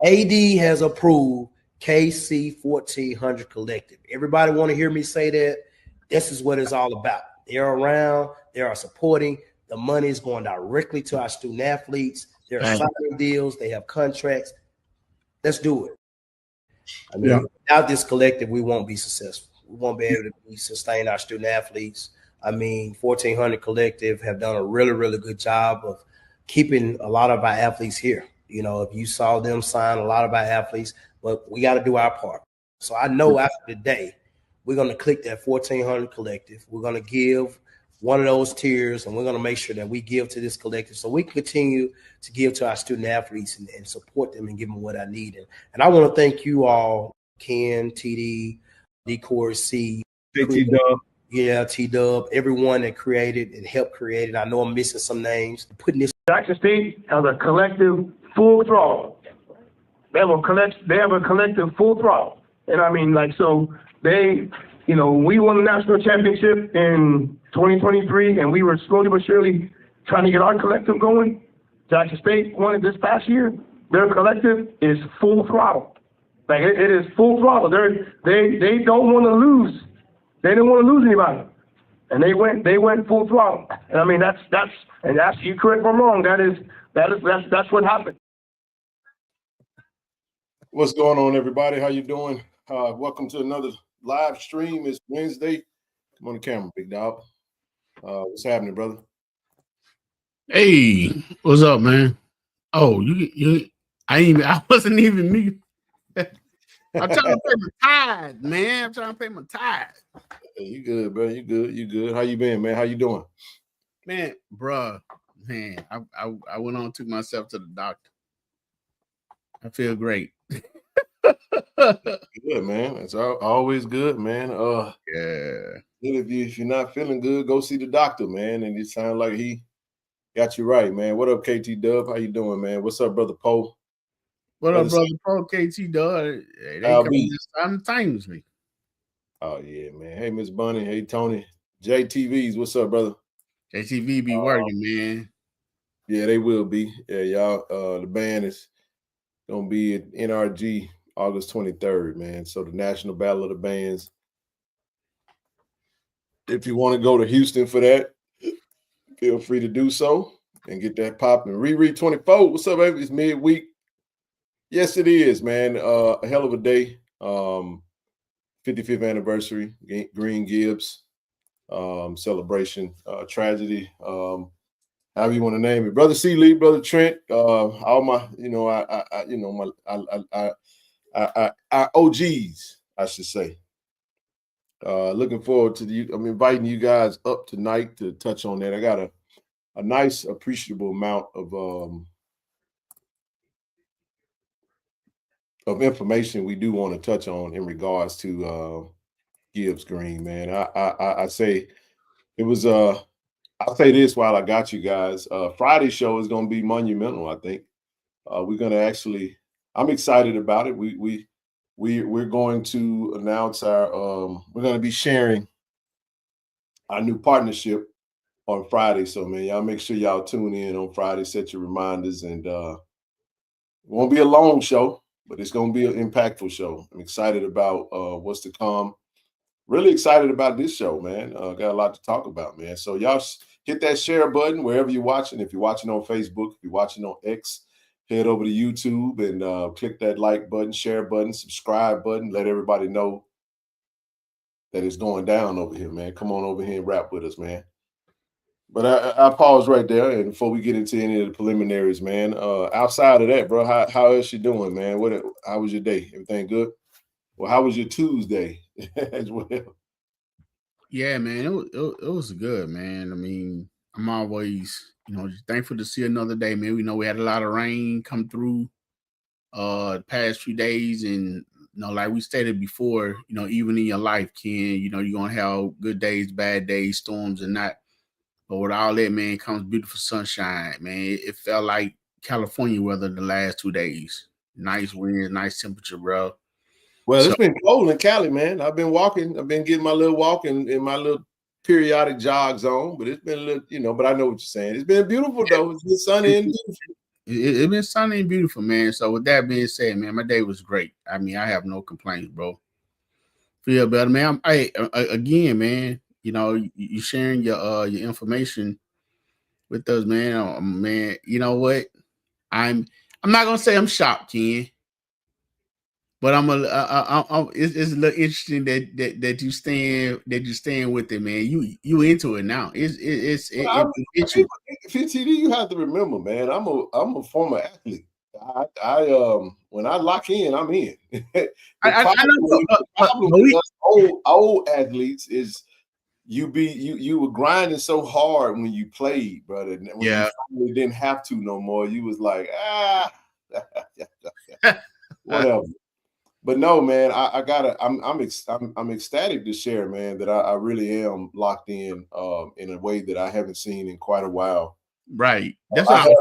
AD has approved KC-1400 Collective. Everybody want to hear me say that? This is what it's all about. They're around. They are supporting. The money is going directly to our student athletes. They're signing deals. They have contracts. Let's do it. I mean, without this collective, we won't be successful. We won't be able to sustain our student athletes. I mean, 1400 Collective have done a really, really good job of keeping a lot of our athletes here. You know, if you saw them sign a lot of our athletes, but we got to do our part. So I know after today, we're going to click that 1400 Collective. We're going to give one of those tiers, and we're going to make sure that we give to this collective so we can continue to give to our student athletes and support them and give them what I need. And I want to thank you all, Ken, TD, D-Core C, T-Dub. Yeah, T-Dub, everyone that created and helped create it. I know I'm missing some names. Putting this Jackson State has a collective full throttle. They have a collective full throttle. And I mean, like, so they, you know, we won the national championship in 2023, and we were slowly but surely trying to get our collective going. Jackson State won it this past year. Their collective is full throttle. Like, it is full throttle. They don't want to lose. They didn't want to lose anybody, and they went full throttle. And I mean, that's you correct me if I'm wrong. That's what happened. What's going on, everybody? How you doing? Welcome to another live stream. It's Wednesday. Come on the camera, big dog. What's happening, brother? Hey, what's up, man? Oh, I wasn't even me. I'm trying to pay my tithe, man. I'm trying to pay my tithe. Hey, you good, bro? You good? How you been, man? How you doing? Man, bruh, man, I went on, took myself to the doctor. I feel great. Good, man. It's always good, man. Yeah. If you're not feeling good, go see the doctor, man. And it sounds like he got you right, man. What up, KT Dub? How you doing, man? What's up, brother Poe? What up, brother Poe? KT Dub? They come this time to times me. Oh yeah, man. Hey, Miss Bunny. Hey, Tony. JTVs. What's up, brother? JTV be working, man. Yeah, they will be. Yeah, y'all. The band is gonna be at NRG August 23rd, man. So the National Battle of the Bands. If you want to go to Houston for that, feel free to do so and get that popping. Riri 24. What's up, baby? It's midweek. Yes, it is, man. A hell of a day. 55th anniversary, Green Gibbs celebration, tragedy, however you want to name it. Brother C. Lee, Brother Trent, all my, our OGs, I should say. Looking forward to I'm inviting you guys up tonight to touch on that. I got a nice, appreciable amount of information we do want to touch on in regards to Gibbs Green, man. I say it was I'll say this while I got you guys. Friday's show is gonna be monumental, I think. We're gonna actually, I'm excited about it. We're going to announce we're gonna be sharing our new partnership on Friday. So man, y'all make sure y'all tune in on Friday, set your reminders, and it won't be a long show, but it's going to be an impactful show. I'm excited about what's to come. Really excited about this show, man. Got a lot to talk about, man. So y'all hit that share button wherever you're watching. If you're watching on Facebook, if you're watching on X, head over to YouTube and click that like button, share button, subscribe button. Let everybody know that it's going down over here, man. Come on over here and rap with us, man. But I pause right there, and before we get into any of the preliminaries, man, outside of that, bro, how else you doing, man? How was your day? Everything good? Well, how was your Tuesday as well? Yeah, man, it was good, man. I mean, I'm always, thankful to see another day, man. We know we had a lot of rain come through the past few days, and like we stated before, even in your life, Ken, you're gonna have good days, bad days, storms, and not. But with all that, man, comes beautiful sunshine, man. It felt like California weather the last 2 days. Nice winds, nice temperature, bro. Well, it's been cold in Cali, man. I've been walking. I've been getting my little walk in my little periodic jog zone. But it's been a little, but I know what you're saying. It's been beautiful, though. It's been sunny and beautiful. It's been sunny and beautiful, man. So with that being said, man, my day was great. I mean, I have no complaints, bro. Feel better, man. Again, man. You know, you sharing your information with us, man. Man, you know what? I'm not gonna say I'm shocked, Ken, but it's a little interesting that you stand with it, man. You into it now. It's FTD, you have to remember, man. I'm a former athlete. I when I lock in, I'm in. The problem with us old athletes is you were grinding so hard when you played, brother. And when you finally didn't have to no more, you was like, whatever. But no, man, I'm ecstatic to share, man, that I really am locked in a way that I haven't seen in quite a while. Right. That's I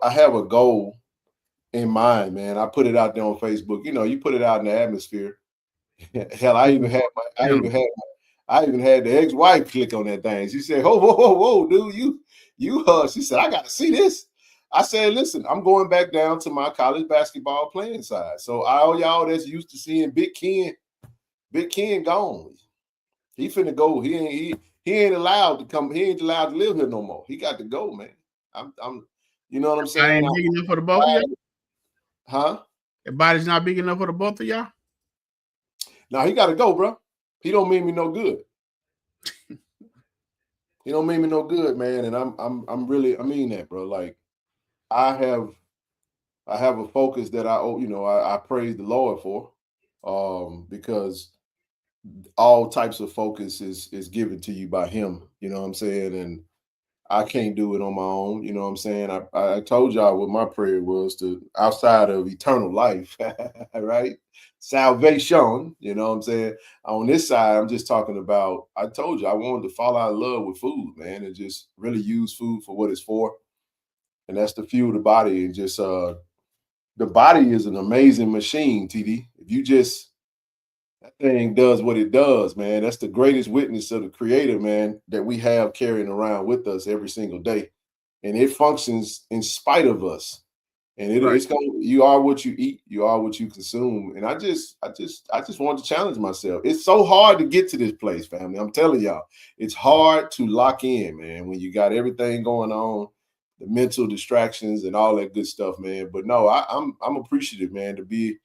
have a goal in mind, man. I put it out there on Facebook. You know, you put it out in the atmosphere. Hell, I even had the ex-wife click on that thing. She said, whoa, dude, you she said, I gotta see this. I said, listen, I'm going back down to my college basketball playing side. So all y'all that's used to seeing Big Ken gone. He finna go. He ain't allowed to come. He ain't allowed to live here no more. He got to go, man. I'm you know what I'm saying? Ain't big enough for the both of y'all? Huh? The body's not big enough for the both of y'all? Now he got to go, bro. He don't mean me no good. He don't mean me no good, man. And I'm really, I mean that, bro. Like I have a focus that I praise the Lord for, because all types of focus is given to you by Him. You know what I'm saying? And I can't do it on my own. You know what I'm saying? I told y'all what my prayer was, to outside of eternal life, right? Salvation, you know what I'm saying? On this side, I'm just talking about, I told you I wanted to fall out of love with food, man, and just really use food for what it's for. And that's to fuel the body. And just the body is an amazing machine, TD. If you just, that thing does what it does, man. That's the greatest witness of the Creator, man, that we have carrying around with us every single day. And it functions in spite of us. And it's going. You are what you eat. You are what you consume. And I just want to challenge myself. It's so hard to get to this place, family. I'm telling y'all, it's hard to lock in, man, when you got everything going on, the mental distractions and all that good stuff, man. But no, I'm appreciative, man, to be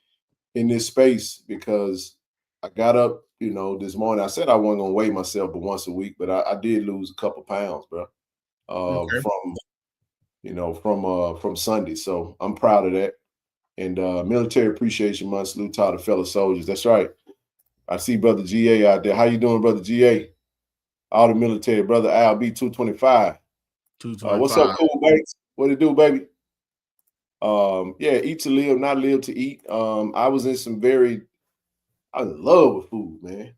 in this space, because I got up, this morning. I said I wasn't gonna weigh myself but once a week, but I did lose a couple pounds, bro. From Sunday. So I'm proud of that. And Military Appreciation Month, salute to all the fellow soldiers. That's right. I see Brother GA out there. How you doing, Brother GA? All the military, Brother Al B 225. What's up, Cool Banks? What it do, baby? Eat to live, not live to eat. I was in I was in love with food, man.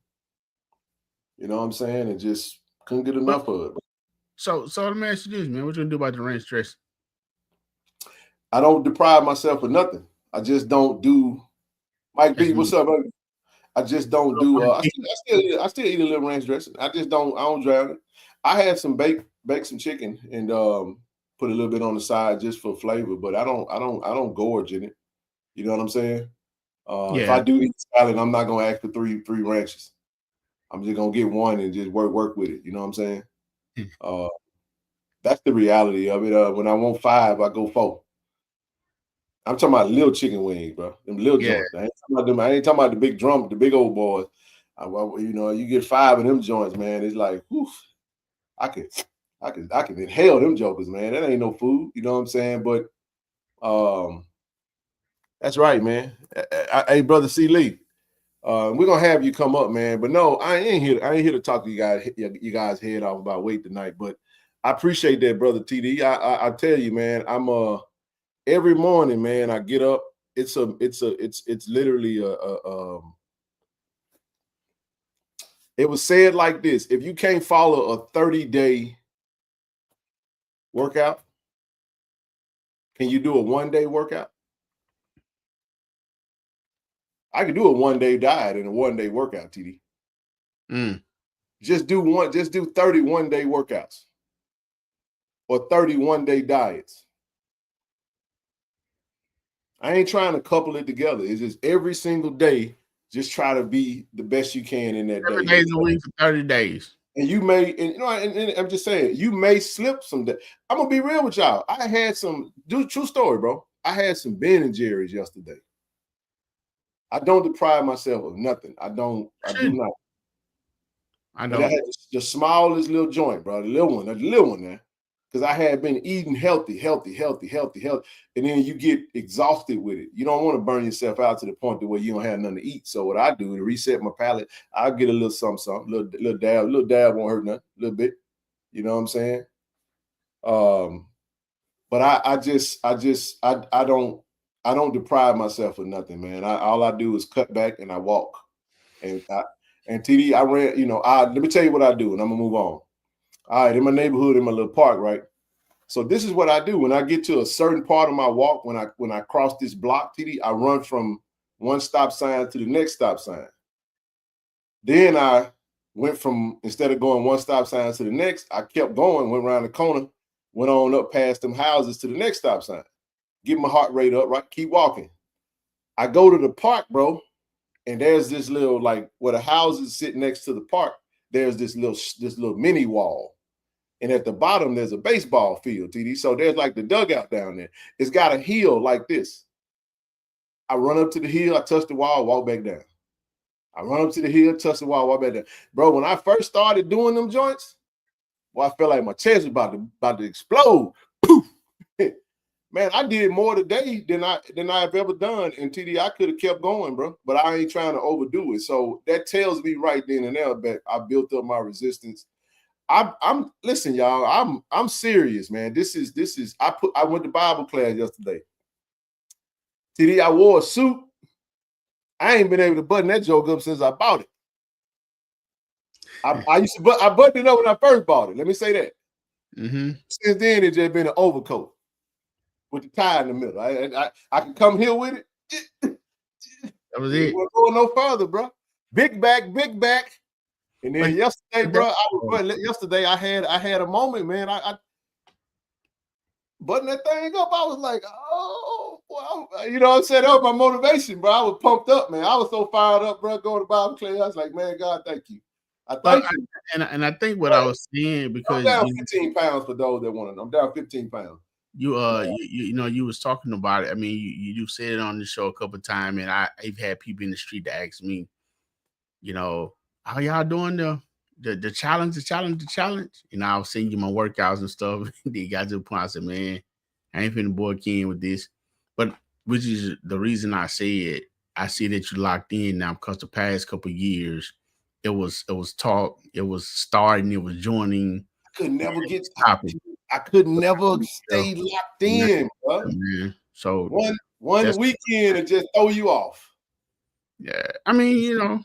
You know what I'm saying? And just couldn't get enough of it. So let me ask you this, man. What you gonna do about the ranch dressing? I don't deprive myself of nothing. I just don't do. Mike B, what's up, baby? I just don't do. I still eat a little ranch dressing. I don't drown it. I had some bake some chicken and put a little bit on the side just for flavor, but I don't gorge in it. You know what I'm saying? If I do eat salad, I'm not gonna ask for three ranches. I'm just gonna get one and just work with it. You know what I'm saying? That's the reality of it. When I want 5, I go 4. I'm talking about little chicken wings, bro. Them little joints. I ain't talking about the big drum, the big old boys. You get 5 of them joints, man. It's like, whew, I can inhale them jokers, man. That ain't no food. You know what I'm saying? But that's right, man. Hey, brother C. Lee, we're gonna have you come up, man. But no, I ain't here to talk to you guys head off about weight tonight. But I appreciate that, brother TD. I tell you, man, I'm every morning, man, I get up. It's literally it was said like this: if you can't follow a 30-day workout, can you do a 1-day workout? I could do a 1-day diet and a 1-day workout, TD. Just do 30 1-day workouts or 30 1-day diets. I ain't trying to couple it together. It's just every single day, just try to be the best you can in that 7 day. days a week for 30 days. And you may, and you know, and I'm just saying, you may slip some day. I'm gonna be real with y'all. I had some, true story, bro. I had some Ben and Jerry's yesterday. I don't deprive myself of nothing. I do not. I But know. I had the smallest little joint, bro. The little one there. Because I had been eating healthy. And then you get exhausted with it. You don't want to burn yourself out to the point to where you don't have nothing to eat. So what I do to reset my palate, I'll get a little something, little dab. Little dab won't hurt nothing, a little bit. You know what I'm saying? But I don't deprive myself of nothing, man. All I do is cut back and I walk. And TD, I ran, you know, let me tell you what I do, and I'm gonna move on. All right, in my neighborhood, in my little park, right? So this is what I do when I get to a certain part of my walk. When I cross this block, TD, I run from one stop sign to the next stop sign. Then I went from, instead of going one stop sign to the next, I kept going, went around the corner, went on up past them houses to the next stop sign. Get my heart rate up, right? Keep walking. I go to the park, bro, and there's this little, like, where the houses sit next to the park, there's this little mini wall. And at the bottom, there's a baseball field, TD. So there's like the dugout down there. It's got a hill like this. I run up to the hill, I touch the wall, walk back down. I run up to the hill, touch the wall, walk back down. Bro, when I first started doing them joints, well, I felt like my chest was about to explode. Poof. Man, I did more today than I've ever done. And TD, I could have kept going, bro. But I ain't trying to overdo it. So that tells me right then and there that I built up my resistance. I'm listen, y'all. I'm serious, man. This is I went to Bible class yesterday. TD, I wore a suit. I ain't been able to button that joke up since I bought it. I buttoned it up when I first bought it. Let me say that. Mm-hmm. Since then, it's just been an overcoat with the tie in the middle. I can come here with it. That was it. We're going no further, bro. Big back. And then yesterday, bro, yesterday I had a moment, man. I buttoned that thing up. I was like, oh, well, you know what I'm saying? That was my motivation, bro. I was pumped up, man. I was so fired up, bro, going to Bible class. I was like, man, God, thank you. I thank you. And I think what I was saying, because I'm down 15 pounds for those that want to know. I'm down 15 pounds. You know, you was talking about it. I mean, you said it on the show a couple of times, and I've had people in the street that ask me, you know, how y'all doing the challenge? You know, I was sending you my workouts and stuff. They got to the point I said, man, I ain't finna boy Ken with this. But which is the reason I said I see that you locked in now, because the past couple of years it was talk, it was starting, it was joining. I could never get topic. I could never stay locked in, bro. Man. So one weekend and just throw you off. Yeah, I mean, you know,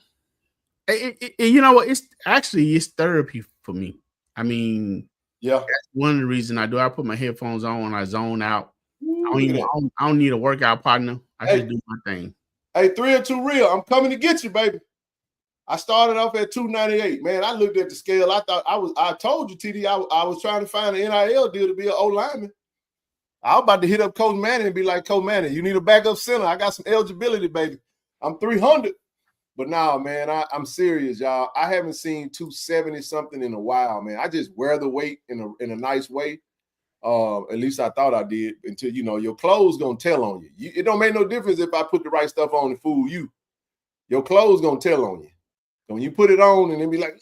you know what? It's therapy for me. I mean, yeah, that's one of the reasons I do. I put my headphones on, I zone out. I don't need a workout partner. I just do my thing. Hey, 3 or 2 real. I'm coming to get you, baby. I started off at 298. Man, I looked at the scale. I thought I told you, TD, I was trying to find an NIL deal to be an O-lineman. I was about to hit up Coach Manning and be like, Coach Manning, you need a backup center. I got some eligibility, baby. I'm 300. But now, man, I'm serious, y'all. I haven't seen 270 something in a while, man. I just wear the weight in a nice way. At least I thought I did, until, you know, your clothes gonna tell on you. It don't make no difference if I put the right stuff on and fool you. Your clothes gonna tell on you. So when you put it on and then be like,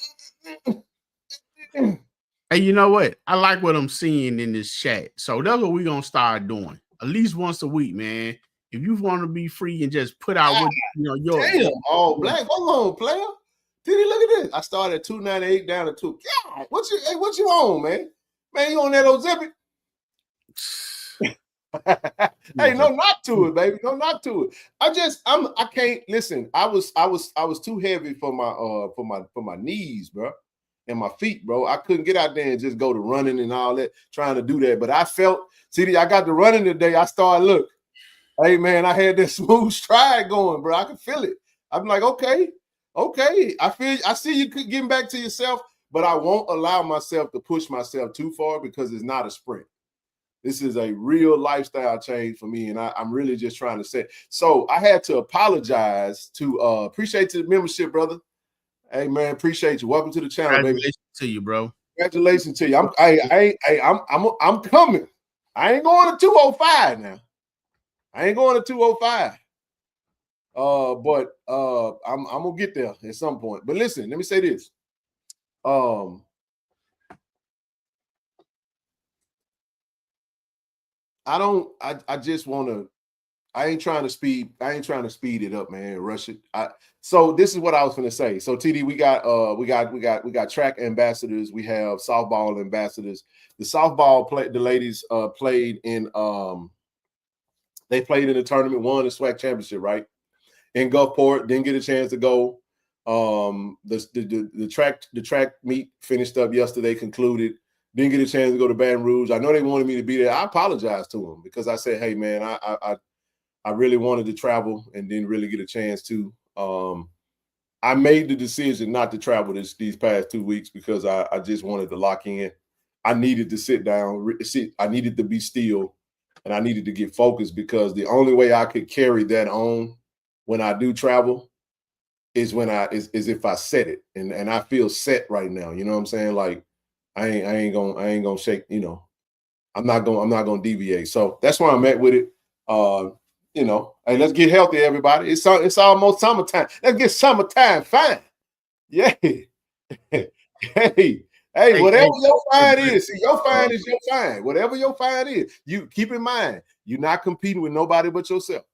hey, you know what? I like what I'm seeing in this chat. So that's what we're gonna start doing at least once a week, man. If you want to be free and just put out what you know, your damn, all black. Hold on, player. Did he look at this? I started at 298 down to 2. God, what you on, man? Man, you on that Ozempic? Hey, no knock to it, baby. No knock to it. I can't listen. I was too heavy for my knees, bro, and my feet, bro. I couldn't get out there and just go to running and all that, trying to do that. But I felt, see, I got to running today. I started, look, hey man, I had that smooth stride going, bro. I could feel it. I'm like, okay. I see you getting back to yourself, but I won't allow myself to push myself too far because it's not a sprint. This is a real lifestyle change for me, and I'm really just trying to say. So I had to apologize to appreciate the membership, brother. Hey man, appreciate you. Welcome to the channel, baby. Congratulations to you, bro. Congratulations to you. I'm coming. I ain't going to 205 now. I ain't going to 205. But I'm gonna get there at some point. But listen, let me say this. I just want to. I ain't trying to speed it up, man. Rush it. So this is what I was gonna say. So TD, we got track ambassadors. We have softball ambassadors. The softball the ladies played in they played in the tournament, won the SWAC championship, right? In Gulfport, didn't get a chance to go. The track meet finished up yesterday, concluded. Didn't get a chance to go to Baton Rouge. I know they wanted me to be there. I apologized to them because I said, hey man, I really wanted to travel and didn't really get a chance to. I made the decision not to travel these past 2 weeks because I just wanted to lock in. I needed to sit down, I needed to be still, and I needed to get focused because the only way I could carry that on when I do travel is if I set it. And I feel set right now. You know what I'm saying? Like I ain't gonna shake, you know. I'm not gonna deviate. So that's why I'm at with it. You know, hey, let's get healthy, everybody. It's almost summertime. Let's get summertime fine. Yeah. Hey, whatever your fine is, see, your fine is your fine. Whatever your fine is, you keep in mind, you're not competing with nobody but yourself.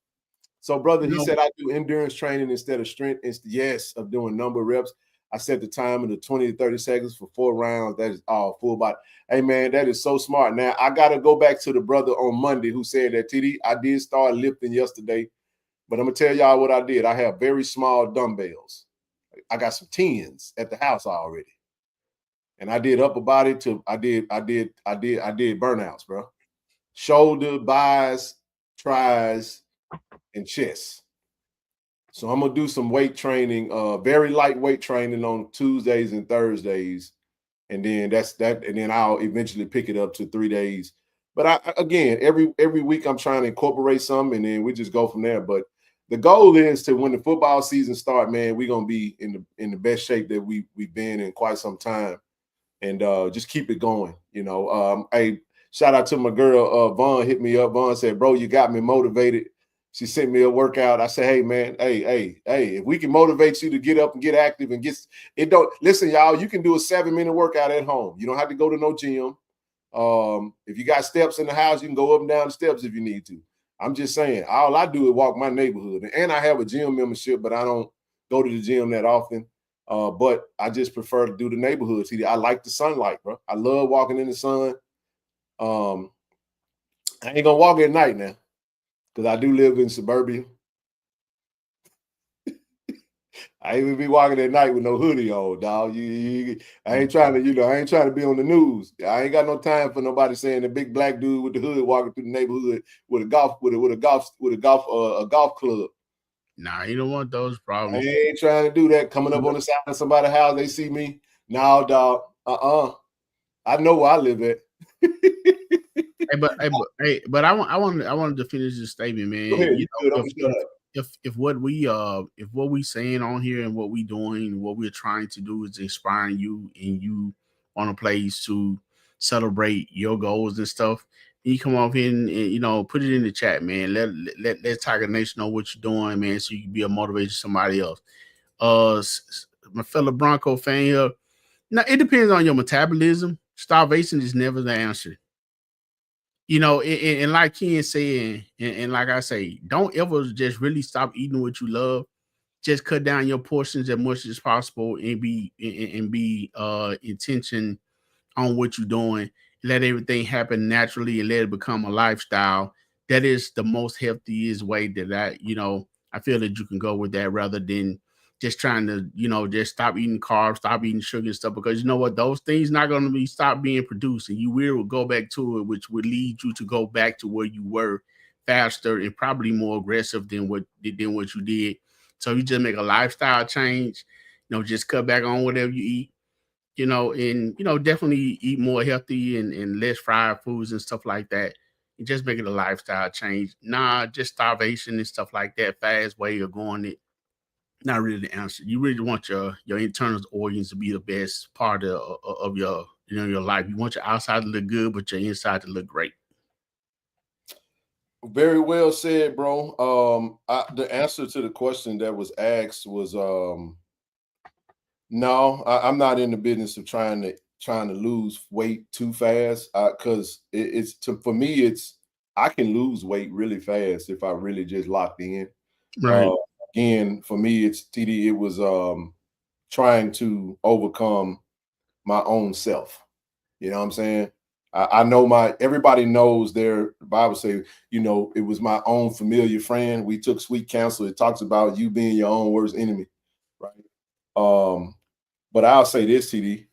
So, brother, he said I do endurance training instead of strength. Yes, of doing number of reps. I set the time into 20 to 30 seconds for 4 rounds. That is all full body. Hey, man, that is so smart. Now, I got to go back to the brother on Monday who said that, TD, I did start lifting yesterday, but I'm going to tell y'all what I did. I have very small dumbbells. I got some 10s at the house already. And I did upper body I did burnouts, bro. Shoulder, buys, tries, and chest. So I'm gonna do some weight training, very light weight training on Tuesdays and Thursdays, and then and then I'll eventually pick it up to 3 days. But again, every week I'm trying to incorporate some, and then we just go from there. But the goal is to when the football season start, man, we're gonna be in the best shape that we've been in quite some time, and just keep it going. You know, hey, shout out to my girl Vaughn, hit me up. Vaughn said, "Bro, you got me motivated." She sent me a workout. I said, hey, man, hey, if we can motivate you to get up and get active and listen, y'all, you can do a 7-minute workout at home. You don't have to go to no gym. If you got steps in the house, you can go up and down the steps if you need to. I'm just saying, all I do is walk my neighborhood. And I have a gym membership, but I don't go to the gym that often. But I just prefer to do the neighborhood. See, I like the sunlight, bro. I love walking in the sun. I ain't going to walk at night now, because I do live in suburbia. I even be walking at night with no hoodie on, dog. I ain't trying to, I ain't trying to be on the news. I ain't got no time for nobody saying the big black dude with the hood walking through the neighborhood with a golf club. Nah, you don't want those problems. I ain't trying to do that. Coming up on the side of somebody's house, they see me. No, dog. I know where I live at. But I wanted to finish this statement, man. Go ahead, if what we saying on here and what we doing, what we're trying to do is inspiring you, and you want a place to celebrate your goals and stuff, you come off here and put it in the chat, man. Let Tiger Nation know what you're doing, man, so you can be a motivation to somebody else. My fellow Bronco fan here. Now it depends on your metabolism. Starvation is never the answer. And like Ken said, and like I say, don't ever just really stop eating what you love. Just cut down your portions as much as possible and be intention on what you're doing. Let everything happen naturally and let it become a lifestyle. That is the most healthiest way that I feel that you can go with that, rather than just trying to, just stop eating carbs, stop eating sugar and stuff, because you know what? Those things not going to be stop being produced, and you will go back to it, which would lead you to go back to where you were faster and probably more aggressive than what you did. So you just make a lifestyle change, just cut back on whatever you eat, and definitely eat more healthy and less fried foods and stuff like that. and just make it a lifestyle change. Nah, just starvation and stuff like that, fast way of going it. Not really the answer. You really want your internal organs to be the best part of your your life. You want your outside to look good, but your inside to look great. Very well said, bro. The answer to the question that was asked was no. I'm not in the business of trying to lose weight too fast because for me I can lose weight really fast if I really just locked in. Right. Again, for me, it was trying to overcome my own self. You know what I'm saying? I know everybody knows the Bible say, it was my own familiar friend. We took sweet counsel. It talks about you being your own worst enemy, right? But I'll say this, TD.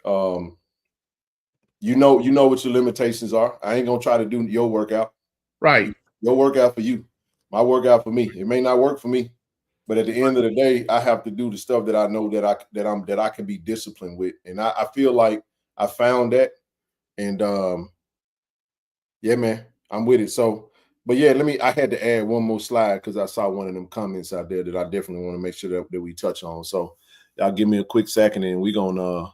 You know what your limitations are. I ain't gonna try to do your workout. Right. Your workout for you, my workout for me. It may not work for me, but at the end of the day, I have to do the stuff that I know that I can be disciplined with, and I feel like I found that. And yeah, man, I'm with it. So, but yeah, I had to add one more slide because I saw one of them comments out there that I definitely want to make sure that we touch on. So y'all give me a quick second and we're gonna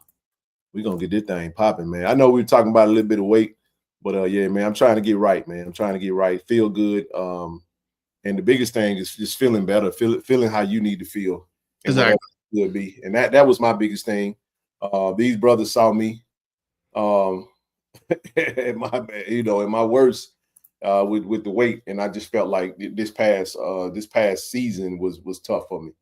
get this thing popping, man. I know we were talking about a little bit of weight, but yeah, man, I'm trying to get right, man. I'm trying to get right, feel good. And the biggest thing is just feeling better, feeling how you need to feel. Exactly. Will be. And that was my biggest thing. These brothers saw me in my worst with the weight, and I just felt like this past season was tough for me,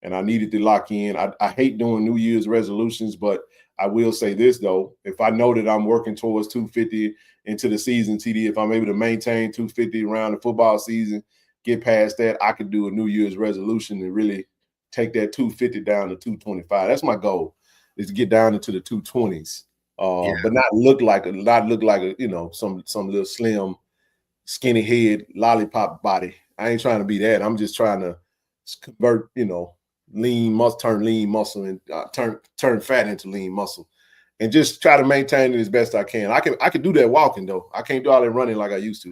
and I needed to lock in. I hate doing New Year's resolutions, but I will say this though: if I know that I'm working towards 250 into the season, TD, if I'm able to maintain 250 around the football season, get past that, I could do a New Year's resolution and really take that 250 down to 225. That's my goal, is to get down into the 220s. But not look like a some little slim, skinny head, lollipop body. I ain't trying to be that. I'm just trying to convert, lean muscle, turn lean muscle and turn fat into lean muscle, and just try to maintain it as best I can. I can do that walking though. I can't do all that running like I used to.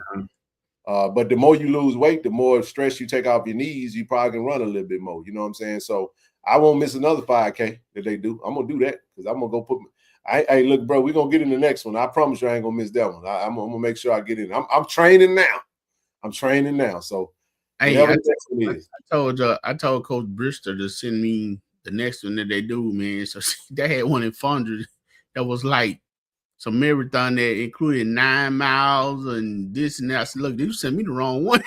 But the more you lose weight, the more stress you take off your knees, you probably can run a little bit more. You know what I'm saying? So I won't miss another 5K that they do. I'm gonna do that because I'm gonna go put. Hey, look, bro, we're gonna get in the next one. I promise you I ain't gonna miss that one. I'm gonna make sure I get in. I'm training now. So hey, I told Coach Brister to send me the next one that they do, man. So they had one in Fondren that was like some marathon that included 9 miles and this and that. I said, look, you sent me the wrong one.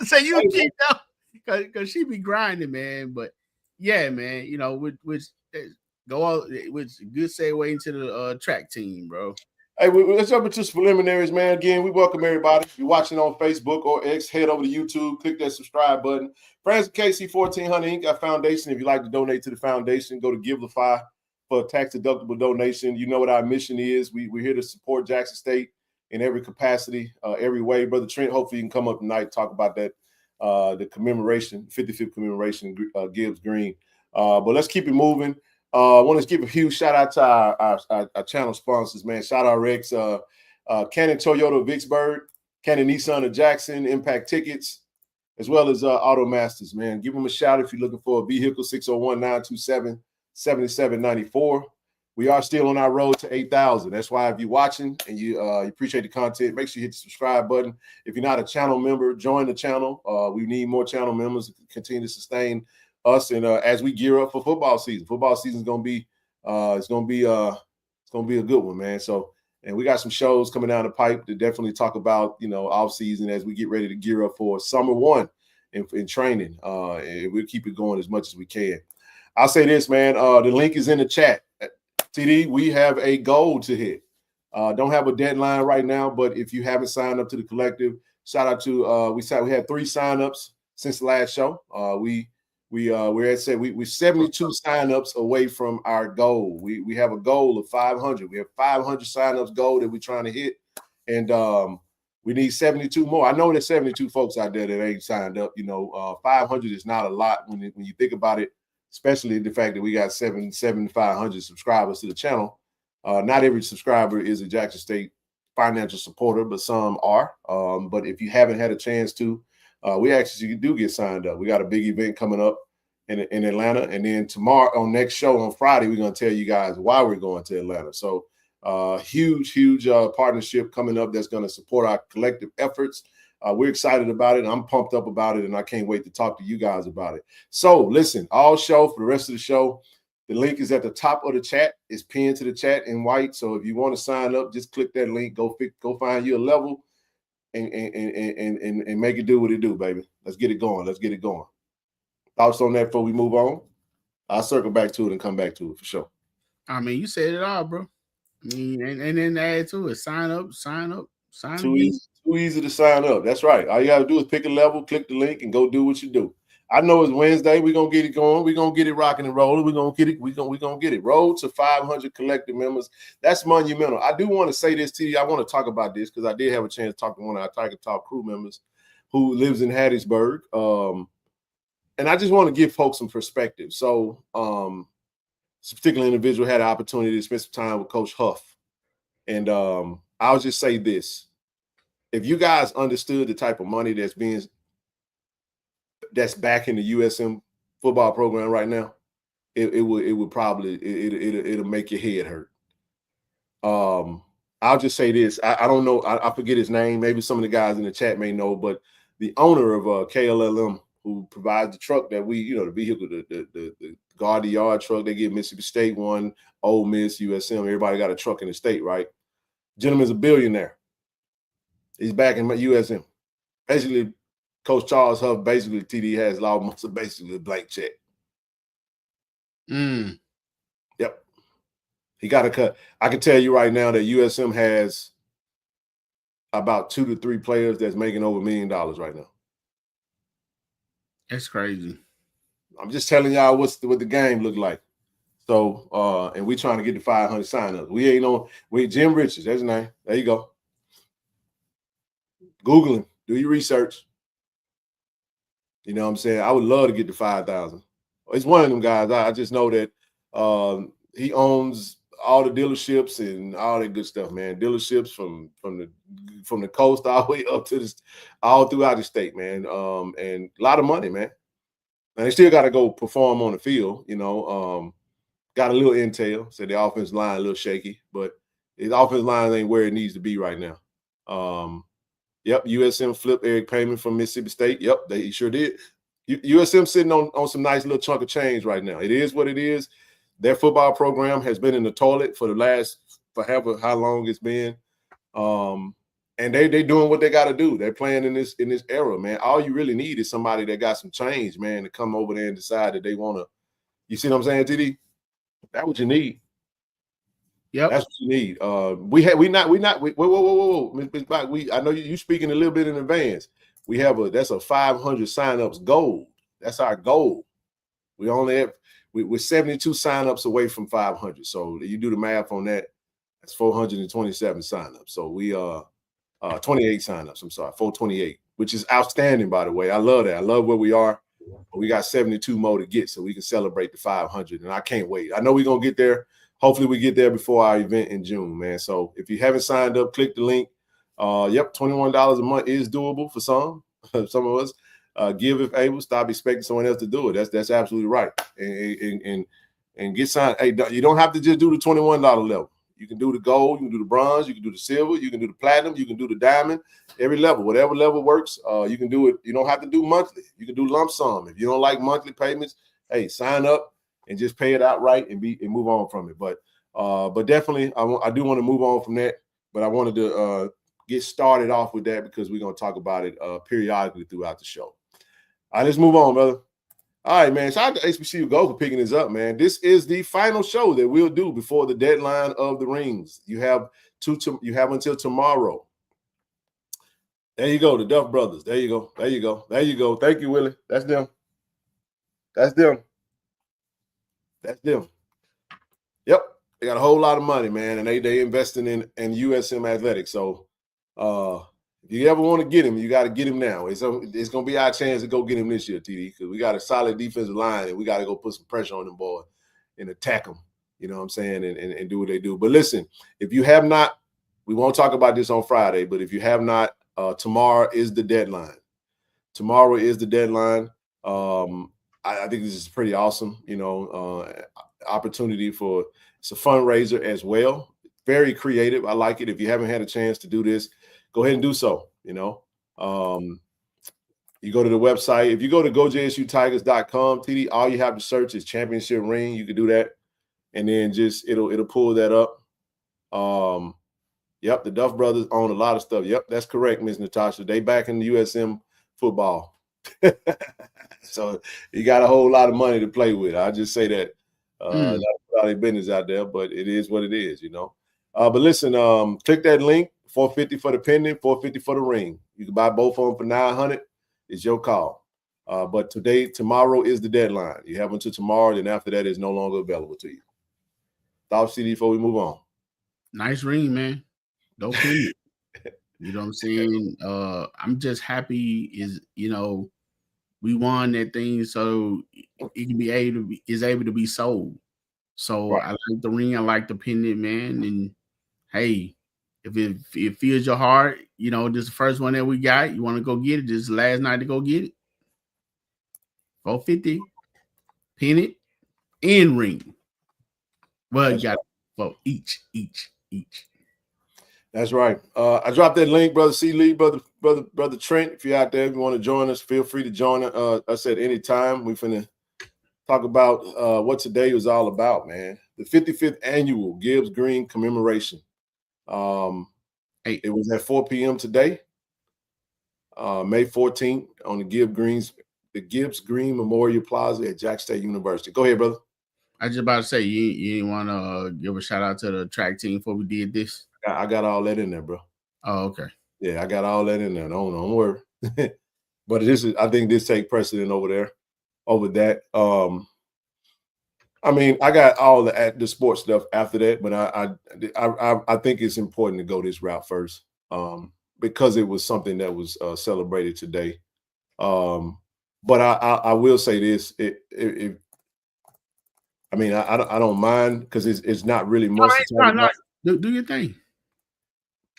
So you keep up because she be grinding, man. But yeah, man, which go out with good segue into the track team, bro. Hey, let's jump into some preliminaries, man. Again, we welcome everybody. If you're watching on Facebook or X, head over to YouTube, click that subscribe button. Friends of KC-1400 Inc. Our foundation. If you'd like to donate to the foundation, go to Giblify for a tax-deductible donation. You know what our mission is. We're here to support Jackson State in every capacity, every way. Brother Trent, hopefully you can come up tonight and talk about that, the commemoration, 55th commemoration, Gibbs Green. But let's keep it moving. I want to give a huge shout out to our channel sponsors, man. Shout out Rex, Cannon Toyota of Vicksburg, Cannon Nissan of Jackson, Impact Tickets, as well as Auto Masters, man. Give them a shout if you're looking for a vehicle, 601-927-7794. We are still on our road to 8,000. That's why if you're watching and you appreciate the content, make sure you hit the subscribe button. If you're not a channel member, join the channel. We need more channel members to continue to sustain us, and as we gear up for football season is going to be it's going to be a good one, man. So, and we got some shows coming down the pipe to definitely talk about off season as we get ready to gear up for summer one in training, and we'll keep it going as much as we can. I'll say this, man, the link is in the chat. TD, we have a goal to hit. Don't have a deadline right now, but if you haven't signed up to the collective, shout out to we had 3 signups since the last show. We're 72 signups away from our goal. We have a goal of 500. We have 500 signups goal that we're trying to hit, and we need 72 more. I know there's 72 folks out there that ain't signed up. 500 is not a lot when you think about it, especially the fact that we got 7,500 subscribers to the channel. Not every subscriber is a Jackson State financial supporter, but some are. But if you haven't had a chance to, we actually do get signed up. We got a big event coming up in Atlanta, and then tomorrow on next show on Friday, we're going to tell you guys why we're going to Atlanta. So huge partnership coming up that's going to support our collective efforts. We're excited about it. I'm pumped up about it, and I can't wait to talk to you guys about it. So listen, all show for the rest of the show, the link is at the top of the chat. It's pinned to the chat in white. So if you want to sign up, just click that link. Go find you a level and make it do what it do, baby. Let's get it going. Let's get it going. Thoughts on that before we move on? I'll circle back to it and come back to it for sure. I mean, you said it all, bro. I mean, and then add to it. Sign up. Too easy to sign up. That's right. All you got to do is pick a level, click the link, and go do what you do. I know it's Wednesday. We're gonna get it going. We're gonna get it rocking and rolling. We're gonna get it. We're gonna get it. Road to 500 collective members. That's monumental. I do want to say this to you. I want to talk about this because I did have a chance to talk to one of our Tiger Talk crew members who lives in Hattiesburg. And I just want to give folks some perspective. So this particular individual had an opportunity to spend some time with Coach Huff. And I'll just say this. If you guys understood the type of money that's backing the USM football program right now, it'll make your head hurt. I'll just say this. I don't know. I forget his name. Maybe some of the guys in the chat may know, but the owner of KLLM, who provides the truck that we, the vehicle, the guard the yard truck, they give Mississippi State one, Ole Miss, USM, everybody got a truck in the state, right? Gentleman's a billionaire. He's backing USM. Basically, Coach Charles Huff, basically, TD has almost basically a blank check. Yep. He got to cut. I can tell you right now that USM has about 2 to 3 players that's making over $1 million right now. That's crazy. I'm just telling y'all what the game look like. So, and we trying to get the 500 sign-ups. We Jim Richards, that's his name. There you go. Google him. Do your research. You know what I'm saying? I would love to get to 5,000. It's one of them guys. I just know that he owns all the dealerships and all that good stuff, man. Dealerships from the coast all the way up to all throughout the state, man. And a lot of money, man. And they still got to go perform on the field, Got a little intel. So the offensive line a little shaky, but his offensive line ain't where it needs to be right now. Yep, USM flipped Eric Payman from Mississippi State. Yep, he sure did. USM sitting on some nice little chunk of change right now. It is what it is. Their football program has been in the toilet for however how long it's been. And they doing what they got to do. They're playing in this era, man. All you really need is somebody that got some change, man, to come over there and decide that they want to. You see what I'm saying, TD? That's what you need. Yep, that's what you need. Whoa, Ms. Black. I know you speaking a little bit in advance. That's a 500 signups goal. That's our goal. We're 72 signups away from 500. So you do the math on that. That's 427 signups. So we 28 signups. I'm sorry, 428, which is outstanding, by the way. I love that. I love where we are. But we got 72 more to get, so we can celebrate the 500. And I can't wait. I know we're gonna get there. Hopefully, we get there before our event in June, man. So if you haven't signed up, click the link. Yep, $21 a month is doable for some of us. Give if able. Stop expecting someone else to do it. That's absolutely right. And get signed. Hey, you don't have to just do the $21 level. You can do the gold, you can do the bronze, you can do the silver, you can do the platinum, you can do the diamond. Every level, whatever level works, you can do it. You don't have to do monthly. You can do lump sum. If you don't like monthly payments, hey, sign up and just pay it outright and move on from it. But definitely, I do want to move on from that. But I wanted to get started off with that because we're going to talk about it periodically throughout the show. All right, let's move on, brother. All right, man. Shout out to HBCU Go for picking this up, man. This is the final show that we'll do before the deadline of the rings. You have until tomorrow. There you go, the Duff Brothers. There you go. Thank you, Willie. That's them. Yep. They got a whole lot of money, man, and they investing in USM athletics. So if you ever want to get him, you got to get him now. It's going to be our chance to go get him this year, TD, because we got a solid defensive line, and we got to go put some pressure on them boys and attack them, you know what I'm saying, and do what they do. But listen, if you have not we won't talk about this on Friday, but if you have not, tomorrow is the deadline. Tomorrow is the deadline. I think this is pretty awesome, opportunity for, it's a fundraiser as well. Very creative. I like it. If you haven't had a chance to do this, go ahead and do so. You go to the website. If you go to gojsutigers.com, TD, all you have to search is championship ring. You can do that. And then just it'll pull that up. Yep, the Duff brothers own a lot of stuff. Yep, that's correct, Ms. Natasha. They back in the USM football. So you got a whole lot of money to play with. I just say that. Not a lot of business out there, but it is what it is, But listen, click that link, $450 for the pendant, $450 for the ring. You can buy both of them for $900. It's your call. But tomorrow is the deadline. You have until tomorrow, then after that, it's no longer available to you. Thoughts, CD, before we move on. Nice ring, man. Dope pendant. You know what I'm saying? I'm just happy we won that thing, so it can be able to be sold. So right. I like the ring, I like the pendant, man. And hey, if it fills your heart, this is the first one that we got. You want to go get it? This is the last night to go get it. $450, pendant, and ring. Well, you got for each. That's right. I dropped that link, Brother C. Lee, Brother Trent. If you're out there, if you want to join us, feel free to join us at any time. We're finna talk about what today was all about, man. The 55th annual Gibbs Green Commemoration. It was at 4 p.m. today, May 14th, on the Gibbs Green Memorial Plaza at Jack State University. Go ahead, brother. I was just about to say, you didn't want to give a shout out to the track team before we did this? I got all that in there, bro. Oh, okay. Yeah, I got all that in there. Don't worry. But I think this take precedent over that. I got all the sports stuff after that, but I think it's important to go this route first, because it was something that was celebrated today. But I will say this: I don't mind, because it's not really much. Right. Do your thing.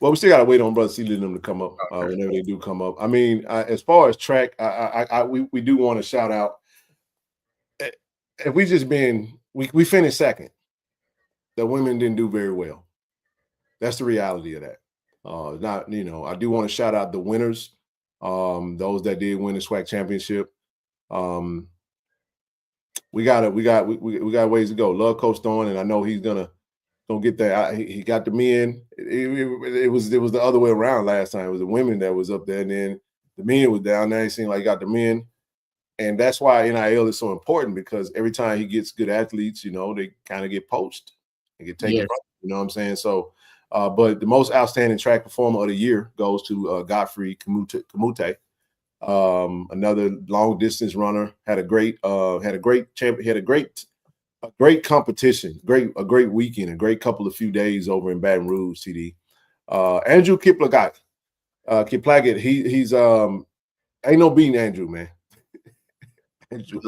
Well, we still gotta wait on Brother C. them to come up whenever they do come up. As far as track, we do want to shout out. If we finished second, the women didn't do very well. That's the reality of that. I do want to shout out the winners, those that did win the SWAC championship. We got ways to go. Love Coach Thorne, and I know he's gonna get that. He got the men. It was the other way around last time. It was the women that was up there, and then the men was down there. He seemed like he got the men, and that's why NIL is so important, because every time he gets good athletes, they kind of get poached and get taken from. You know what I'm saying? So, but the most outstanding track performer of the year goes to Godfrey Kamute. Another long distance runner, had a great competition, a great weekend, a great couple of few days over in Baton Rouge, TD. Andrew Kiplagat, he's ain't no beating Andrew, man. Andrew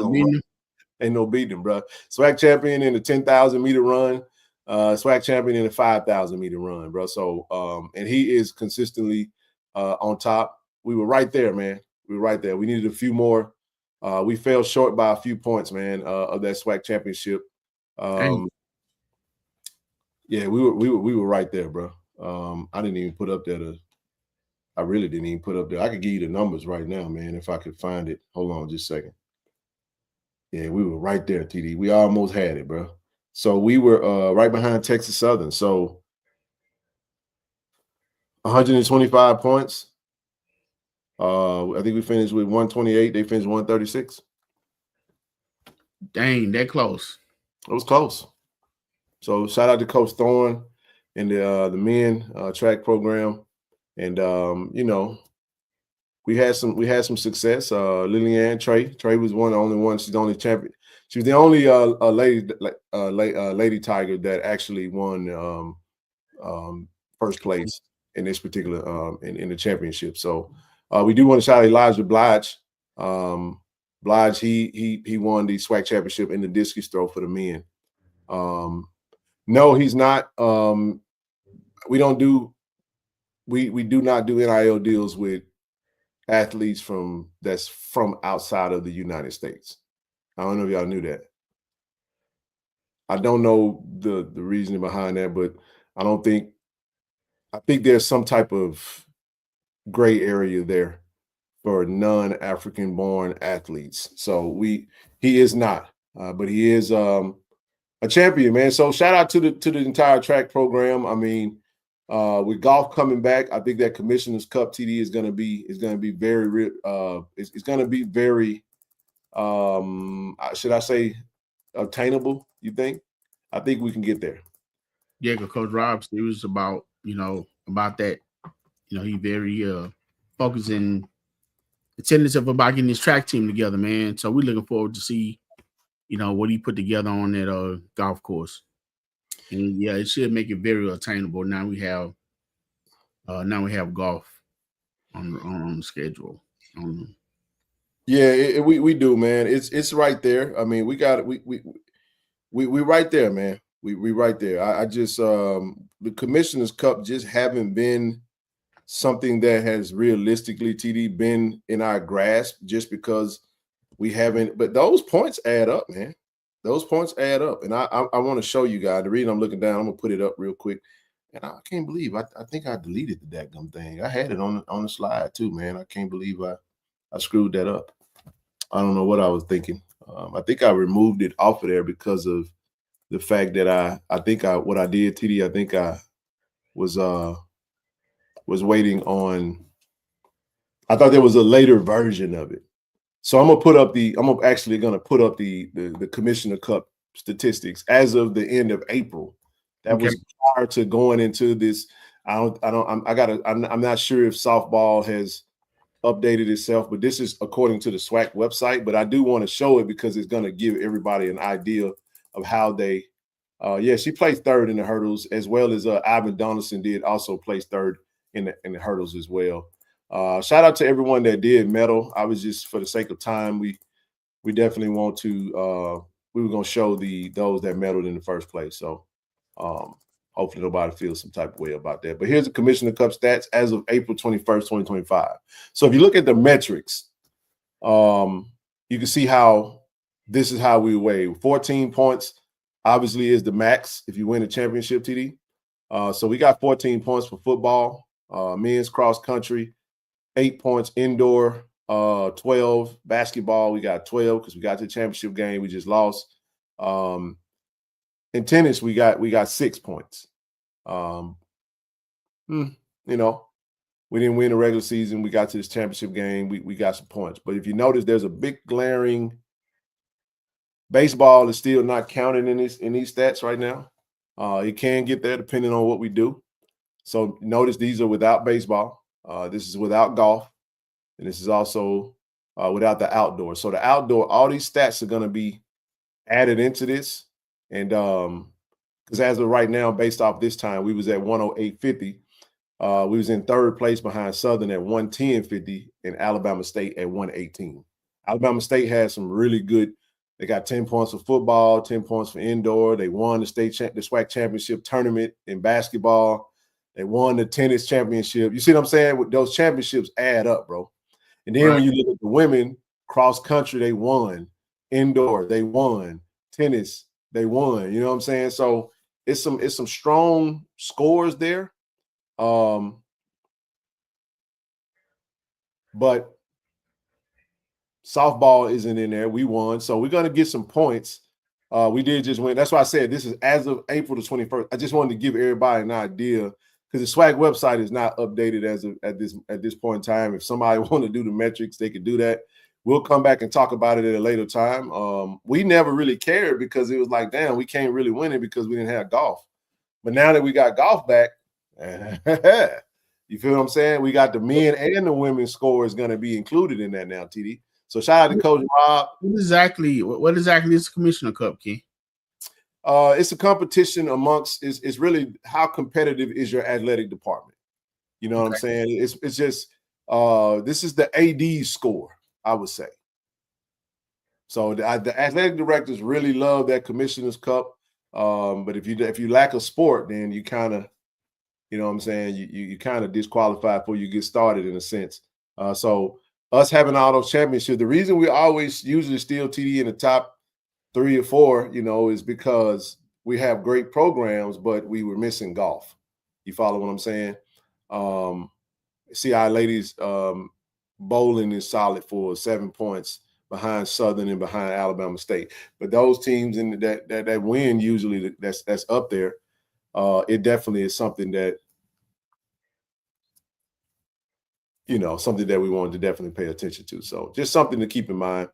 ain't no beating him, bro. SWAC champion in the 10,000 meter run, SWAC champion in the 5,000 meter run, bro. So, and he is consistently on top. We were right there, man. We were right there. We needed a few more. We fell short by a few points, man, of that SWAC championship. Yeah, we were right there, bro. I didn't even put up there. I really didn't even put up there. I could give you the numbers right now, man, if I could find it. Hold on just a second. Yeah, we were right there, TD. We almost had it, bro. So we were right behind Texas Southern. So 125 points. I think we finished with 128. They finished 136. Dang, that close. It was close. So shout out to Coach Thorne and the men track program. And we had some success. Lillian Trey was the only one. She's the only champion. She was the only lady tiger that actually won first place in this particular in the championship. So we do want to shout out Elijah Blige. Blige, he won the SWAC championship in the discus throw for the men. No, he's not. We don't do we do not do NIL deals with athletes that's from outside of the United States. I don't know if y'all knew that. I don't know the reasoning behind that, but I think there's some type of gray area there for non-African born athletes. So he is not, but he is a champion, man. So shout out to the entire track program. I mean, with golf coming back, I think that Commissioner's Cup TD is going to be very it's going to be very should I say obtainable, you think? I think we can get there. Yeah, because Coach Rob, it was about that. He very focusing attendance about getting his track team together, man. So we're looking forward to see, what he put together on that golf course. And yeah, it should make it very attainable. Now we have golf on the schedule. Yeah, we do, man. It's right there. I mean, we got it. We right there, man. We right there. I just the Commissioner's Cup just haven't been something that has realistically, TD, been in our grasp just because we haven't. But those points add up, man. Those points add up. And I want to show you guys. The reason I'm looking down, I'm going to put it up real quick. And I can't believe, I think I deleted the dadgum thing. I had it on the slide too, man. I can't believe I screwed that up. I don't know what I was thinking. I think I removed it off of there because of the fact that what I did, TD, I think I was waiting on. I thought there was a later version of it. So I'm actually gonna put up the Commissioner Cup statistics as of the end of April. That was prior to going into this. I'm not sure if softball has updated itself, but this is according to the SWAC website. But I do want to show it because it's going to give everybody an idea of how they. She placed third in the hurdles, as well as Ivan Donaldson did also place third in the hurdles as well. Shout out to everyone that did medal. I was just, for the sake of time, we definitely want to. We were going to show those that medaled in the first place. So hopefully nobody feels some type of way about that. But here's the Commissioner Cup stats as of April 21st, 2025. So if you look at the metrics, you can see how this is how we weigh. 14 points obviously is the max if you win a championship, TD. So we got 14 points for football, men's cross country, 8 points indoor, 12 basketball. We got 12 because we got to the championship game. We just lost. In tennis, we got 6 points. We didn't win the regular season. We got to this championship game. We got some points. But if you notice, there's a big glaring. Baseball is still not counted in these stats right now. It can get there depending on what we do. So notice these are without baseball. This is without golf. And this is also without the outdoor. So the outdoor, all these stats are going to be added into this. And because as of right now, based off this time, we was at 108.50. We was in third place behind Southern at 110.50 and Alabama State at 118. Alabama State has some really good. They got 10 points for football, 10 points for indoor. They won the SWAC championship tournament in basketball. They won the tennis championship. You see what I'm saying? Those championships add up, bro. And then when you look at the women, cross country, they won. Indoor, they won. Tennis, they won. You know what I'm saying? So it's some strong scores there. But softball isn't in there. We won. So we're going to get some points. We did just win. That's why I said this is as of April the 21st. I just wanted to give everybody an idea because the SWAC website is not updated at this point in time. If somebody want to do the metrics, they could do that. We'll come back and talk about it at a later time. We never really cared because it was like, damn, we can't really win it because we didn't have golf. But now that we got golf back, you feel what I'm saying? We got the men and the women's score is going to be included in that now, TD. So shout out to Coach Rob. What exactly is the Commissioner Cup, Key? It's a competition amongst. It's really how competitive is your athletic department. You know what I'm saying? It's just this is the AD score, I would say. So the athletic directors really love that Commissioner's Cup. But if you lack a sport, then you kind of You know what I'm saying? You kind of disqualified before you get started in a sense. So us having all those championships, the reason we always usually steal TD in the top 3 or 4, you know, is because we have great programs, but we were missing golf. You follow what I'm saying? See our ladies bowling is solid for 7 points behind Southern and behind Alabama State. But those teams in that win usually that's up there. It definitely is something that, you know, something that we wanted to definitely pay attention to. So just something to keep in mind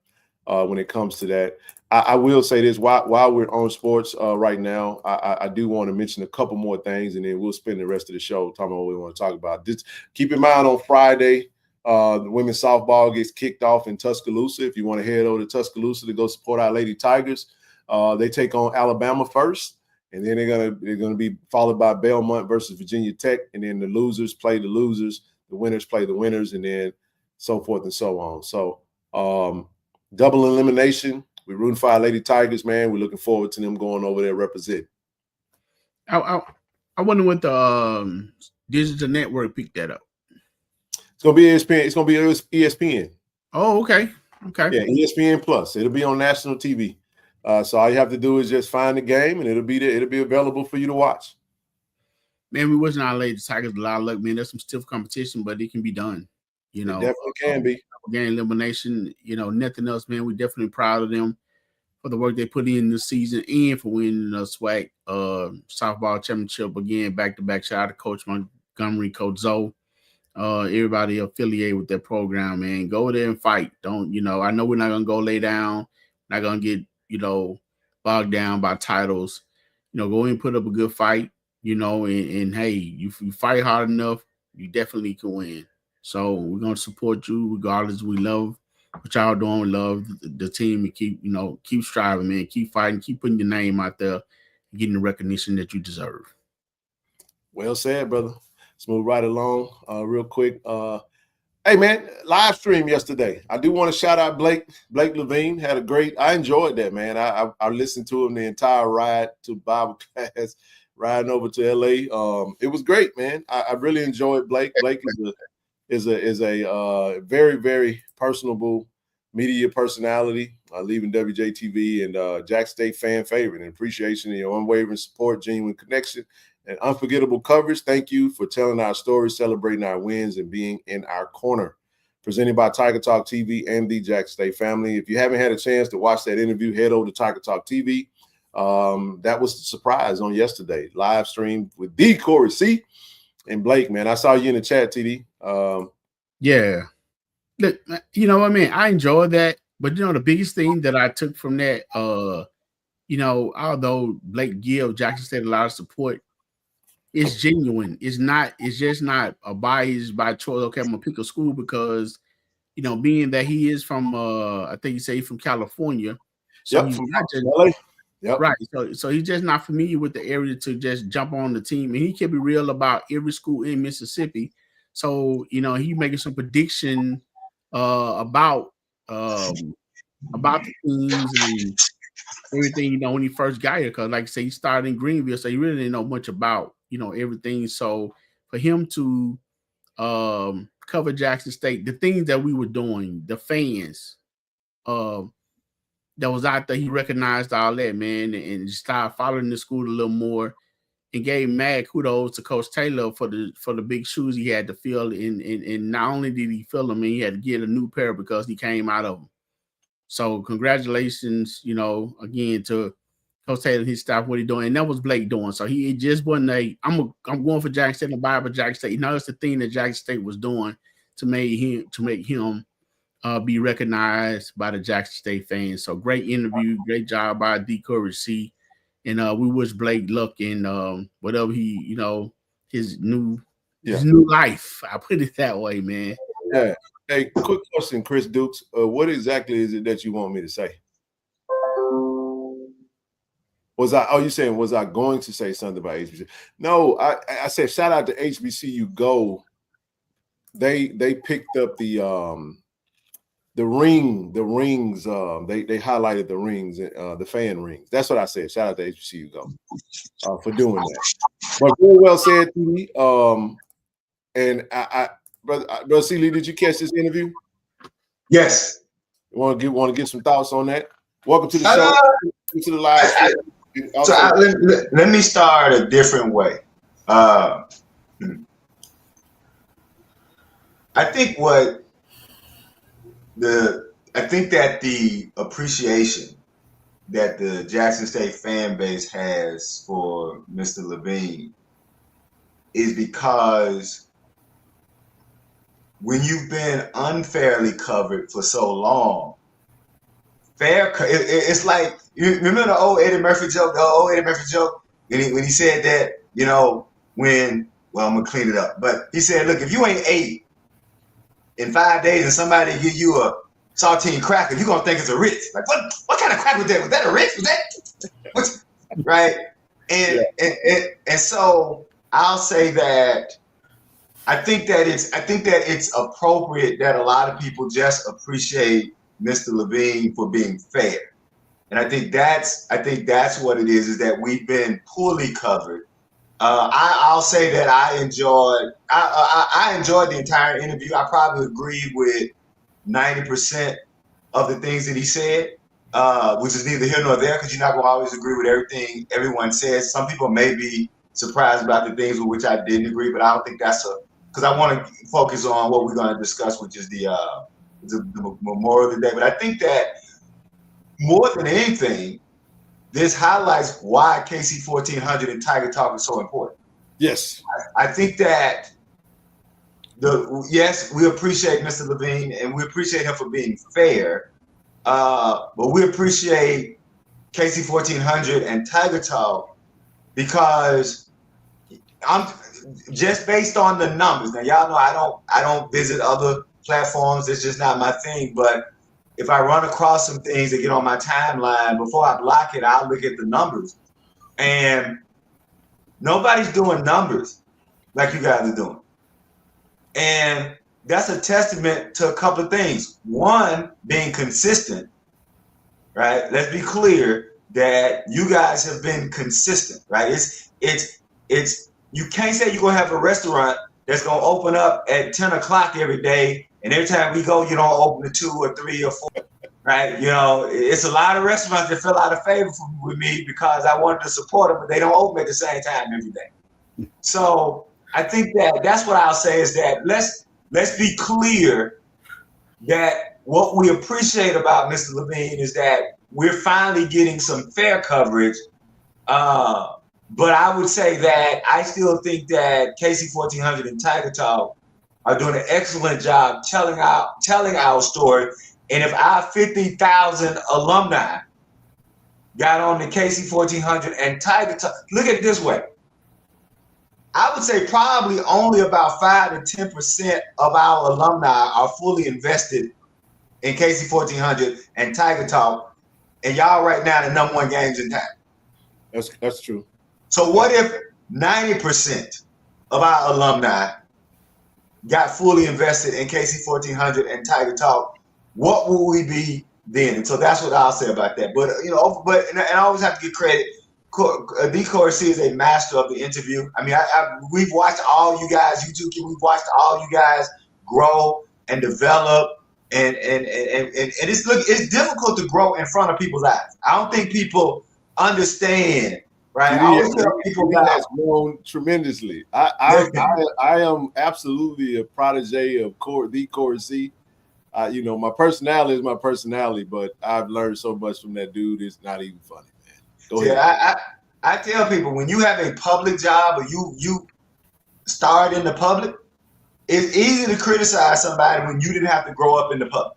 when it comes to that. I will say this while we're on sports right now, I do want to mention a couple more things, and then we'll spend the rest of the show talking about what we want to talk about. Just keep in mind on Friday, the women's softball gets kicked off in Tuscaloosa. If you want to head over to Tuscaloosa to go support our Lady Tigers, they take on Alabama first, and then they're gonna be followed by Belmont versus Virginia Tech, and then the losers play the losers, the winners play the winners, and then so forth and so on. So double elimination. We're rooting for our Lady Tigers, man. We're looking forward to them going over there representing. I wonder what the digital network picked that up. It's gonna be ESPN. It's gonna be ESPN. Oh, okay. Okay. Yeah, ESPN Plus. It'll be on national TV. So all you have to do is just find the game, and it'll be there. It'll be available for you to watch. Man, we wishing our Lady Tigers a lot of luck, man. There's some stiff competition, but it can be done. You know, it definitely can be. Game elimination, you know, nothing else, man. We're definitely proud of them for the work they put in this season and for winning the SWAC softball championship again, back-to-back. Shout out to Coach Montgomery, Coach Zoe, everybody affiliated with that program, man. Go there and fight. Don't, you know, I know we're not going to go lay down, not going to get, you know, bogged down by titles. You know, go in and put up a good fight, you know, and hey, you fight hard enough, you definitely can win. So we're going to support you regardless. We love what y'all doing. We love the team, and keep striving, man. Keep fighting, keep putting your name out there, getting the recognition that you deserve. Well said, brother. Let's move right along real quick. Hey, man, live stream yesterday. I do want to shout out Blake Levine. Had a great – I enjoyed that, man. I listened to him the entire ride to Bible class, riding over to L.A. It was great, man. I really enjoyed Blake. Blake is a very, very personable media personality, leaving WJTV, and Jack State fan favorite. And appreciation of your unwavering support, genuine connection, and unforgettable coverage. Thank you for telling our stories, celebrating our wins, and being in our corner. Presented by Tiger Talk TV and the Jack State family. If you haven't had a chance to watch that interview, head over to Tiger Talk TV. That was the surprise on yesterday. Live stream with D. Corey C. and Blake, man. I saw you in the chat, TD. Yeah. Look, you know what I mean? I enjoyed that. But, you know, the biggest thing that I took from that, you know, although Blake Gibbs, Jackson State, a lot of support, it's genuine. It's just not a bias by choice. Okay, I'm gonna pick a school because, you know, being that he is from I think you say he's from California. So Yep, he's from not just LA. Yep. right. So he's just not familiar with the area to just jump on the team. And he can be real about every school in Mississippi. So, you know, he making some prediction about the teams and everything, you know, when he first got here, because like I say, he started in Greenville, so he really didn't know much about, you know, everything. So for him to cover Jackson State, the things that we were doing, the fans that was out there, he recognized all that, man, and started following the school a little more, and gave mad kudos to Coach Taylor for the big shoes he had to fill. And not only did he fill them, he had to get a new pair because he came out of them. So congratulations, you know, again to Coach Taylor and his staff, what he doing. And that was Blake doing. So he just wasn't I'm going for Jackson State and buy for Jackson State. You know, it's the thing that Jackson State was doing to make him be recognized by the Jackson State fans. So great interview, great job by D. Corey C. And we wish Blake luck in whatever he, you know, his new life. I put it that way, man. Yeah. Hey, quick question, Chris Dukes. What exactly is it that you want me to say? Was I going to say something about HBCU? No, I said shout out to HBCU Go. They picked up the the rings. They highlighted the rings, the fan rings. That's what I said. Shout out to HBCU for doing that. But very well said, TV. And I brother C. did you catch this interview? Yes. You want to give some thoughts on that? Welcome to the show. Welcome to the live show. Let me start a different way. I think that the appreciation that the Jackson State fan base has for Mr. Levine is because when you've been unfairly covered for so long, it's like, you remember the old Eddie Murphy joke? When he said that, I'm gonna clean it up. But he said, look, if you ain't ate in 5 days and somebody give you a saltine cracker, you're gonna think it's a Ritz. Like, what kind of cracker was that? Was that a Ritz? Was that right? And so I'll say that I think that it's appropriate that a lot of people just appreciate Mr. Levine for being fair. And I think that's what it is that we've been poorly covered. I'll say that I enjoyed the entire interview. I probably agreed with 90% of the things that he said, which is neither here nor there, because you're not going to always agree with everything everyone says. Some people may be surprised about the things with which I didn't agree, but I don't think that's because I want to focus on what we're going to discuss, which is the Memorial of the Day. But I think that more than anything, this highlights why KC-1400 and Tiger Talk is so important. Yes. I think that we appreciate Mr. Levine and we appreciate him for being fair, but we appreciate KC-1400 and Tiger Talk because I'm just based on the numbers. Now, y'all know I don't visit other platforms. It's just not my thing. But if I run across some things that get on my timeline, before I block it, I'll look at the numbers. And nobody's doing numbers like you guys are doing. And that's a testament to a couple of things. One, being consistent, right? Let's be clear that you guys have been consistent, right? It's you can't say you're gonna have a restaurant that's gonna open up at 10 o'clock every day, and every time we go, you don't open at 2 or 3 or 4, right? It's a lot of restaurants that fell out of favor with me because I wanted to support them, but they don't open at the same time every day. So I think that's what I'll say is that let's be clear that what we appreciate about Mr. Levine is that we're finally getting some fair coverage. But I would say that I still think that KC-1400 and Tiger Talk are doing an excellent job telling our story. And if our 50,000 alumni got on the KC-1400 and Tiger Talk, look at it this way. I would say probably only about 5 to 10% of our alumni are fully invested in KC-1400 and Tiger Talk, and y'all right now the #1 games in town. That's true. So what if 90% of our alumni got fully invested in KC-1400 and Tiger Talk? What will we be then? And so that's what I'll say about that. But and I always have to give credit. DCorC is a master of the interview. I mean, we've watched all you guys, we've watched all you guys grow and develop, and it's difficult to grow in front of people's eyes. I don't think people understand. Right, I always tell people that's grown tremendously. I am absolutely a protege of DCorC. My personality is my personality, but I've learned so much from that dude. It's not even funny, man. Go ahead. I tell people when you have a public job or you start in the public, it's easy to criticize somebody when you didn't have to grow up in the public.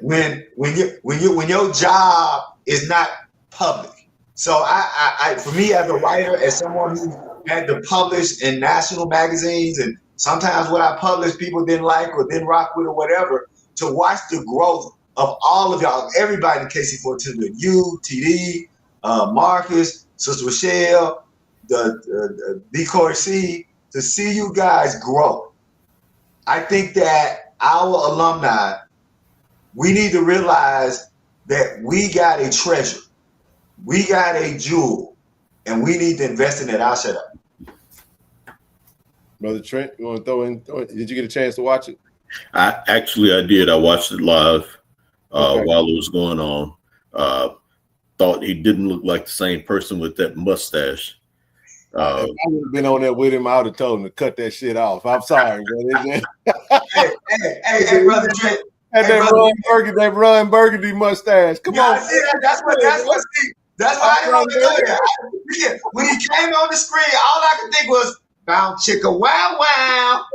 when your job is not public. So I for me as a writer, as someone who had to publish in national magazines, and sometimes what I published people didn't like or didn't rock with or whatever, to watch the growth of all of y'all, everybody in KC-1400, you, TD, Marcus, Sister Rochelle, the DCorC, to see you guys grow. I think that our alumni we need to realize that we got a treasure. We got a jewel, and we need to invest in it. I'll shut up. Brother Trent, you want to throw in? Did you get a chance to watch it? I did. I watched it live Okay. while it was going on. Thought he didn't look like the same person with that mustache. If I would have been on there with him, I would have told him to cut that shit off. I'm sorry, man. Hey, brother Trent. And that Ron Burgundy mustache. Come on. See that? That's why I didn't want to go there. When he came on the screen, all I could think was, "Bound chicka wow wow."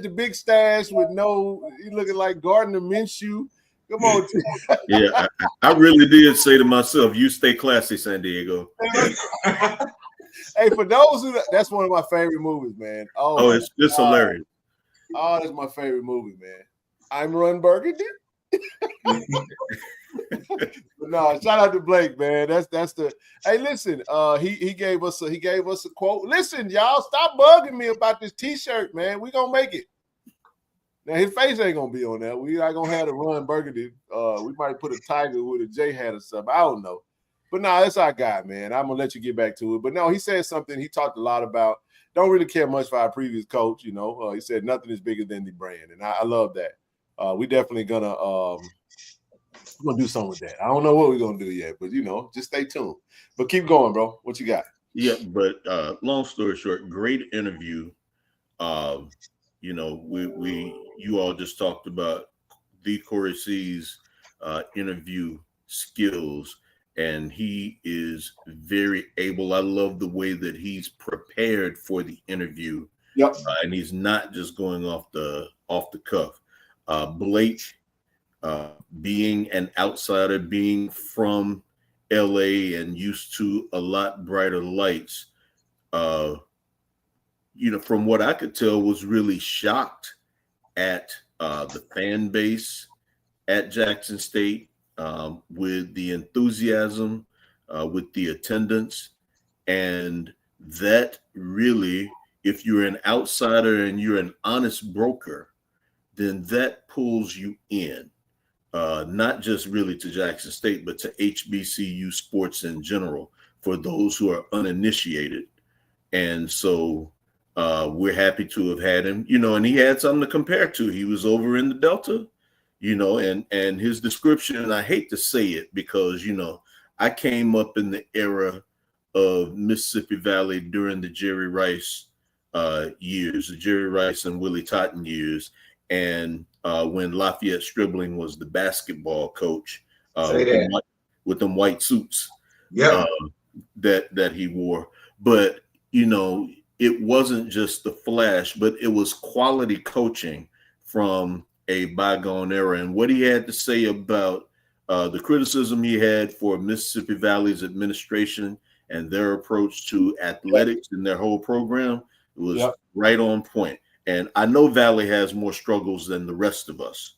The big stash with he looking like Gardner Minshew. Come on. Yeah, I really did say to myself, "You stay classy, San Diego." Hey, for those that's one of my favorite movies, man. Oh, it's hilarious. Oh, that's my favorite movie, man. I'm Ron Burgundy. No, shout out to Blake, man. That's the. Hey, listen, he gave us a quote. Listen, y'all, stop bugging me about this T-shirt, man. We gonna make it. Now his face ain't gonna be on there. We not gonna have the Ron Burgundy. We might put a tiger with a J hat or something. I don't know. But no, that's our guy, man. I'm gonna let you get back to it. But no, he said something. He talked a lot about. Don't really care much for our previous coach. He said nothing is bigger than the brand, and I love that. We definitely gonna do something with that. I don't know what we're gonna do yet, but just stay tuned. But keep going, bro. What you got? Yeah, but long story short, great interview. You all just talked about the Corey C's interview skills. And he is very able. I love the way that he's prepared for the interview. Yep. And he's not just going off the cuff. Blake, being an outsider, being from LA and used to a lot brighter lights, from what I could tell, was really shocked at the fan base at Jackson State. With the enthusiasm, with the attendance, and that really, if you're an outsider and you're an honest broker, then that pulls you in, not just really to Jackson State, but to HBCU sports in general for those who are uninitiated. And so we're happy to have had him, and he had something to compare to. He was over in the Delta. And his description, and I hate to say it because, I came up in the era of Mississippi Valley during the Jerry Rice years, the Jerry Rice and Willie Totten years. And when Lafayette Stribling was the basketball coach with them white suits that he wore. But, it wasn't just the flash, but it was quality coaching from a bygone era. And what he had to say about the criticism he had for Mississippi Valley's administration and their approach to athletics and their whole program was right on point. And I know Valley has more struggles than the rest of us,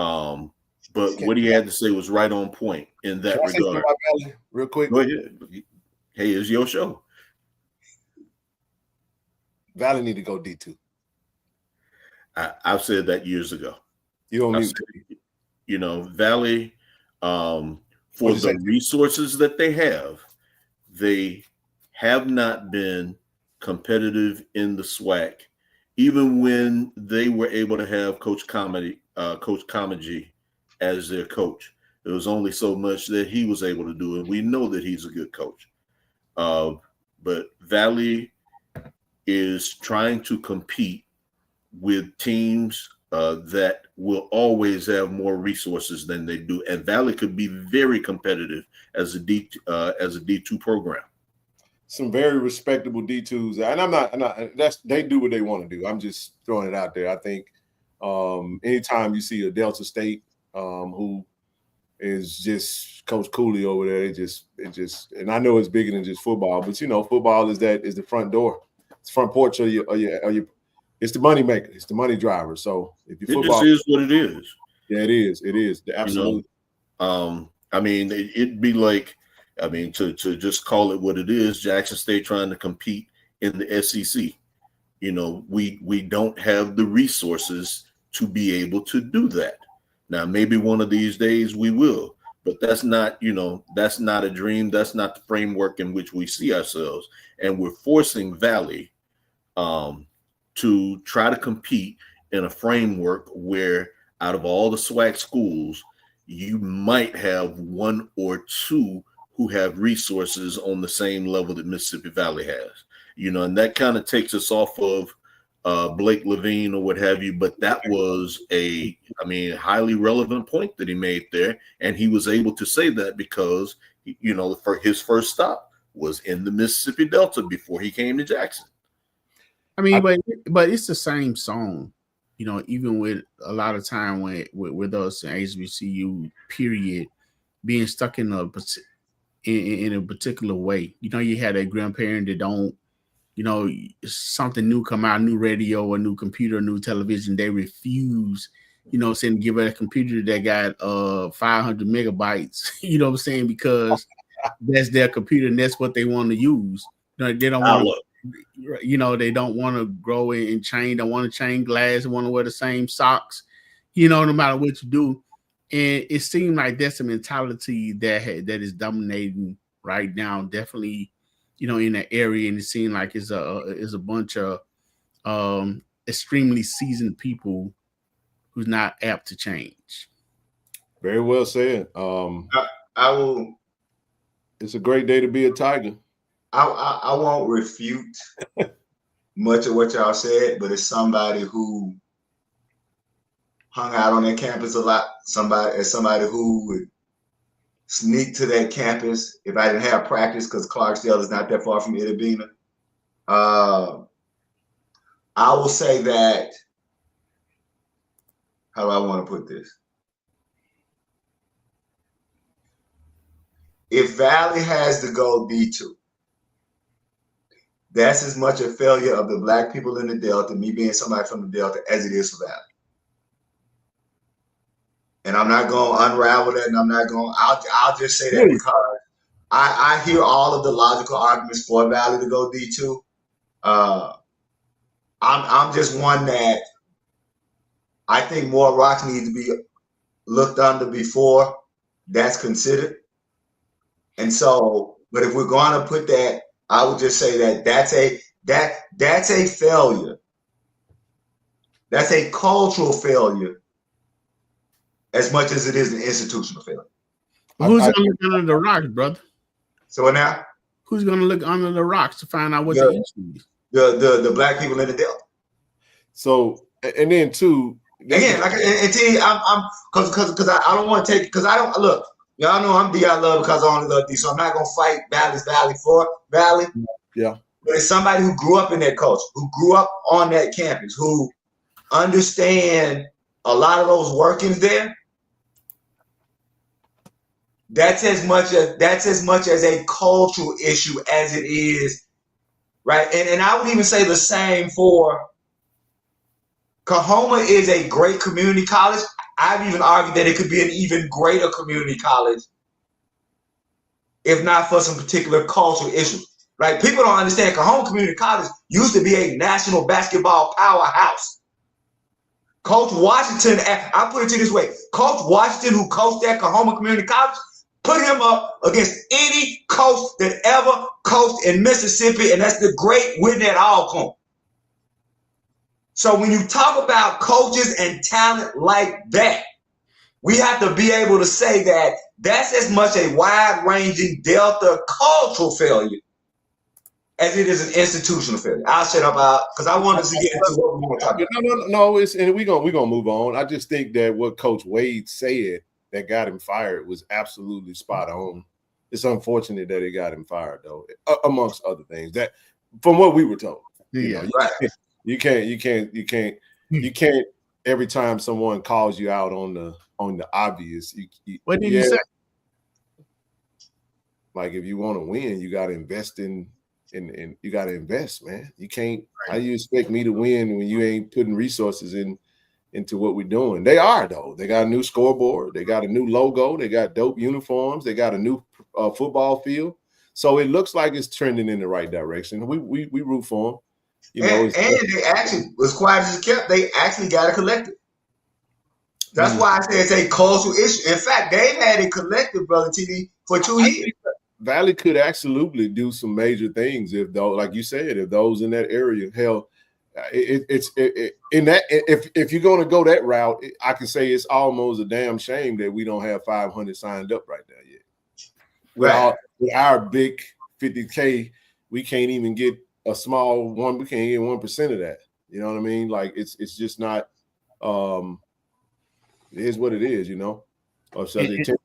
but what he had to say was right on point in that regard. Valley, real quick. Go ahead. Hey, it's your show. Valley need to go D2. I've said that years ago. You don't need to. Valley, for the resources that they have not been competitive in the SWAC, even when they were able to have Coach Comedy as their coach. It was only so much that he was able to do, and we know that he's a good coach. But Valley is trying to compete with teams that will always have more resources than they do, and Valley could be very competitive as a D2 program. Some very respectable D2s, and I'm not. They do what they want to do. I'm just throwing it out there. I think anytime you see a Delta State who is just Coach Cooley over there, it just, and I know it's bigger than just football, but football is the front door, it's front porch of your. It's the money maker. It's the money driver. So if you football, it just is what it is. Yeah, it is. It is. Absolutely. It'd be like, to just call it what it is, Jackson State trying to compete in the SEC. You know, we don't have the resources to be able to do that. Now, maybe one of these days we will, but that's not, you know, that's not a dream. That's not the framework in which we see ourselves. And we're forcing Valley to try to compete in a framework where out of all the SWAC schools, you might have one or two who have resources on the same level that Mississippi Valley has, you know, and that kind of takes us off of Blake Levine or what have you. But that was a, I mean, highly relevant point that he made there. And he was able to say that because, you know, for his first stop was in the Mississippi Delta before he came to Jackson. I mean, but it's the same song, you know, even with a lot of time with us in HBCU period being stuck in a particular way. You know, you had a grandparent that don't, you know, something new come out, new radio, a new computer, new television, they refuse, you know, saying give it a computer that got 500 megabytes, you know what I'm saying, because that's their computer and that's what they want to use. You know, they don't want to. You know, they don't want to grow in chain, don't want to chain glass, they want to wear the same socks, you know, no matter what you do. And it seemed like that's a mentality that is dominating right now, definitely, you know, in that area. And it seemed like it's a bunch of extremely seasoned people who's not apt to change. Very well said. I will. It's a great day to be a Tiger. I won't refute much of what y'all said, but as somebody who hung out on that campus a lot, somebody who would sneak to that campus if I didn't have practice, because Clarksdale is not that far from Itta Bena. I will say that, how do I want to put this? If Valley has to go D2, that's as much a failure of the Black people in the Delta, me being somebody from the Delta, as it is for Valley. And I'm not going to unravel that, and I'm not going. I'll just say that because I hear all of the logical arguments for Valley to go D2. I'm just one that I think more rocks need to be looked under before that's considered. And so, but if we're going to put that, I would just say that that's a failure. That's a cultural failure as much as it is an institutional failure. Who's going to look under the rocks, brother? So now, who's going to look under the rocks to find out what the issue is? The Black people in the Delta. So, and then too, again, like and T, I'm because I don't want to take, because I don't look. Y'all know I'm D I love because I only love D, so I'm not gonna fight Valley's Valley for Valley. Yeah. But it's somebody who grew up in that culture, who grew up on that campus, who understand a lot of those workings there. That's as much as a cultural issue as it is, right? And I would even say the same for Coahoma is a great community college. I've even argued that it could be an even greater community college if not for some particular cultural issues. Right? People don't understand Coahoma Community College used to be a national basketball powerhouse. Coach Washington, I'll put it to you this way, Coach Washington, who coached at Coahoma Community College, put him up against any coach that ever coached in Mississippi, and that's the great Whitney Alcorn. So when you talk about coaches and talent like that, we have to be able to say that that's as much a wide-ranging Delta cultural failure as it is an institutional failure. I'll shut up because I wanted to get into what we want to talk about. No, and we're gonna move on. I just think that what Coach Wade said that got him fired was absolutely spot on. It's unfortunate that it got him fired, though, amongst other things. That from what we were told. Yeah, right. You can't every time someone calls you out on the obvious. What did you say? Like if you want to win, you got to invest in you got to invest, man. You can't. Right. How you expect me to win when you ain't putting resources into what we're doing? They are though. They got a new scoreboard. They got a new logo. They got dope uniforms. They got a new football field. So it looks like it's trending in the right direction. We root for them. You know, and they actually, as quiet as it kept, they actually got a collective. That's why I say it's a cultural issue. In fact, they've had a collective, Brother TD, for 2 years. Valley could absolutely do some major things if, though, like you said, if those in that area, hell, in that, if you're going to go that route, I can say it's almost a damn shame that we don't have 500 signed up right now yet. With our big 50K, we can't even get a small one. We can't get 1% of that. You know what I mean? Like it's just not. It is what it is, you know. Or so 10%.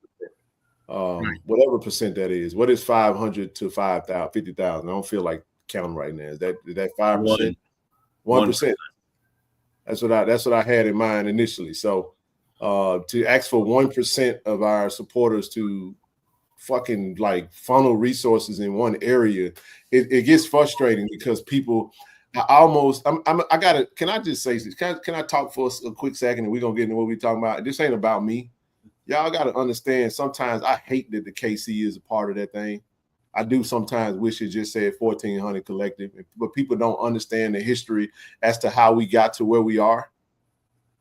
Whatever percent that is. What is 500 to 5,000, 50,000? I don't feel like counting right now. Is that 5%? 1%. That's what I had in mind initially. So to ask for 1% of our supporters to fucking like funnel resources in one area, it gets frustrating because people can I just say this? Can I talk for a quick second and we're gonna get into what we're talking about? This ain't about me. Y'all got to understand, sometimes I hate that the KC is a part of that thing. I do sometimes wish it just said 1400 Collective, but people don't understand the history as to how we got to where we are.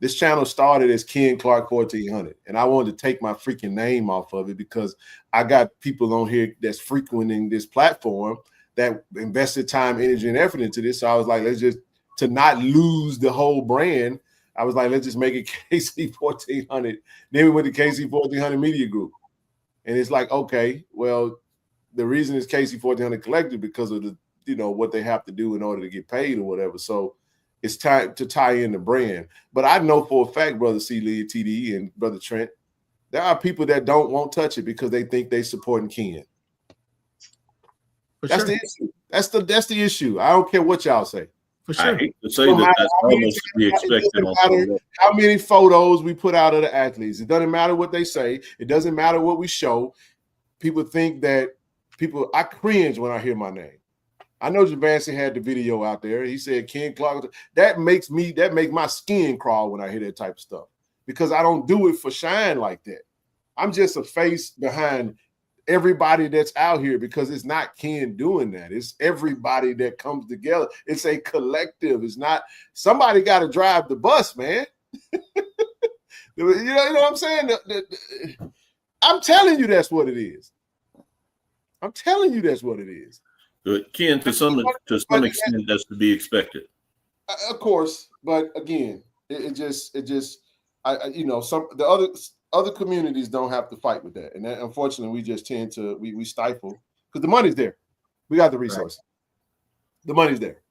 This channel started as Ken Clark 1400, and I wanted to take my freaking name off of it because I got people on here that's frequenting this platform that invested time, energy, and effort into this. So I was like, to not lose the whole brand, I was like, let's just make it KC-1400. Then we went to KC-1400 Media Group. And it's like, okay, well, the reason it's KC-1400 Collective because of the, you know, what they have to do in order to get paid or whatever. So it's time to tie in the brand. But I know for a fact, Brother C. Lee, TD, and Brother Trent, there are people that won't touch it because they think they supporting Ken. That's the issue. That's the issue. I don't care what y'all say. For sure. I hate to say that's almost to be expected. It doesn't matter how many photos we put out of the athletes. It doesn't matter what they say. It doesn't matter what we show. People think that I cringe when I hear my name. I know Javancy had the video out there. He said Ken Clark. That makes my skin crawl when I hear that type of stuff because I don't do it for shine like that. I'm just a face behind everybody that's out here because it's not Ken doing that. It's everybody that comes together. It's a collective. It's not somebody got to drive the bus, man. You know what I'm saying? I'm telling you that's what it is. I'm telling you that's what it is. But Ken, to some extent, that's to be expected. Of course, but again, it just you know, the other communities don't have to fight with that, and that, unfortunately, we just tend to we stifle because the money's there. We got the resources. Right. The money's there.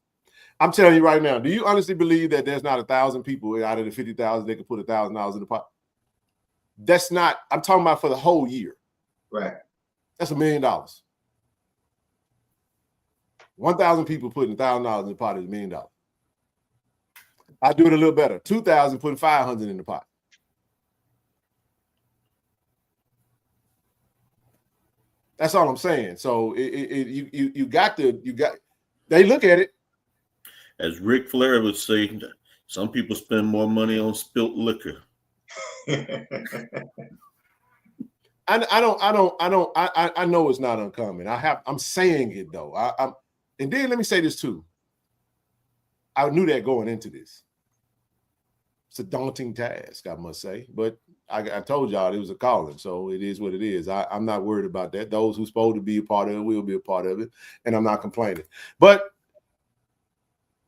I'm telling you right now. Do you honestly believe that there's not 1,000 people out of the 50,000 they could put $1,000 in the pot? That's not. I'm talking about for the whole year. Right. That's $1 million. 1,000 people putting $1,000 in the pot is $1 million. I do it a little better. 2,000 putting 500 in the pot. That's all I'm saying. So you got they look at it. As Ric Flair would say, some people spend more money on spilt liquor. I know it's not uncommon. I'm saying it though. And then let me say this too. I knew that going into this. It's a daunting task, I must say, but I told y'all it was a calling, so it is what it is. I'm not worried about that. Those who's supposed to be a part of it will be a part of it, and I'm not complaining. But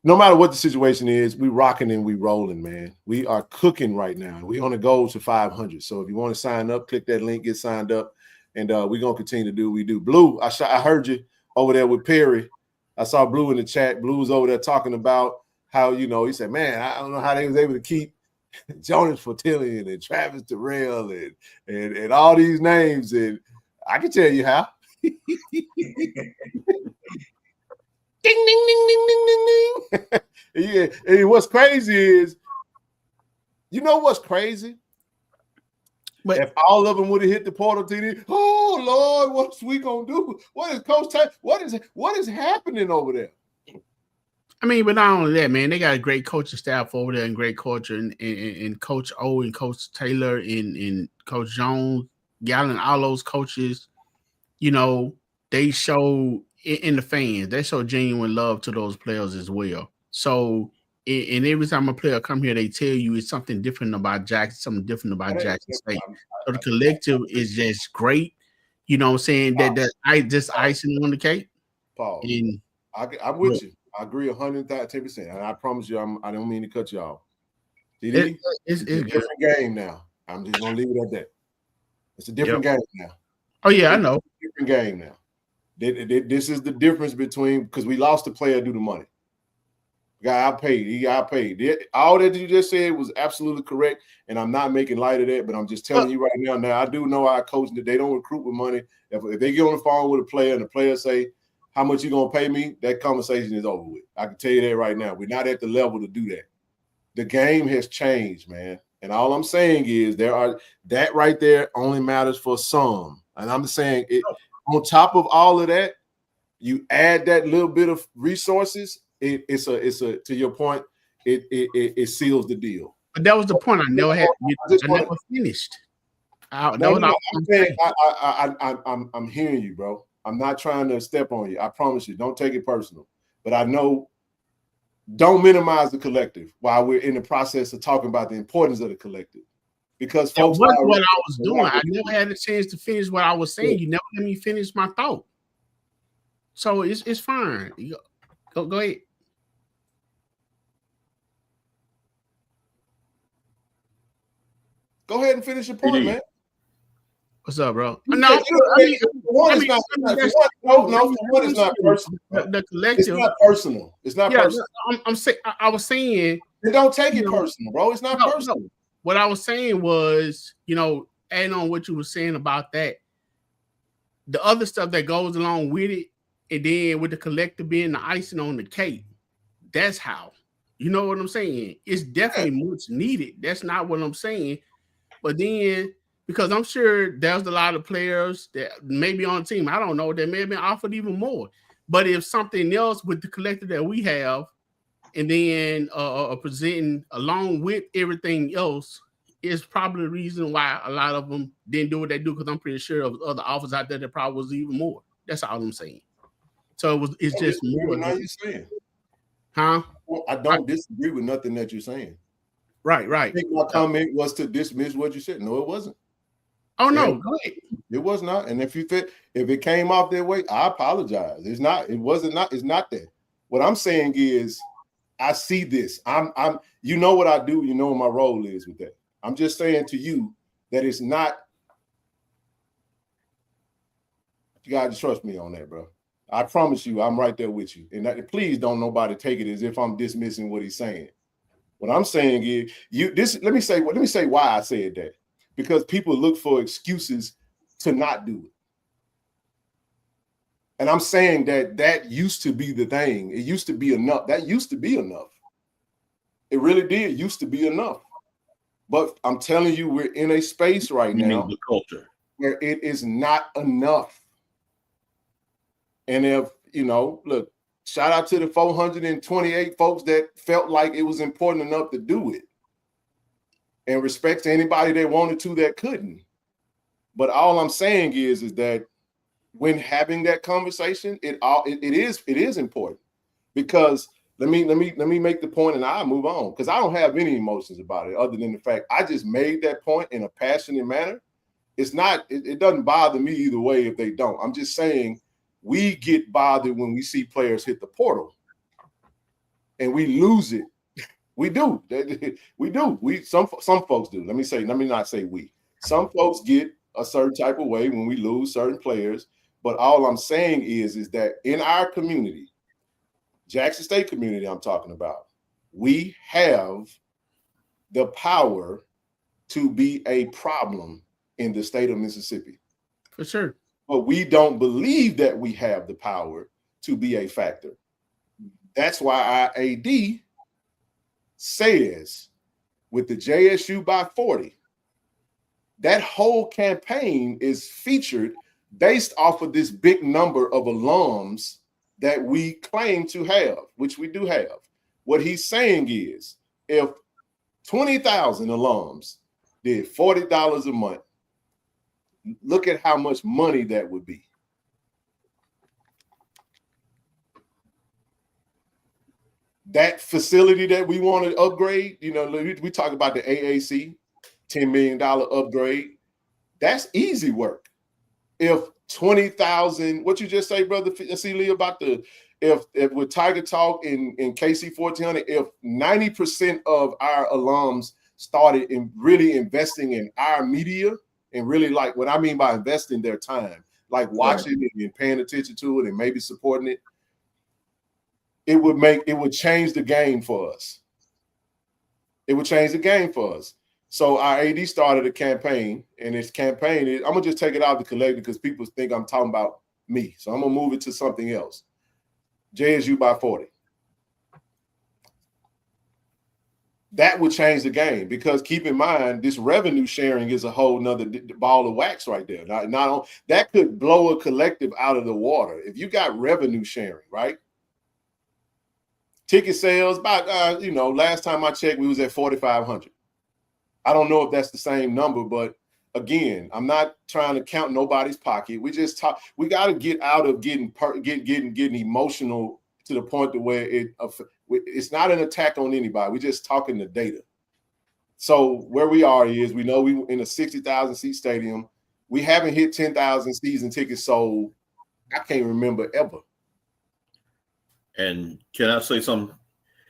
no matter what the situation is, we rocking and we rolling, man. We are cooking right now. We on a goal to 500. So if you want to sign up, click that link, get signed up, and we're gonna continue to do what we do. Blue, I heard you over there with Perry. I saw Blue in the chat. Blue was over there talking about how, you know, he said, man, I don't know how they was able to keep Jonas Fortillion and Travis Terrell and all these names. And I can tell you how. Ding, ding, ding, ding, ding, ding, ding. Yeah. And what's crazy is, you know what's crazy? But if all of them would have hit the portal TD, oh Lord, what's we gonna do? What is Coach Ty? What is happening over there? I mean, but not only that, man, they got a great coaching staff over there and great culture, and Coach O and Coach Taylor and Coach Jones, Gallen, all those coaches, you know, they show in the fans. They show genuine love to those players as well. So, and every time a player come here, they tell you it's something different about Jackson, something different about Jackson State. So the collective is just great. You know what I'm saying? Just icing on the cake. Paul, And I'm with you. I agree 110%. And I promise you, I don't mean to cut you off. It's a different game now. I'm just gonna leave it at that. It's a different game now. Oh yeah, I know. Different game now. This is the difference between, because we lost the player due to money. He got paid. All that you just said was absolutely correct, and I'm not making light of that, but I'm just telling you right now. Now I do know our coach that they don't recruit with money. If they get on the phone with a player and the player say, "How much you gonna pay me?" that conversation is over with. I can tell you that right now. We're not at the level to do that. The game has changed, man. And all I'm saying is that right there only matters for some. And I'm saying it on top of all of that, you add that little bit of resources. It's a to your point. It seals the deal. But that was the point. I never finished. I'm hearing you, bro. I'm not trying to step on you. I promise you. Don't take it personal. But I know. Don't minimize the collective while we're in the process of talking about the importance of the collective. Because folks, what I was doing, I never had a chance to finish what I was saying. You never let me finish my thought. So it's fine. Go ahead. Go ahead and finish your point, man. What's up, bro? No, it's not personal. The collective. It's not personal. It's not personal. I'm saying. I was saying. Don't take it personal, bro. It's not personal. No. What I was saying was, adding on what you were saying about that, the other stuff that goes along with it, and then with the collective being the icing on the cake. That's how. You know what I'm saying? It's definitely much needed. That's not what I'm saying. But then, because I'm sure there's a lot of players that may be on the team, I don't know, that may have been offered even more. But if something else with the collective that we have, and then presenting along with everything else, is probably the reason why a lot of them didn't do what they do, because I'm pretty sure of other offers out there that probably was even more. That's all I'm saying. So it's just more. What you're saying. Huh? Well, I don't disagree with nothing that you're saying. Right. I think my comment was to dismiss what you said. No, it wasn't. Oh no, go ahead. It was not. And if it came off that way, I apologize. It's not that. What I'm saying is I see this. I'm you know what I do, you know what my role is with that. I'm just saying to you that it's not. You gotta trust me on that, bro. I promise you, I'm right there with you. And please don't nobody take it as if I'm dismissing what he's saying. What I'm saying is, let me say why I said that. Because people look for excuses to not do it. And I'm saying that used to be the thing. It used to be enough. That used to be enough. It really did used to be enough. But I'm telling you, we're in a space right now, the culture, where it is not enough. And if, look, shout out to the 428 folks that felt like it was important enough to do it. And respect to anybody that wanted to that couldn't. But all I'm saying is that when having that conversation, it is important. Because let me make the point and I'll move on, because I don't have any emotions about it other than the fact I just made that point in a passionate manner. It doesn't bother me either way if they don't. I'm just saying we get bothered when we see players hit the portal and we lose it. We do. We do. Some folks do. Let me not say we. Some folks get a certain type of way when we lose certain players. But all I'm saying is that in our community, Jackson State community I'm talking about, we have the power to be a problem in the state of Mississippi. For sure. But we don't believe that we have the power to be a factor. That's why our AD says with the JSU by 40, that whole campaign is featured based off of this big number of alums that we claim to have, which we do have. What he's saying is if 20,000 alums did $40 a month, look at how much money that would be. that facility that we want to upgrade, you know, we talk about the AAC, $10 million upgrade. That's easy work. If 20,000, what you just say, brother Celia, about if with Tiger Talk in KC-1400, if 90% of our alums started really investing in our media, and really, like, what I mean by investing their time, like watching it and paying attention to it and maybe supporting it, it would change the game for us. It would change the game for us. So our AD started a campaign, and this campaign is, I'm gonna just take it out of the collective because people think I'm talking about me. So I'm gonna move it to something else. JSU by 40. That would change the game, because keep in mind, this revenue sharing is a whole nother ball of wax right there. Not that could blow a collective out of the water. If you got revenue sharing, right? Ticket sales, about last time I checked, we was at 4,500. I don't know if that's the same number, but again, I'm not trying to count nobody's pocket. We just talk. We got to get out of getting emotional to the point to where it's not an attack on anybody. We're just talking the data. So where we are is, we know we in a 60,000 seat stadium. We haven't hit 10,000 season tickets sold. I can't remember ever. And can I say something?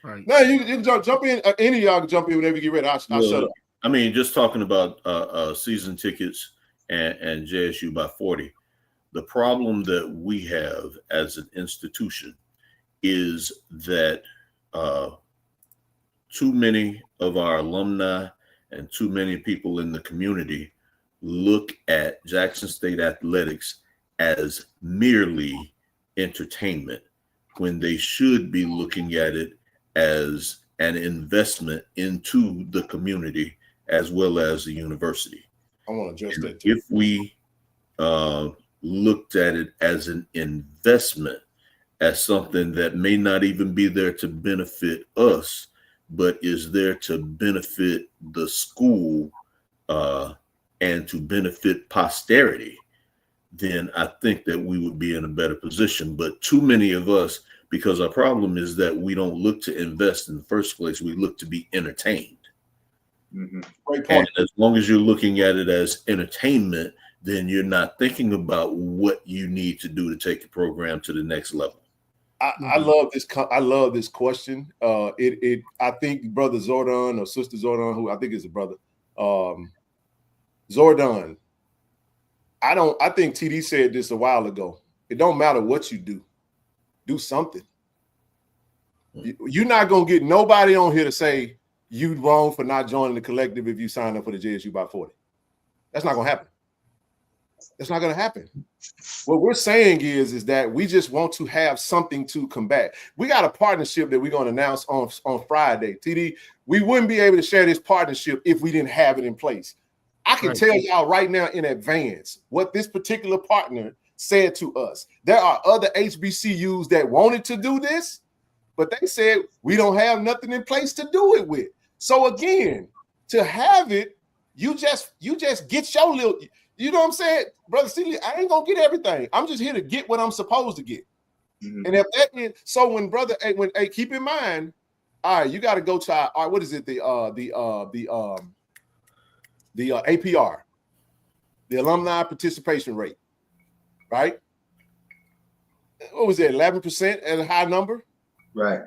Right. No, you can jump in. Any of y'all can jump in whenever you get ready. I'll shut up. I mean, just talking about season tickets and JSU by 40. The problem that we have as an institution is that too many of our alumni and too many people in the community look at Jackson State athletics as merely entertainment, when they should be looking at it as an investment into the community as well as the university. I want to address that too. If we looked at it as an investment, as something that may not even be there to benefit us, but is there to benefit the school and to benefit posterity, then I think that we would be in a better position. But too many of us, because our problem is that we don't look to invest in the first place, we look to be entertained. Mm-hmm. And as long as you're looking at it as entertainment, then you're not thinking about what you need to do to take the program to the next level. I love this. I love this question. I think brother Zordon or sister Zordon, who I think is a brother, Zordon. I think TD said this a while ago. It don't matter what you do something. You're not gonna get nobody on here to say you wrong for not joining the collective if you sign up for the JSU by 40. That's not gonna happen. That's not gonna happen. What we're saying is that we just want to have something to combat. We got a partnership that we're going to announce on Friday. TD, we wouldn't be able to share this partnership if we didn't have it in place. I can tell y'all right now in advance what this particular partner said to us. There are other HBCUs that wanted to do this, but they said we don't have nothing in place to do it with. So again, to have it, you just get your little. You know what I'm saying? Brother Steely, I ain't gonna get everything. I'm just here to get what I'm supposed to get. Mm-hmm. And if that is so, keep in mind, all right, you got to go to our what is it? The APR, the alumni participation rate, right? What was it? 11% at a high number, right?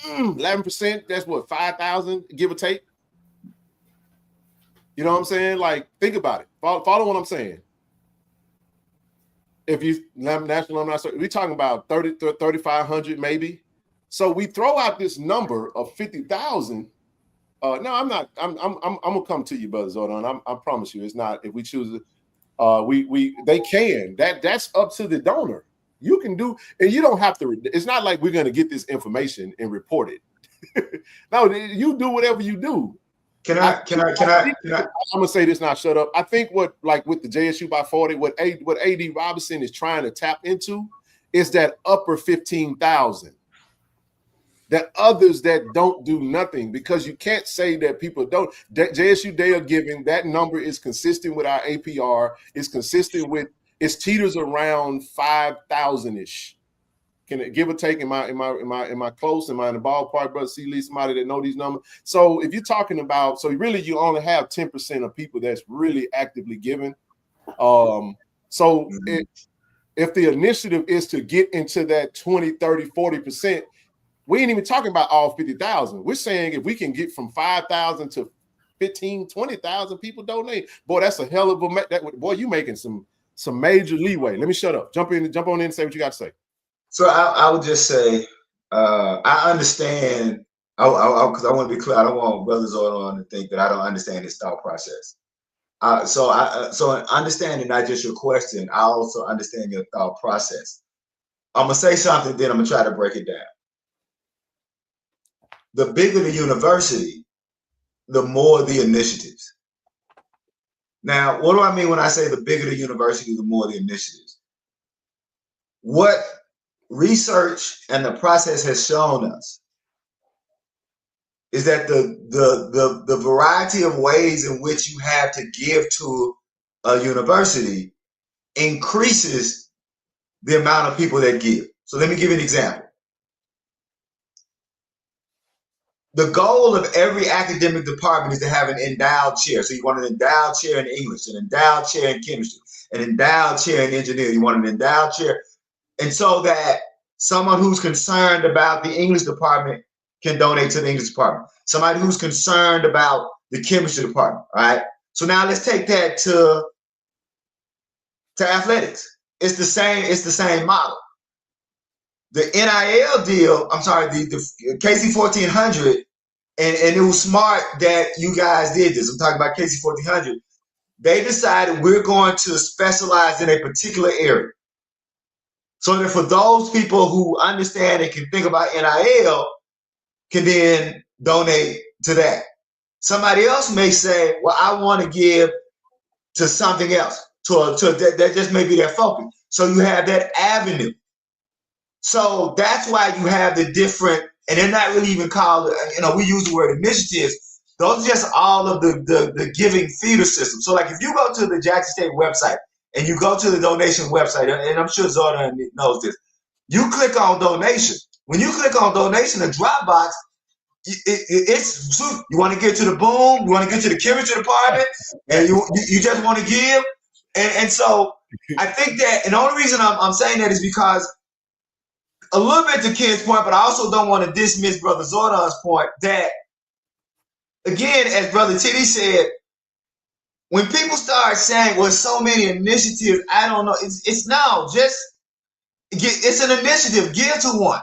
11%. That's what, 5,000, give or take. You know what I'm saying? Like, think about it. Follow what I'm saying. If you national alumni, we're talking about 3,500 maybe. So we throw out this number of 50,000. No, I'm not. I'm gonna come to you, brother Zordon. I promise you, it's not. If we choose it, they can. That's up to the donor. You can do, and you don't have to. It's not like we're gonna get this information and report it. No, you do whatever you do. Can I? I'm gonna say this now. Shut up. I think with the JSU by 40, what AD Robinson is trying to tap into is that upper 15,000. That others that don't do nothing, because you can't say that people don't. JSU, they are giving that number is consistent with our APR. It's consistent with, it's teeters around 5,000 ish. Can it give or take? Am I close? Am I in the ballpark, brother? See, at least somebody that know these numbers. So if you're talking about, so really you only have 10% of people that's really actively giving. If the initiative is to get into that 20, 30, 40%, we ain't even talking about all 50,000. We're saying if we can get from 5,000 to 15, 20,000 people donate, boy, that's a hell of a boy. You making some major leeway. Let me shut up. Jump on in and say what you got to say. So I would just say I understand. Because I want to be clear. I don't want brothers on to think that I don't understand his thought process. So understanding not just your question, I also understand your thought process. I'm gonna say something, then I'm gonna try to break it down. The bigger the university, the more the initiatives. Now, what do I mean when I say the bigger the university, the more the initiatives? What research and the process has shown us is that the variety of ways in which you have to give to a university increases the amount of people that give. So let me give you an example. The goal of every academic department is to have an endowed chair. So you want an endowed chair in English, an endowed chair in chemistry, an endowed chair in engineering. You want an endowed chair. And so that someone who's concerned about the English department can donate to the English department. Somebody who's concerned about the chemistry department, all right? So now let's take that to athletics. It's the same model. The NIL deal, I'm sorry, the KC-1400, and it was smart that you guys did this. I'm talking about KC-1400. They decided we're going to specialize in a particular area. So that for those people who understand and can think about NIL, can then donate to that. Somebody else may say, well, I want to give to something else, that just may be their focus. So you have that avenue. So that's why you have the different, and they're not really even called, we use the word initiatives. Those are just all of the giving feeder system. So like if you go to the Jackson State website and you go to the donation website, and I'm sure Zordan knows this, you click on donation. When you click on donation, the Dropbox, it's you want to get to the boom, you want to get to the chemistry department, and you just want to give. And so I think that, and the only reason I'm saying that is because a little bit to Ken's point, but I also don't want to dismiss Brother Zordan's point that, again, as Brother Titty said, when people start saying, well, so many initiatives, I don't know, it's an initiative, give to one.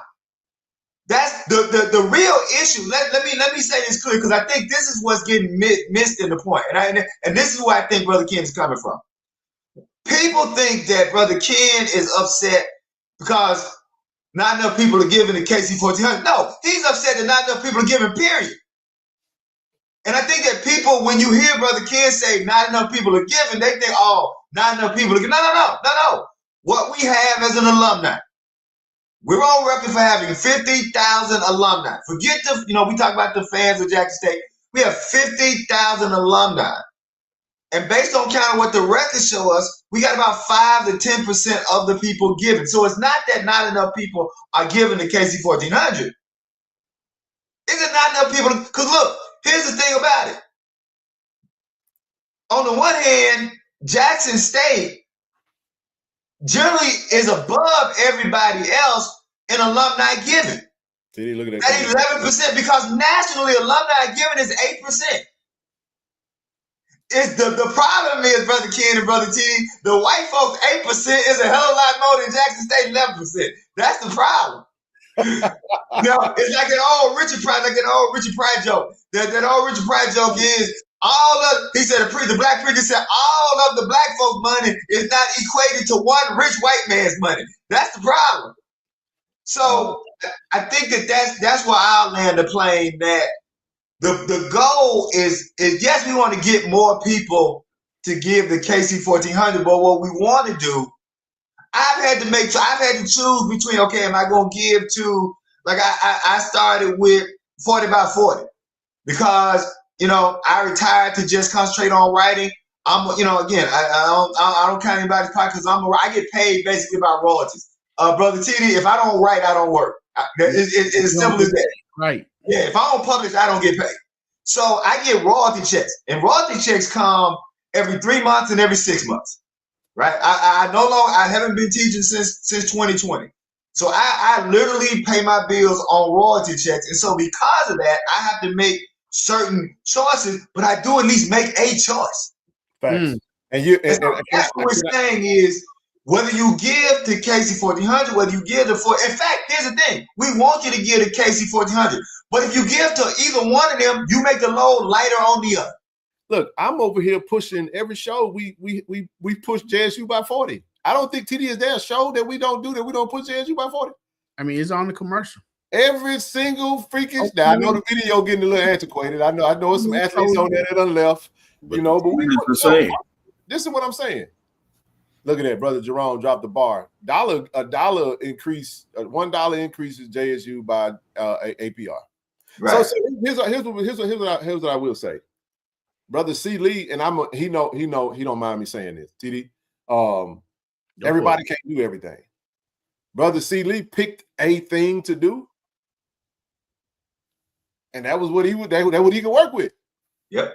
That's the real issue. Let me say this clear, because I think this is what's getting missed in the point. And this is where I think Brother Ken is coming from. People think that Brother Ken is upset because not enough people are giving the KC-1400. No, he's upset that not enough people are giving, period. And I think that people, when you hear Brother Ken say not enough people are giving, they think, oh, not enough people are giving. No. What we have as an alumni, we're on record for having 50,000 alumni. Forget we talk about the fans of Jackson State. We have 50,000 alumni. And based on kind of what the records show us, we got about 5 to 10% of the people giving. So it's not that not enough people are giving the KC-1400. Is it not enough people? Because look, here's the thing about it. On the one hand, Jackson State generally is above everybody else in alumni giving. Look at that 11%, because nationally alumni giving is 8%. It's the problem is, Brother Ken and Brother T, the white folks 8% is a hell of a lot more than Jackson State 11%. That's the problem. It's like an old Richard Pryor joke. That old Richard Pryor joke is he said the black preacher said all of the black folks' money is not equated to one rich white man's money. That's the problem. So I think that's why I'll land the plane that the goal is yes, we want to get more people to give the KC-1400, but what we want to do, I've had to choose between, okay, am I going to give to, like I started with 40 by 40 because, I retired to just concentrate on writing. Again, I don't count anybody's pocket because I get paid basically by royalties. Brother TD, if I don't write, I don't work. It's as simple as that. Right. Yeah, if I don't publish, I don't get paid. So I get royalty checks, and royalty checks come every 3 months and every 6 months. Right? I haven't been teaching since 2020. So I literally pay my bills on royalty checks. And so because of that, I have to make certain choices, but I do at least make a choice. Facts. And that's what we're saying is whether you give to KC-1400, whether you give to in fact, here's the thing. We want you to give to KC-1400. But if you give to either one of them, you make the load lighter on the other. Look, I'm over here pushing every show. We push JSU by 40. I don't think TD is there a show that we don't do that we don't push JSU by 40. I mean, it's on the commercial. Every single freaking. Now, I know the video getting a little antiquated. I know some athletes on there that done left. But we the same. This is what I'm saying. Look at that, brother Jerome dropped the bar. A dollar increase, $1 increases JSU by APR. Right. So here's what I will say. Brother C. Lee, and he don't mind me saying this, TD. Everybody can't do everything. Brother C. Lee picked a thing to do, and that was what he could work with. Yep.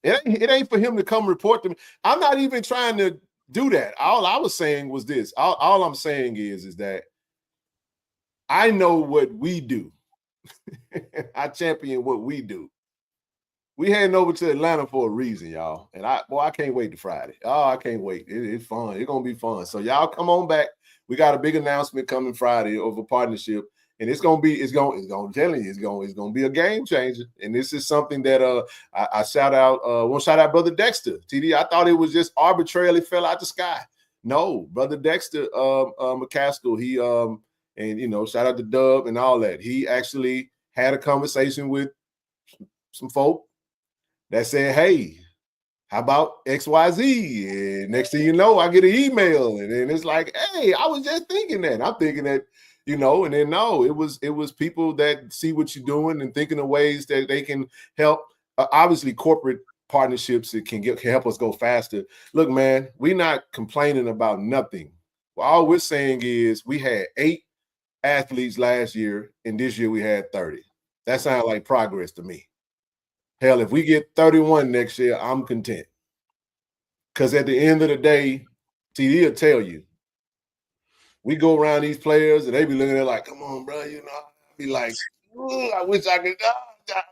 It ain't for him to come report to me. I'm not even trying to do that. All I was saying was this. All I'm saying is that I know what we do. I champion what we do. We heading over to Atlanta for a reason, y'all. And I can't wait to Friday. Oh, I can't wait. It's fun. It's gonna be fun. So y'all come on back. We got a big announcement coming Friday of a partnership, and it's gonna be a game changer. And this is something that I shout out. Want to shout out Brother Dexter. TD. I thought it was just arbitrarily fell out the sky. No, Brother Dexter McCaskill. He and shout out to Dub and all that. He actually had a conversation with some folk that said, hey, how about XYZ? And next thing you know, I get an email, and then it's like, hey, I was just thinking that. I'm thinking that, and then no, it was people that see what you're doing and thinking of ways that they can help. Obviously, corporate partnerships can help us go faster. Look, man, we're not complaining about nothing. All we're saying is we had 8 athletes last year, and this year we had 30. That sounds like progress to me. Hell, if we get 31 next year, I'm content. Because at the end of the day, TD will tell you, we go around these players and they be looking at it like, come on, bro, I be like, I wish I could.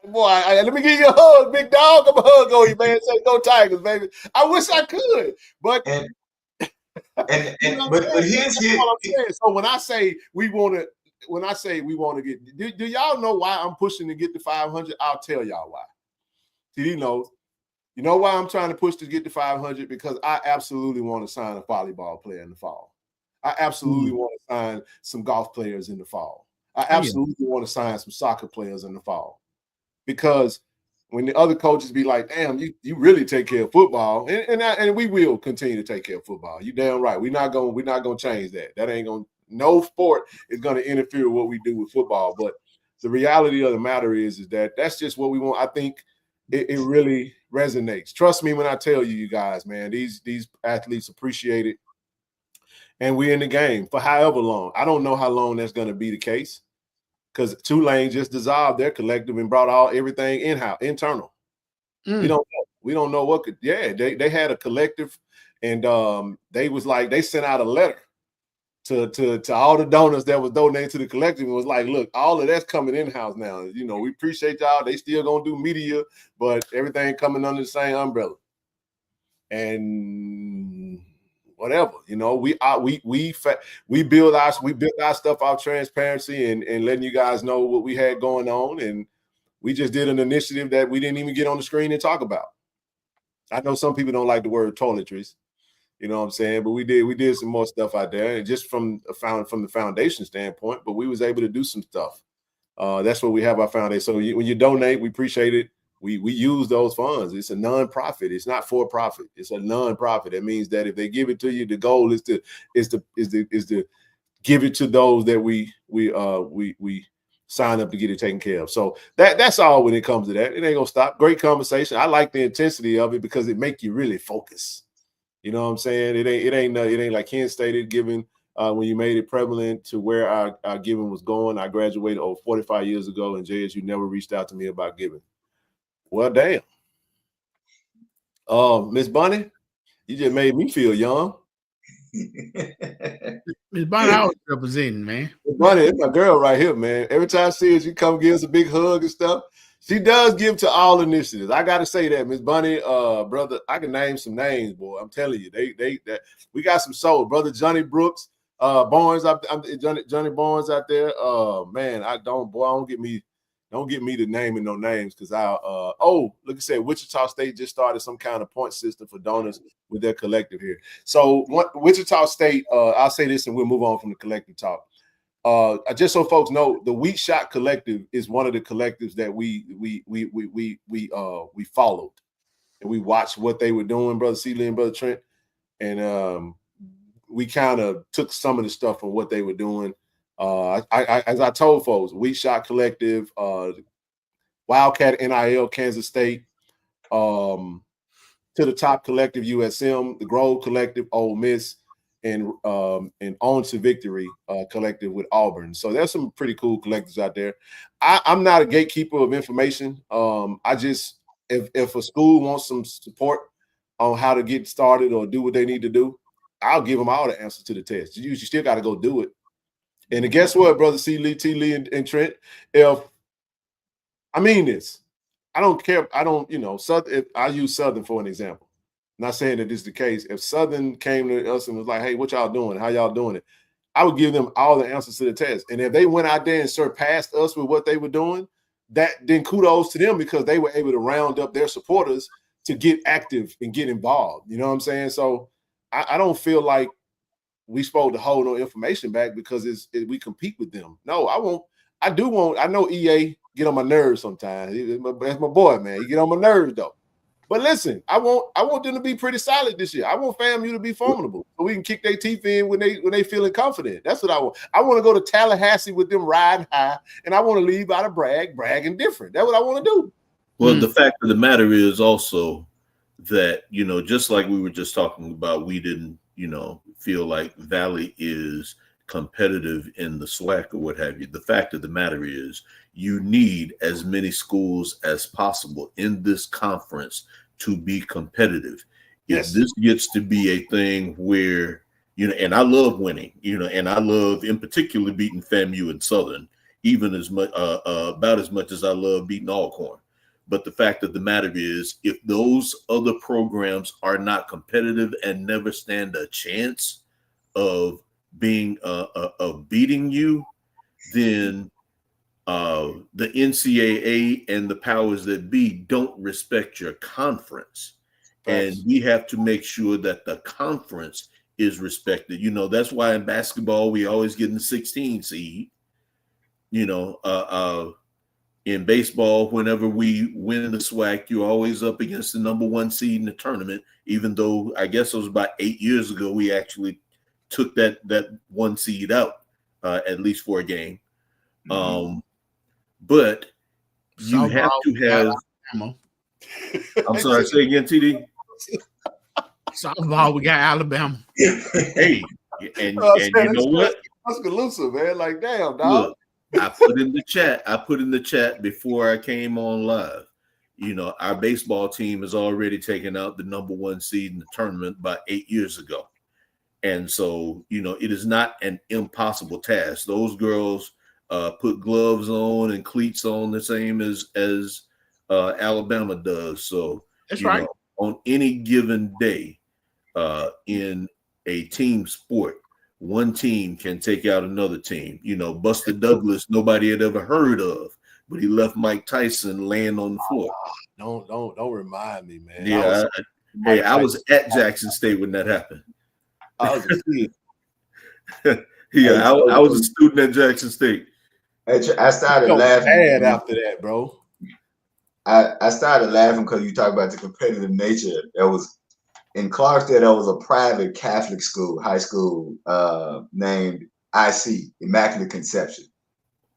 Boy, let me give you a hug, big dog. I'm a hug on you, man. Say go Tigers, baby. I wish I could, but but here's so when I say we want to get, do y'all know why I'm pushing to get to 500? I'll tell y'all why. TD knows. You know why I'm trying to push to get to 500? Because I absolutely want to sign a volleyball player in the fall. I absolutely want to sign some golf players in the fall. I absolutely want to sign some soccer players in the fall. Because when the other coaches be like, damn, you really take care of football, and we will continue to take care of football. You damn right. We're not gonna change that. That ain't gonna. No sport is gonna interfere with what we do with football. But the reality of the matter is that that's just what we want. I think it really resonates. Trust me when I tell you guys, man. These athletes appreciate it, and we're in the game for however long. I don't know how long that's gonna be the case. Because Tulane just dissolved their collective and brought everything in-house, internal. We don't know what could. Yeah, they had a collective, and they sent out a letter to all the donors that was donating to the collective and was like, look, all of that's coming in-house now. We appreciate y'all. They still gonna do media, but everything coming under the same umbrella. And whatever, we build our stuff off transparency and letting you guys know what we had going on, and we just did an initiative that we didn't even get on the screen and talk about. I know some people don't like the word toiletries, you know what I'm saying, but we did some more stuff out there, and just from the foundation standpoint, but we was able to do some stuff. That's what we have our foundation. So when you donate, we appreciate it. We use those funds. It's a nonprofit. It's not for profit. It's a nonprofit. That means that if they give it to you, the goal is to give it to those that we sign up to get it taken care of. So that's all when it comes to that. It ain't gonna stop. Great conversation. I like the intensity of it because it make you really focus. You know what I'm saying? It ain't like Ken stated, giving when you made it prevalent to where our giving was going. I graduated over 45 years ago, and JSU never reached out to me about giving. Well, damn. Miss Bunny, you just made me feel young. Miss Bonnie always representing, man. Miss Bunny, it's my girl right here, man. Every time I see her, she come give us a big hug and stuff. She does give to all initiatives. I got to say that, Miss Bunny, brother. I can name some names, boy. I'm telling you, we got some soul, brother. Johnny Brooks, Barnes, Johnny Barnes out there. Man, don't get me to naming no names because look, I said Wichita State just started some kind of point system for donors with their collective here. So Wichita State, I'll say this and we'll move on from the collective talk. Just so folks know, the Wheat Shot Collective is one of the collectives that we followed and we watched what they were doing, Brother Seeley and Brother Trent, and we kind of took some of the stuff from what they were doing. As I told folks, Wheat Shot Collective, Wildcat NIL Kansas State, To the Top Collective USM, the Grove Collective Ole Miss, and On to Victory collective with Auburn. So there's some pretty cool collectives out there. I'm not a gatekeeper of information. I just if a school wants some support on how to get started or do what they need to do, I'll give them all the answers to the test. You still got to go do it. And guess what, Brother C. Lee, T. Lee, and Trent? I mean this, I don't care. I don't, Southern. If I use Southern for an example, not saying that this is the case. If Southern came to us and was like, "Hey, what y'all doing? How y'all doing it?" I would give them all the answers to the test. And if they went out there and surpassed us with what they were doing, then kudos to them because they were able to round up their supporters to get active and get involved. You know what I'm saying? So I don't feel like we supposed to hold no information back because we compete with them. No, I won't. I know EA get on my nerves sometimes. That's my boy, man. He get on my nerves though. But listen, I want them to be pretty solid this year. I want FAMU to be formidable so we can kick their teeth in when they feeling confident. That's what I want. I want to go to Tallahassee with them riding high, and I want to leave out of bragging different. That's what I want to do. Well, the fact of the matter is also that, just like we were just talking about, we didn't, feel like Valley is competitive in the SWAC or what have you. The fact of the matter is you need as many schools as possible in this conference to be competitive. Yes. If this gets to be a thing where, and I love winning, and I love in particular beating FAMU and Southern, even as much, about as much as I love beating Alcorn. But the fact of the matter is, if those other programs are not competitive and never stand a chance of being of beating you, then the NCAA and the powers that be don't respect your conference. And we have to make sure that the conference is respected. That's why in basketball we always get in the 16 seed. In baseball, whenever we win the SWAC, you're always up against the number 1 seed in the tournament, even though I guess it was about 8 years ago we actually took that 1 seed out, at least for a game. But you have to have I'm sorry, say again, TD. Softball, we got Alabama. Hey, and you know what? Tuscaloosa, man. Like, damn, dog. Look, I put in the chat before I came on live. Our baseball team has already taken out the number 1 seed in the tournament about 8 years ago. And so, it is not an impossible task. Those girls put gloves on and cleats on the same as Alabama does. So that's right. On any given day in a team sport, one team can take out another team. Buster Douglas, nobody had ever heard of, but he left Mike Tyson laying on the floor. Don't remind me, man. Yeah, I was at Jackson State when that happened. I was a kid. Yeah, I was a student at Jackson State. I started laughing bad after that, bro. I started laughing because you talk about the competitive nature. There was in Clarksdale, there was a private Catholic school, high school, named IC, Immaculate Conception.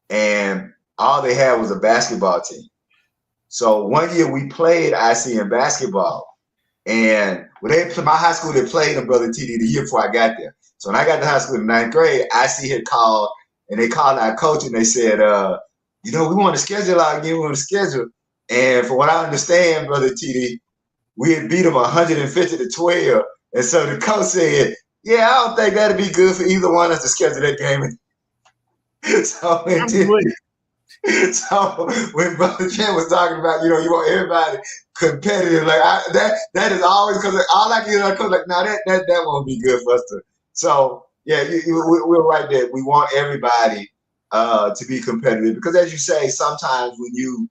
And all they had was a basketball team. So one year we played IC in basketball. And my high school, they played them, Brother TD, the year before I got there. So when I got to high school in 9th grade, IC had called, and they called our coach, and they said, we want to schedule out again. We want to schedule. And from what I understand, Brother TD, we had beat them 150-12. And so the coach said, yeah, I don't think that'd be good for either one of us to schedule that game. So when Brother Trent was talking about, you want everybody competitive, like that is always, because all I can hear, like, no, that won't be good for us to. So yeah, we're right there. We want everybody to be competitive, because as you say, sometimes when you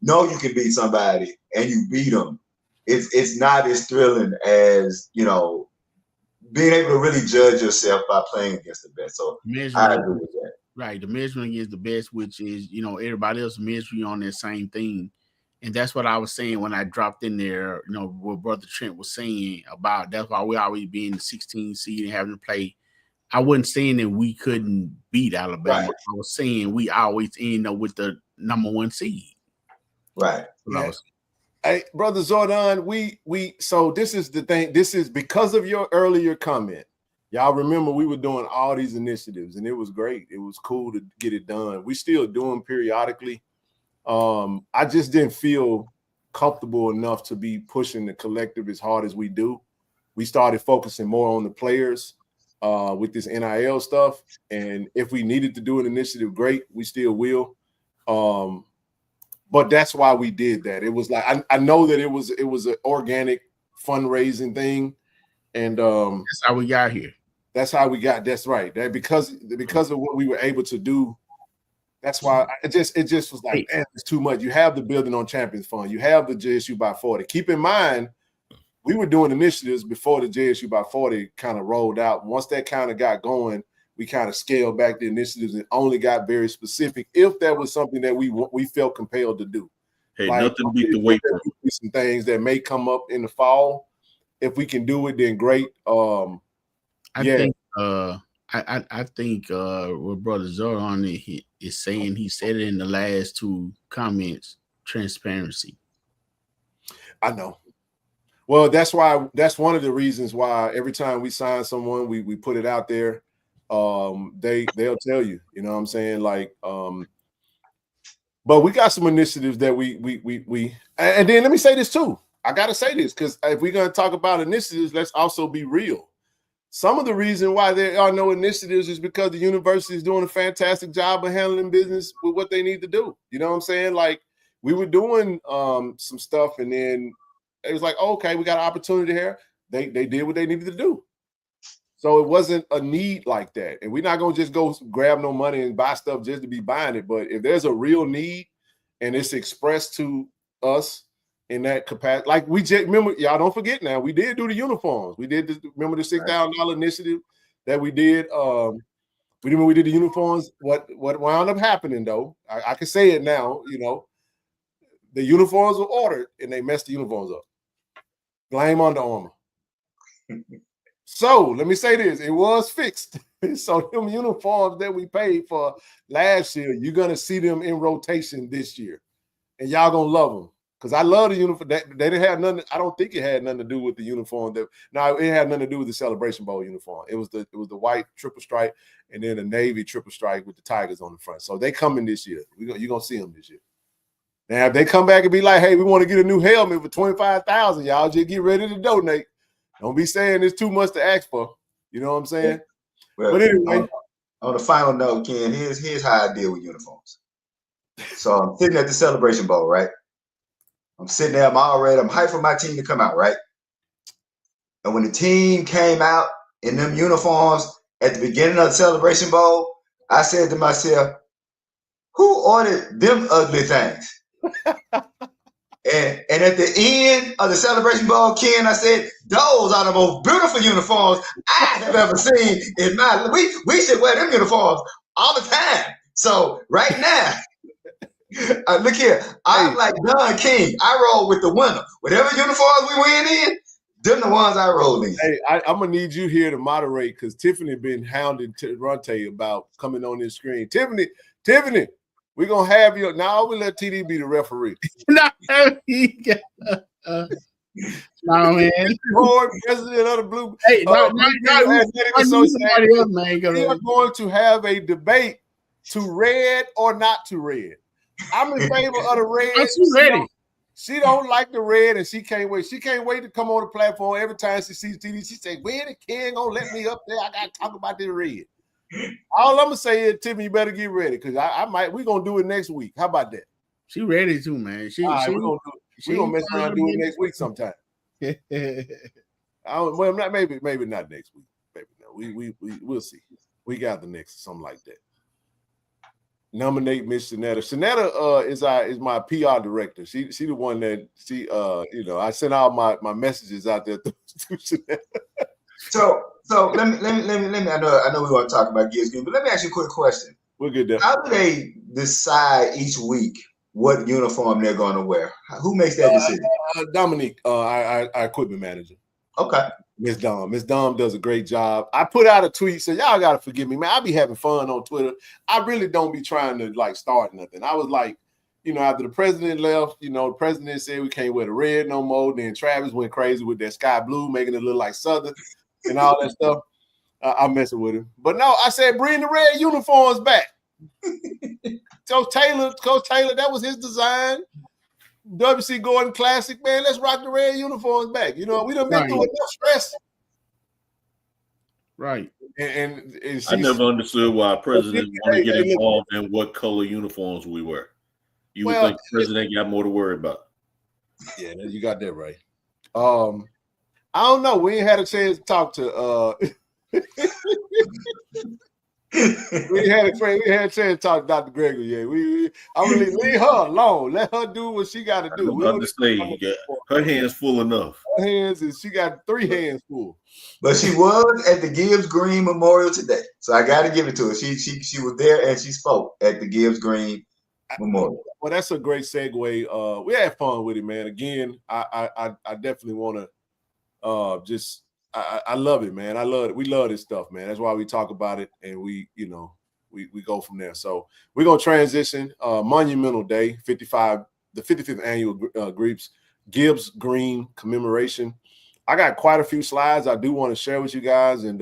know you can beat somebody and you beat them, it's not as thrilling as being able to really judge yourself by playing against the best. So I agree with that. Right, the measuring against the best, which is everybody else measuring on that same thing, and that's what I was saying when I dropped in there. What Brother Trent was saying about that's why we always be in the 16 seed and having to play. I wasn't saying that we couldn't beat Alabama. Right. I was saying we always end up with the number 1 seed. Right. Yeah. Hey, Brother Jordan, so this is the thing. This is because of your earlier comment. Y'all remember we were doing all these initiatives, and it was great. It was cool to get it done. We still do them periodically. I just didn't feel comfortable enough to be pushing the collective as hard as we do. We started focusing more on the players with this NIL stuff. And if we needed to do an initiative, great, we still will. But that's why we did that. It was like I know that it was an organic fundraising thing. And that's how we got here. That's how we got. That's right. That because of what we were able to do. That's why it just was like, man, it's too much. You have the Building on Champions Fund. You have the JSU by 40. Keep in mind, we were doing initiatives before the JSU by 40 kind of rolled out. Once that kind of got going, we kind of scaled back the initiatives and only got very specific if there was something that we felt compelled to do. Hey, like, nothing beat the weight room. Some things that may come up in the fall. If we can do it, then great. I think what Brother Zoran is saying, he said it in the last 2 comments, transparency. I know. Well, that's one of the reasons why every time we sign someone, we put it out there. They'll tell you, you know what I'm saying? Like, but we got some initiatives that we and then let me say this too. I gotta say this, because if we're gonna talk about initiatives, let's also be real. Some of the reason why there are no initiatives is because the university is doing a fantastic job of handling business with what they need to do. You know what I'm saying? Like, we were doing some stuff, and then it was like, okay, we got an opportunity here. They did what they needed to do. So it wasn't a need like that. And we're not going to just go grab no money and buy stuff just to be buying it. But if there's a real need and it's expressed to us in that capacity, like we just remember, y'all don't forget now, we did do the uniforms. We did remember the $6,000 initiative that we did. We did the uniforms. What wound up happening though, I can say it now, the uniforms were ordered and they messed the uniforms up. Blame Under Armour. So let me say this, it was fixed. So them uniforms that we paid for last year, you're going to see them in rotation this year. And y'all going to love them. Because I love the uniform. They didn't have nothing. I don't think it had nothing to do with the uniform. It had nothing to do with the Celebration Bowl uniform. It was the white triple stripe and then the navy triple stripe with the Tigers on the front. So they coming this year. You're going to see them this year. Now, if they come back and be like, hey, we want to get a new helmet for $25,000, y'all just get ready to donate. Don't be saying it's too much to ask for. You know what I'm saying? Well, but anyway. On the final note, Ken, here's how I deal with uniforms. So I'm sitting at the Celebration Bowl, right? I'm sitting there, I'm hyped for my team to come out, right? And when the team came out in them uniforms at the beginning of the Celebration Bowl, I said to myself, who ordered them ugly things? And at the end of the Celebration Bowl, Ken, I said, those are the most beautiful uniforms I have ever seen in my life. We should wear them uniforms all the time. So right now, look here, I'm like Don King. I roll with the winner. Whatever uniforms we win in, them the ones I roll in. Hey, I'm going to need you here to moderate because Tiffany been hounding Ronte about coming on this screen. Tiffany, we're going to have you. Now we'll let TD be the referee. No, No, man. Board president of the Blue. Hey, not Athletic somebody else, man. We are going to have a debate to red or not to red. I'm in favor of the red. I'm ready. She don't like the red, and she can't wait. She can't wait to come on the platform. Every time she sees TV, she say, "When the king gonna let me up there? I gotta talk about this red." All I'm gonna say is, Timmy, you better get ready because I might. We're gonna do it next week. How about that? She ready too, man. We're gonna mess around and do it next week sometime. Well, maybe not next week. Maybe no. We'll see. We got the next something like that. Nominate Miss Shanetta. Shanetta is my PR director. She the one that I sent all my messages out there to Shanetta. So let me. I know we want to talk about Gibbs, but let me ask you a quick question. We're good there. How do they decide each week what uniform they're going to wear? Who makes that decision? Dominique, our equipment manager. Okay. Miss Dom does a great job. I put out a tweet, so y'all gotta forgive me, man. I be having fun on Twitter. I really don't be trying to start nothing. I was like, after the president left, the president said we can't wear the red no more. Then Travis went crazy with that sky blue, making it look like Southern and all that stuff. I'm messing with him. But no, I said bring the red uniforms back. Coach Taylor, that was his design. WC Gordon Classic, man. Let's rock the red uniforms back. We done been through enough stress. Right. And I never understood why a president want to get involved in what color uniforms we wear. You would think the president got more to worry about. Yeah, you got that right. I don't know. We ain't had a chance to talk to we had a chance to talk to Dr. Gregory. Yeah, I'm gonna leave her alone. Let her do what she got to do. I'm about to say, her hands full enough. Her hands, and she got 3 hands full. But she was at the Gibbs Green Memorial today, so I got to give it to her. She was there and she spoke at the Gibbs Green Memorial. Well, that's a great segue. We had fun with it, man. Again, I definitely want to I love it, man. I love it. We love this stuff, man. That's why we talk about it, and we go from there. So we're gonna transition. Monumental Day, the 55th annual Gibbs Green Commemoration. I got quite a few slides I do want to share with you guys, and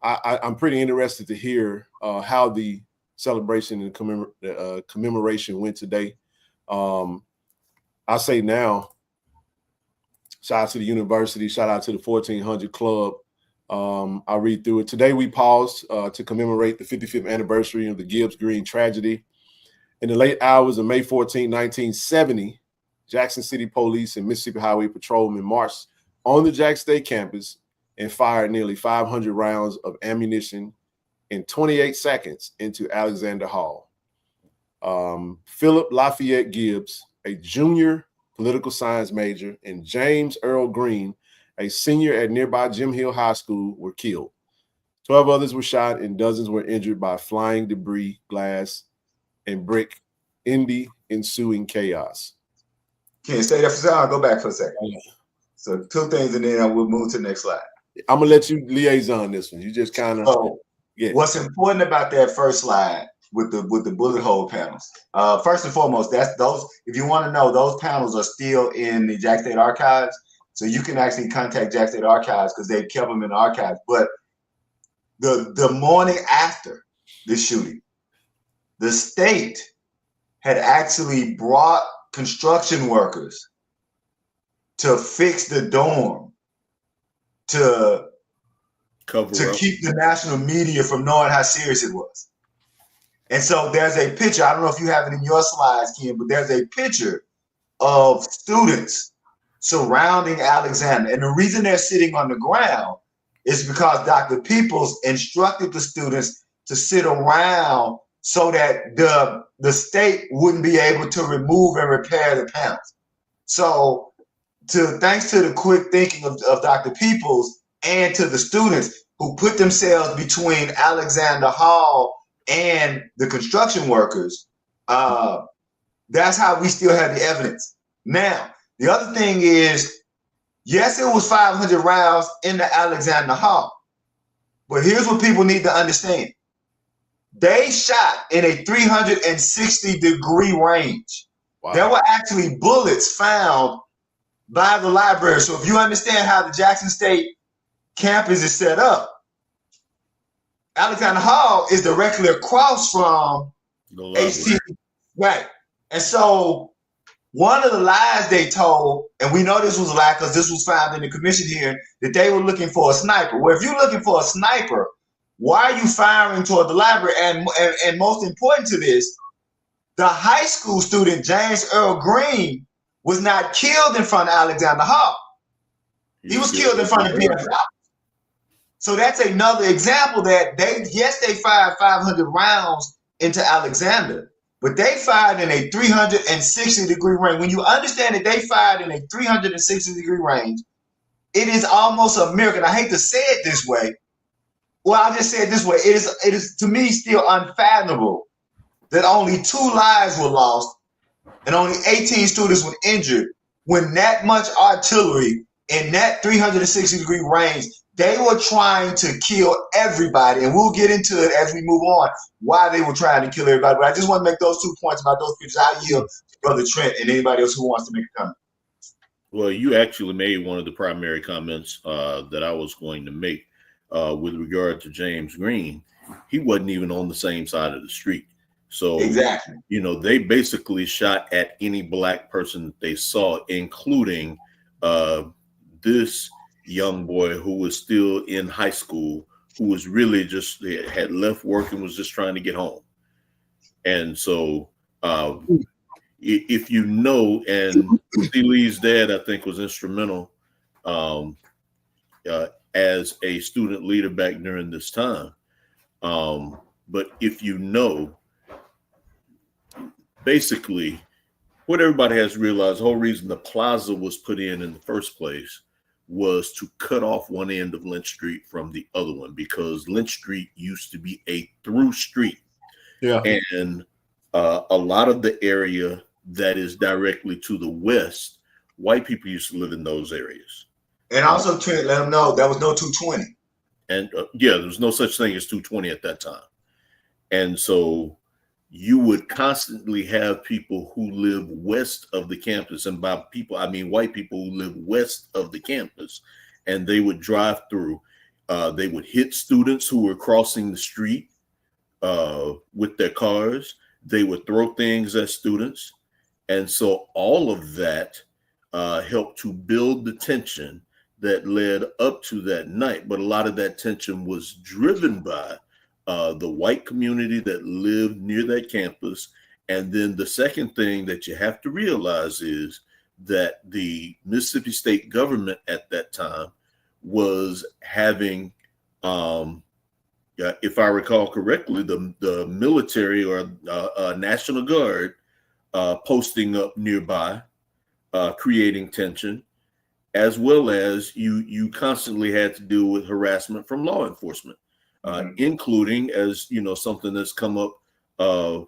I'm pretty interested to hear how the celebration and commemoration went today. I say now. Shout out to the university. Shout out to the 1400 Club. I'll read through it. Today we paused to commemorate the 55th anniversary of the Gibbs Green tragedy. In the late hours of May 14, 1970, Jackson City Police and Mississippi Highway Patrolmen marched on the Jackson State campus and fired nearly 500 rounds of ammunition in 28 seconds into Alexander Hall. Philip Lafayette Gibbs, a junior political science major, and James Earl Green, a senior at nearby Jim Hill High School, were killed. 12 others were shot and dozens were injured by flying debris, glass, and brick in the ensuing chaos. Can you say that for a second? I'll go back for a second. So 2 things, and then I will move to the next slide. I'm going to let you liaison this one. You just kind of... What's important about that first slide with the bullet hole panels. First and foremost, that's those. If you want to know, those panels are still in the Jackson State Archives, so you can actually contact Jackson State Archives because they've kept them in the archives. But the morning after the shooting, the state had actually brought construction workers to fix the dorm to keep the national media from knowing how serious it was. And so there's a picture, I don't know if you have it in your slides, Ken, but there's a picture of students surrounding Alexander. And the reason they're sitting on the ground is because Dr. Peoples instructed the students to sit around so that the state wouldn't be able to remove and repair the panels. So thanks to the quick thinking of Dr. Peoples and to the students who put themselves between Alexander Hall and the construction workers, that's how we still have the evidence. Now, the other thing is, yes, it was 500 rounds in the Alexander Hall, but here's what people need to understand. They shot in a 360-degree range. Wow. There were actually bullets found by the library. So if you understand how the Jackson State campus is set up, Alexander Hall is directly across from HT, right? And so one of the lies they told, and we know this was a lie because this was found in the commission hearing, that they were looking for a sniper. Well, if you're looking for a sniper, why are you firing toward the library? And most important to this, the high school student, James Earl Green, was not killed in front of Alexander Hall. He was killed in front of BF. So that's another example that they fired 500 rounds into Alexander, but they fired in a 360-degree range. When you understand that they fired in a 360-degree range, it is almost a miracle. I hate to say it this way. Well, I'll just say it this way. It is to me still unfathomable that only 2 lives were lost and only 18 students were injured when that much artillery in that 360-degree range, they were trying to kill everybody. And we'll get into it as we move on, why they were trying to kill everybody. But I just want to make those 2 points about those pictures. I yield to Brother Trent and anybody else who wants to make a comment. Well, you actually made one of the primary comments that I was going to make with regard to James Green. He wasn't even on the same side of the street. So, exactly, you know, they basically shot at any black person that they saw, including this young boy who was still in high school, who was really just had left work and was just trying to get home. And so if you know, and C. Lee's dad, I think, was instrumental as a student leader back during this time. But if you know, basically, what everybody has realized, the whole reason the plaza was put in the first place was to cut off one end of Lynch Street from the other one, because Lynch Street used to be a through street. Yeah. And a lot of the area that is directly to the west, white people used to live in those areas. And also, Trent, let them know there was no 220. And there was no such thing as 220 at that time. And so you would constantly have people who live west of the campus, and by people, I mean white people who live west of the campus, and they would drive through. They would hit students who were crossing the street with their cars. They would throw things at students. And so all of that helped to build the tension that led up to that night. But a lot of that tension was driven by the white community that lived near that campus. And then the second thing that you have to realize is that the Mississippi state government at that time was having, if I recall correctly, the military or National Guard posting up nearby, creating tension, as well as you constantly had to deal with harassment from law enforcement. Including, as you know, something that's come up with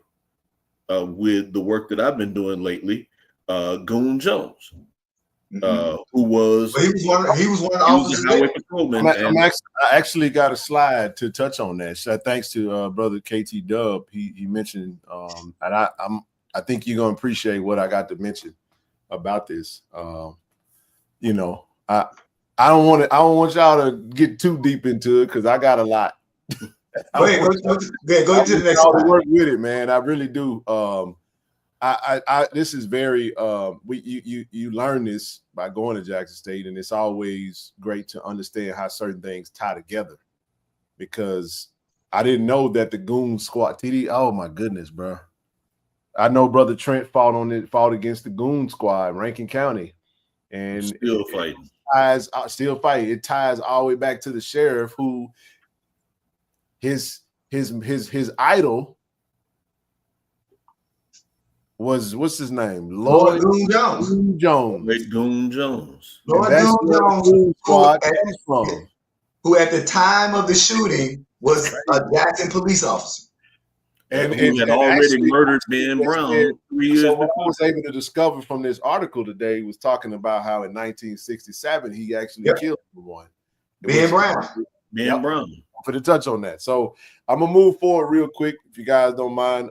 the work that I've been doing lately, Goon Jones, who was he was one of the officers. Highway patrolman. I actually got a slide to touch on that. So thanks to brother KT Dub, he mentioned, and I think you're gonna appreciate what I got to mention about this. You know, I don't want y'all to get too deep into it because I got a lot. Go to the next slide. Work with it, man. I really do. This is very you learn this by going to Jackson State, and it's always great to understand how certain things tie together. Because I didn't know that the Goon Squad TD. Oh my goodness, bro! I know Brother Trent fought against the Goon Squad, Rankin County, and still fighting. It ties all the way back to the sheriff, who his idol was, what's his name? Lord Goon Jones. Goon Jones. Lord Goon Jones, who at the time of the shooting was a Jackson police officer. And who had already murdered Ben Brown 3 years before. What I was able to discover from this article today was talking about how in 1967 he actually killed someone. Ben Brown. Ben Brown. For the touch on that. So I'm gonna move forward real quick, if you guys don't mind.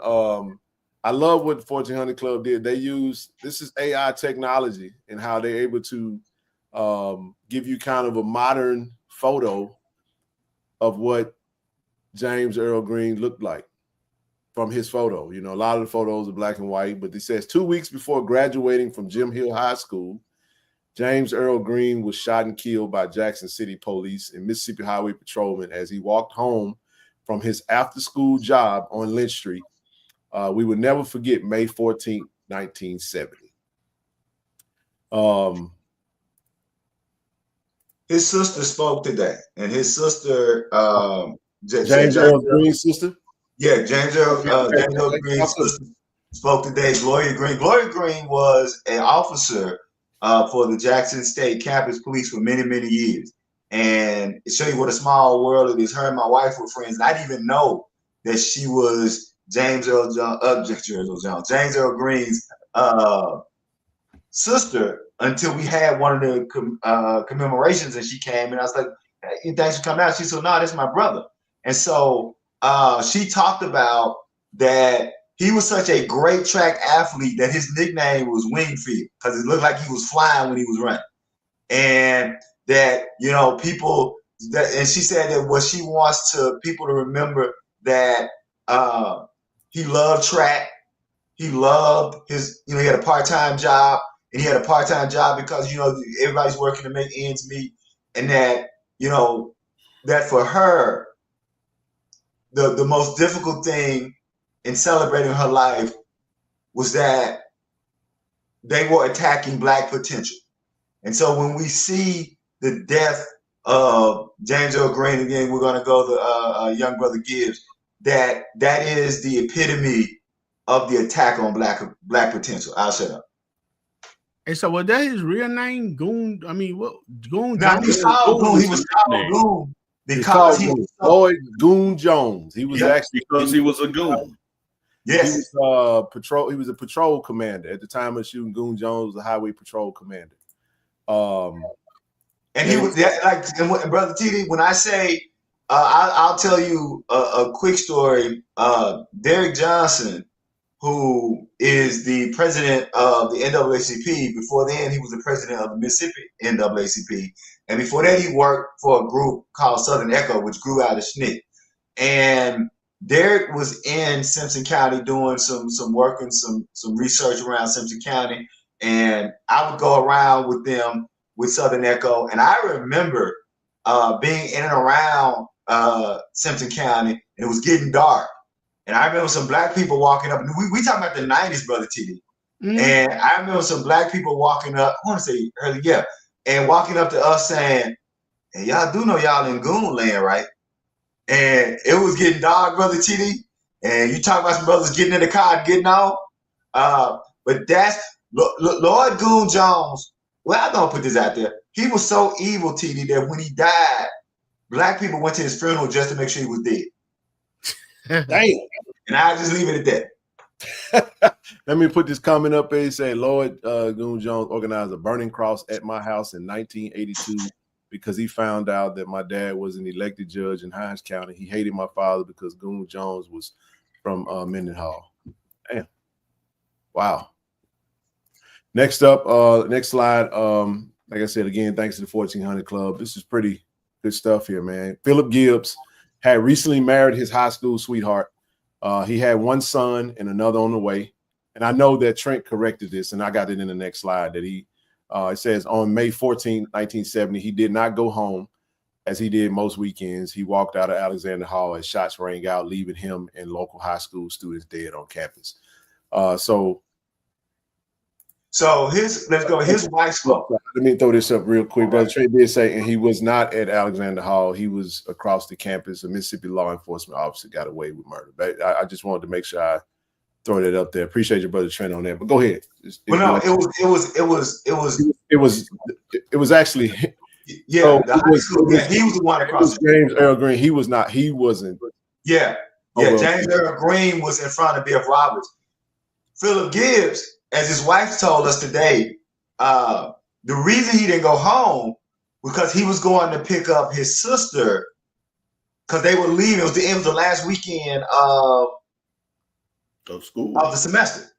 I love what the 1400 Club did. They use, this is AI technology and how they're able to give you kind of a modern photo of what James Earl Green looked like from his photo. You know, a lot of the photos are black and white, but it says 2 weeks before graduating from Jim Hill High School, James Earl Green was shot and killed by Jackson City police and Mississippi Highway patrolmen as he walked home from his after-school job on Lynch Street. We will never forget May 14, 1970. His sister spoke today, and his sister, James Earl Green's sister? Yeah, James Earl Green's sister spoke today. Gloria Green. Gloria Green was an officer for the Jackson State Campus Police for many, many years. And it shows you what a small world it is. Her and my wife were friends. And I didn't even know that she was James Earl Green's sister until we had one of the commemorations, and she came, and I was like, hey, thanks for coming out. She said, no, that's my brother. And so she talked about that he was such a great track athlete that his nickname was Wingfield because it looked like he was flying when he was running. And that, you know, people that, and she said that what she wants to people to remember that he loved track. He loved his, you know, he had a part-time job, and he had a part-time job because, you know, everybody's working to make ends meet. And that, you know, that for her, the most difficult thing in celebrating her life was that they were attacking Black potential. And so when we see the death of James Earl Green, again, we're going to go to young brother Gibbs, that is the epitome of the attack on black potential. I'll shut up. And so was that his real name? Goon? I mean, what? Goon? No, he was called Goon. He was called Goon because he was Lloyd Goon Jones. He was actually because he was a goon. Yes, he was patrol. He was a patrol commander at the time of shooting. Goon Jones was a highway patrol commander. And he was like, and Brother TD. When I say, I'll tell you a quick story. Derek Johnson, who is the president of the NAACP. Before then, he was the president of the Mississippi NAACP. And before that, he worked for a group called Southern Echo, which grew out of SNCC. And Derek was in Simpson County doing some work and some research around Simpson County. And I would go around with them with Southern Echo. And I remember being in and around Simpson County, and it was getting dark. And I remember some Black people walking up. We talking about the 90s, Brother TD. Mm-hmm. And I remember some Black people walking up, I want to say early, yeah, and walking up to us saying, hey, y'all do know y'all in Goon Land, right? And it was getting dark, Brother TD. And you talk about some brothers getting in the car and getting off. But that's Lloyd Goon Jones. Well, I'm going to put this out there. He was so evil, TD, that when he died, Black people went to his funeral just to make sure he was dead. Damn. And I'll just leave it at that. Let me put this comment up here saying Lloyd Goon Jones organized a burning cross at my house in 1982 because he found out that my dad was an elected judge in Hinds County. He hated my father because Goon Jones was from Mendenhall. Damn. Wow. Next up, next slide. Like I said, again, thanks to the 1400 Club. This is pretty good stuff here, man. Philip Gibbs had recently married his high school sweetheart. He had one son and another on the way. And I know that Trent corrected this, and I got it in the next slide, that it says on May 14, 1970, he did not go home as he did most weekends. He walked out of Alexander Hall as shots rang out, leaving him and local high school students dead on campus. So his wife spoke. Let me throw this up real quick. Brother Trey did say, and he was not at Alexander Hall. He was across the campus. A Mississippi law enforcement officer got away with murder. But I just wanted to make sure I throw that up there. Appreciate your brother Trent on that. But go ahead. It was actually he was the one across. James Earl Green. He was not. He wasn't. Yeah. James Earl Green was in front of Biff Roberts. Philip Gibbs, as his wife told us today, the reason he didn't go home was because he was going to pick up his sister because they were leaving. It was the last weekend of of school of the semester.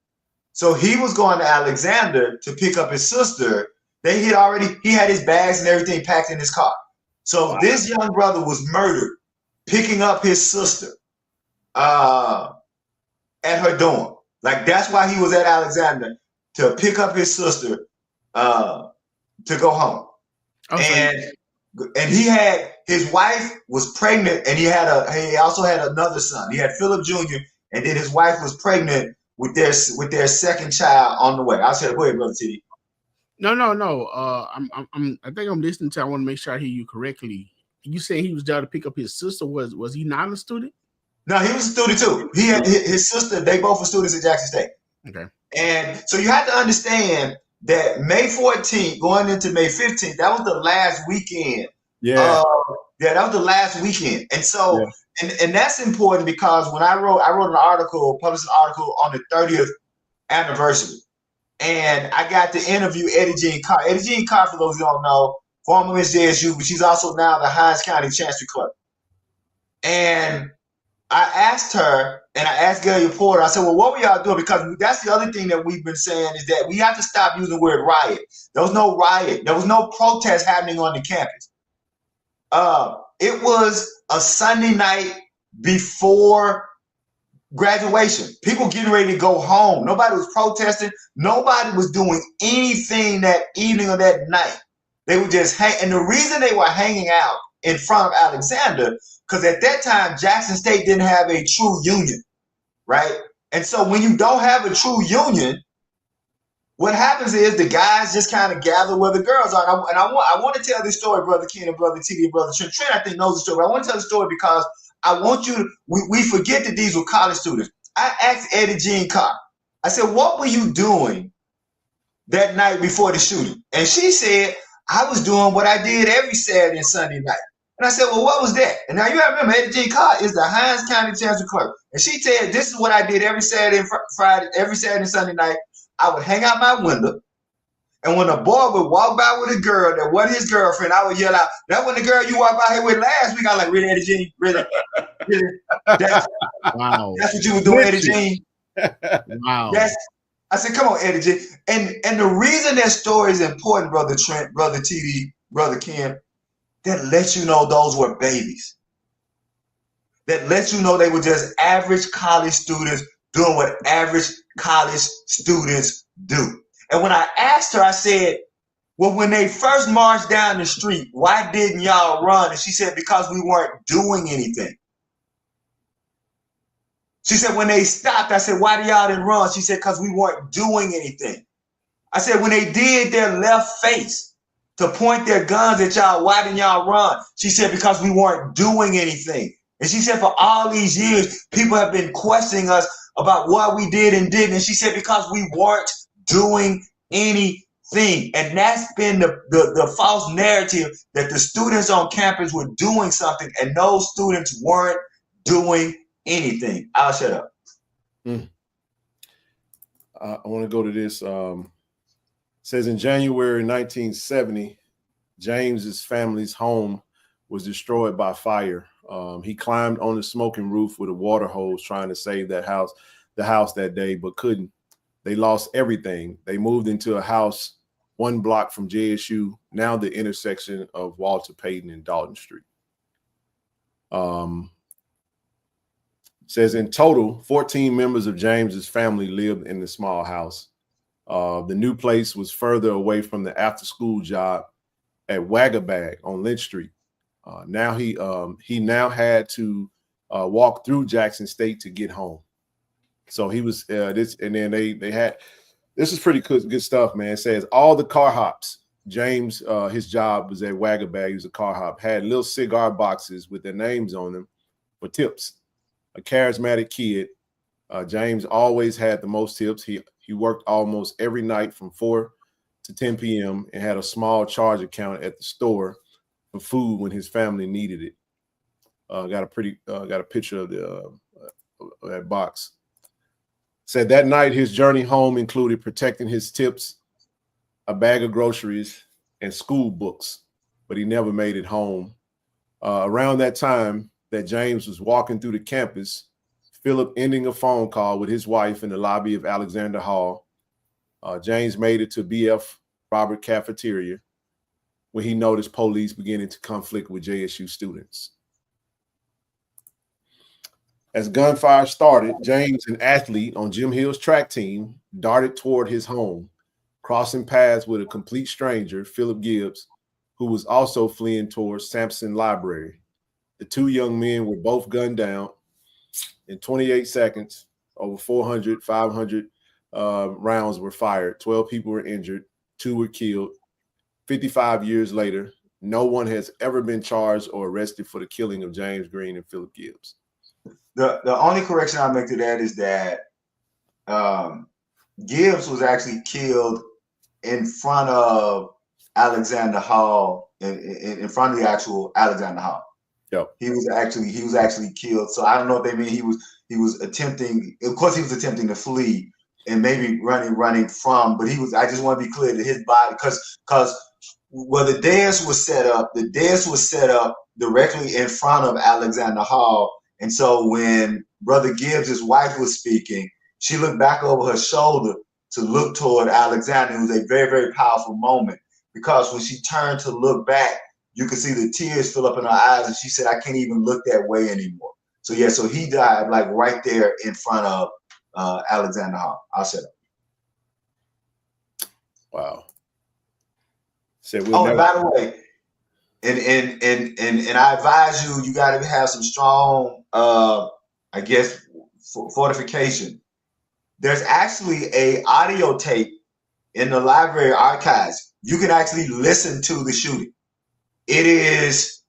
So he was going to Alexander to pick up his sister. He had his bags and everything packed in his car. So this young brother was murdered picking up his sister at her dorm. Like, that's why he was at Alexander, to pick up his sister to go home. Okay. And his wife was pregnant, and he also had another son. He had Philip Jr., and then his wife was pregnant with their second child on the way. I said, go ahead, Brother T. No. I think I'm listening to. I want to make sure I hear you correctly. You saying he was there to pick up his sister? Was he not a student? No, he was a student too. He had his sister. They both were students at Jackson State. Okay. And so you have to understand that May 14th going into May 15th, that was the last weekend. Yeah. That was the last weekend. And so, and that's important because when I wrote an article, published an article on the 30th anniversary. And I got to interview Eddie Jean Carr. Eddie Jean Carr, for those who don't know, former Miss JSU, but she's also now the Hinds County Chancery Clerk. And I asked her, and I asked Gary Porter, I said, well, what were y'all doing? Because that's the other thing that we've been saying, is that we have to stop using the word riot. There was no riot. There was no protest happening on the campus. It was a Sunday night before graduation. People getting ready to go home. Nobody was protesting. Nobody was doing anything that evening or that night. They were just and the reason they were hanging out in front of Alexander, because at that time, Jackson State didn't have a true union, right? And so when you don't have a true union, what happens is the guys just kind of gather where the girls are. And I want to tell this story, Brother Ken and Brother TD and Brother Trent. Trent, I think, knows the story. But I want to tell the story because I want you to, we forget that these were college students. I asked Eddie Jean Carr, I said, what were you doing that night before the shooting? And she said, I was doing what I did every Saturday and Sunday night. And I said, well, what was that? And now you have to remember, Eddie Jean Carr is the Hinds County Chancery Clerk. And she said, this is what I did every Saturday and Friday, every Saturday and Sunday night. I would hang out my window. And when a boy would walk by with a girl that wasn't his girlfriend, I would yell out, that wasn't the girl you walked by here with last week. I was like, really, Eddie Jean? Really? Really? Wow. That's what you were doing, Eddie Jean? Wow. I said, come on, Eddie Jean. And the reason that story is important, Brother Trent, Brother TD, Brother Ken, that lets you know those were babies. That lets you know they were just average college students doing what average college students do. And when I asked her, I said, well, when they first marched down the street, why didn't y'all run? And she said, because we weren't doing anything. She said, when they stopped, I said, why do y'all didn't run? She said, because we weren't doing anything. I said, when they did their left face to point their guns at y'all, why didn't y'all run? She said, because we weren't doing anything. And she said, for all these years, people have been questioning us about what we did and didn't. And she said, because we weren't doing anything. And that's been the false narrative, that the students on campus were doing something and those students weren't doing anything. I'll shut up. I want to go to this. It says in January 1970, James's family's home was destroyed by fire. He climbed on the smoking roof with a water hose trying to save the house that day, but couldn't. They lost everything. They moved into a house 1 block from JSU, now the intersection of Walter Payton and Dalton Street. Says in total, 14 members of James's family lived in the small house. The new place was further away from the after-school job at Wagabag on Lynch Street. Now he now had to walk through Jackson State to get home. So he was this, and then they had, this is pretty good stuff, man. It says all the car hops. James, his job was at Wagabag. He was a car hop. Had little cigar boxes with their names on them for tips. A charismatic kid. James always had the most tips. He worked almost every night from 4 to 10 p.m. and had a small charge account at the store for food when his family needed it. Got a picture of that box. Said that night his journey home included protecting his tips, a bag of groceries, and school books, but he never made it home. Around that time that James was walking through the campus, Philip ending a phone call with his wife in the lobby of Alexander Hall. James made it to BF Robert Cafeteria when he noticed police beginning to conflict with JSU students. As gunfire started, James, an athlete on Jim Hill's track team, darted toward his home, crossing paths with a complete stranger, Philip Gibbs, who was also fleeing towards Sampson Library. The two young men were both gunned down. In 28 seconds, over 500 rounds were fired. 12 people were injured. 2 were killed. 55 years later, no one has ever been charged or arrested for the killing of James Green and Philip Gibbs. The only correction I'll make to that is that Gibbs was actually killed in front of Alexander Hall, in front of the actual Alexander Hall. Yep. He was actually killed. So I don't know if they mean he was attempting. Of course, he was attempting to flee and maybe running from. But I just want to be clear that his body, because the dais was set up directly in front of Alexander Hall. And so when Brother Gibbs' wife was speaking, she looked back over her shoulder to look toward Alexander. It was a very, very powerful moment, because when she turned to look back, you could see the tears fill up in her eyes, and she said, "I can't even look that way anymore." So yeah, so he died like right there in front of Alexander Hall. I'll shut up. Wow. And by the way, and I advise you got to have some strong, I guess, fortification. There's actually a audio tape in the library archives. You can actually listen to the shooting. It is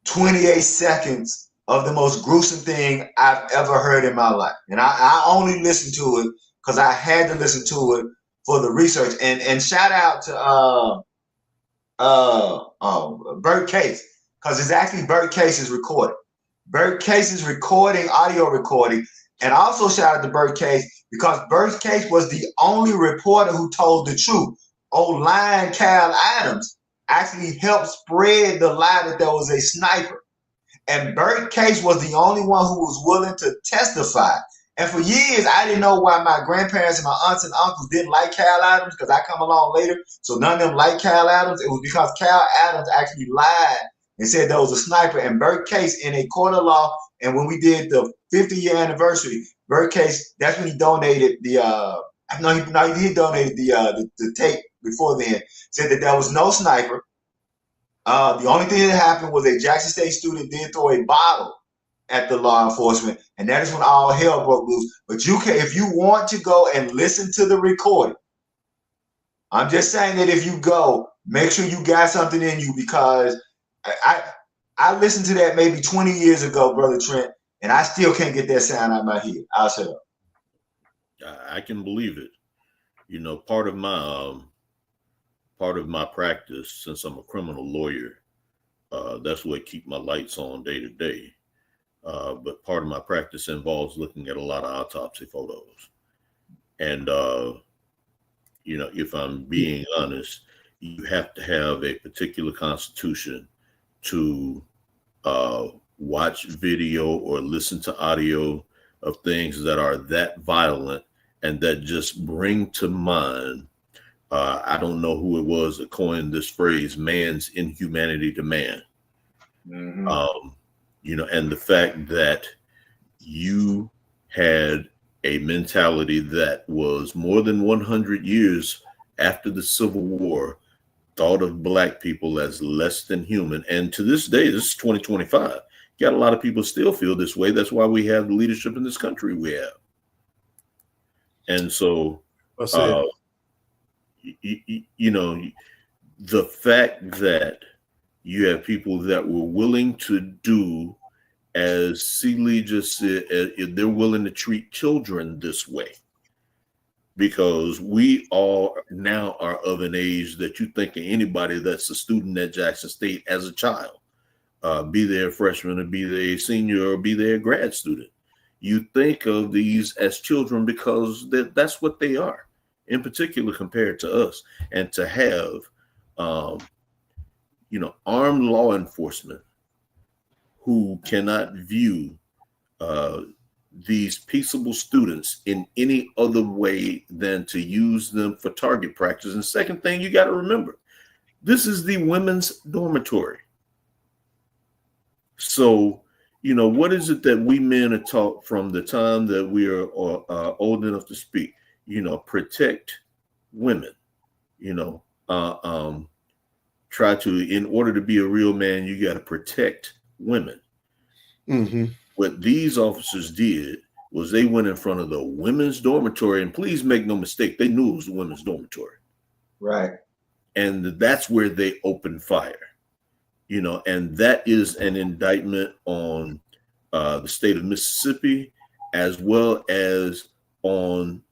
28 seconds of the most gruesome thing I've ever heard in my life. And I only listened to it because I had to listen to it for the research. And shout out to Bert Case, because it's actually Bert Case's recording. Bert Case's audio recording. And also shout out to Bert Case, because Bert Case was the only reporter who told the truth. Old Lion Cal Adams actually helped spread the lie that there was a sniper. And Bert Case was the only one who was willing to testify. And for years, I didn't know why my grandparents and my aunts and uncles didn't like Cal Adams, because I come along later, so none of them liked Cal Adams. It was because Cal Adams actually lied and said there was a sniper. And Bert Case, in a court of law, and when we did the 50-year anniversary, Bert Case, that's when he donated he donated the tape before then, said that there was no sniper. The only thing that happened was a Jackson State student did throw a bottle at the law enforcement, and that is when all hell broke loose. But you can, if you want to go and listen to the recording, I'm just saying that if you go, make sure you got something in you, because I listened to that maybe 20 years ago, Brother Trent, and I still can't get that sound out of my head. I'll shut up. I can believe it. You know, part of my practice, since I'm a criminal lawyer, that's what keep my lights on day to day. But part of my practice involves looking at a lot of autopsy photos. And, you know, if I'm being honest, you have to have a particular constitution to watch video or listen to audio of things that are that violent and that just bring to mind, I don't know who it was that coined this phrase, man's inhumanity to man. Mm-hmm. You know, and the fact that you had a mentality that was more than 100 years after the Civil War, thought of Black people as less than human. And to this day, this is 2025. You got a lot of people still feel this way. That's why we have the leadership in this country we have. And so, you know, the fact that you have people that were willing to do, as C. Lee just said, they're willing to treat children this way, because we all now are of an age that you think of anybody that's a student at Jackson State as a child, be they a freshman or be they a senior or be they a grad student. You think of these as children because that's what they are, in particular compared to us. And to have, you know, armed law enforcement who cannot view these peaceable students in any other way than to use them for target practice. And second thing, you got to remember, this is the women's dormitory. So, you know, what is it that we men are taught from the time that we are old enough to speak? You know, protect women, you know, try to, in order to be a real man, you got to protect women. Mm-hmm. What these officers did was they went in front of the women's dormitory, and please make no mistake, they knew it was the women's dormitory. Right. And that's where they opened fire, you know, and that is an indictment on the state of Mississippi, as well as on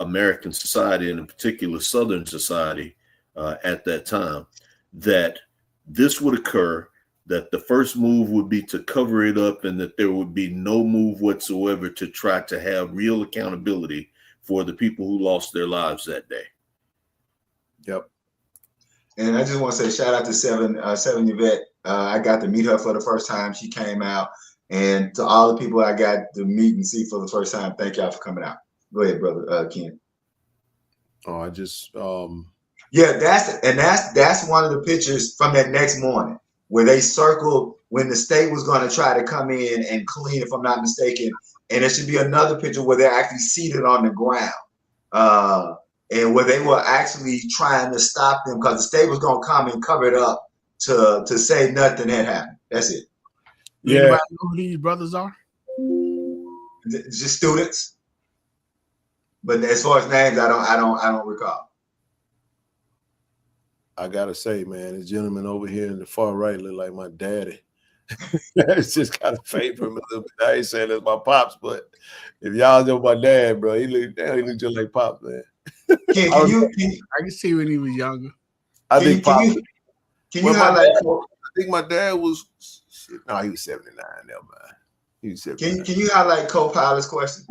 American society, and in particular Southern society at that time, that this would occur, that the first move would be to cover it up, and that there would be no move whatsoever to try to have real accountability for the people who lost their lives that day. Yep. And I just want to say shout out to Seven Yvette. I got to meet her for the first time. She came out, and to all the people I got to meet and see for the first time, thank y'all for coming out. Go ahead, brother Ken. Oh, I just yeah, that's one of the pictures from that next morning, where they circled when the state was going to try to come in and clean, if I'm not mistaken. And there should be another picture where they're actually seated on the ground, and where they were actually trying to stop them because the state was going to come and cover it up to say nothing had happened. That's it. Yeah. Anybody know who these brothers are? Just students. But as far as names, I don't recall. I gotta say, man, this gentleman over here in the far right look like my daddy. It's just kind of favor him a little bit. I ain't saying that's my pops, but if y'all know my dad, bro, he look just like Pops, man. I can see when he was younger. I think Pops. Can you highlight? I think my dad was. No, he was 79. Never mind. He was 79. Can you highlight co-pilot's question?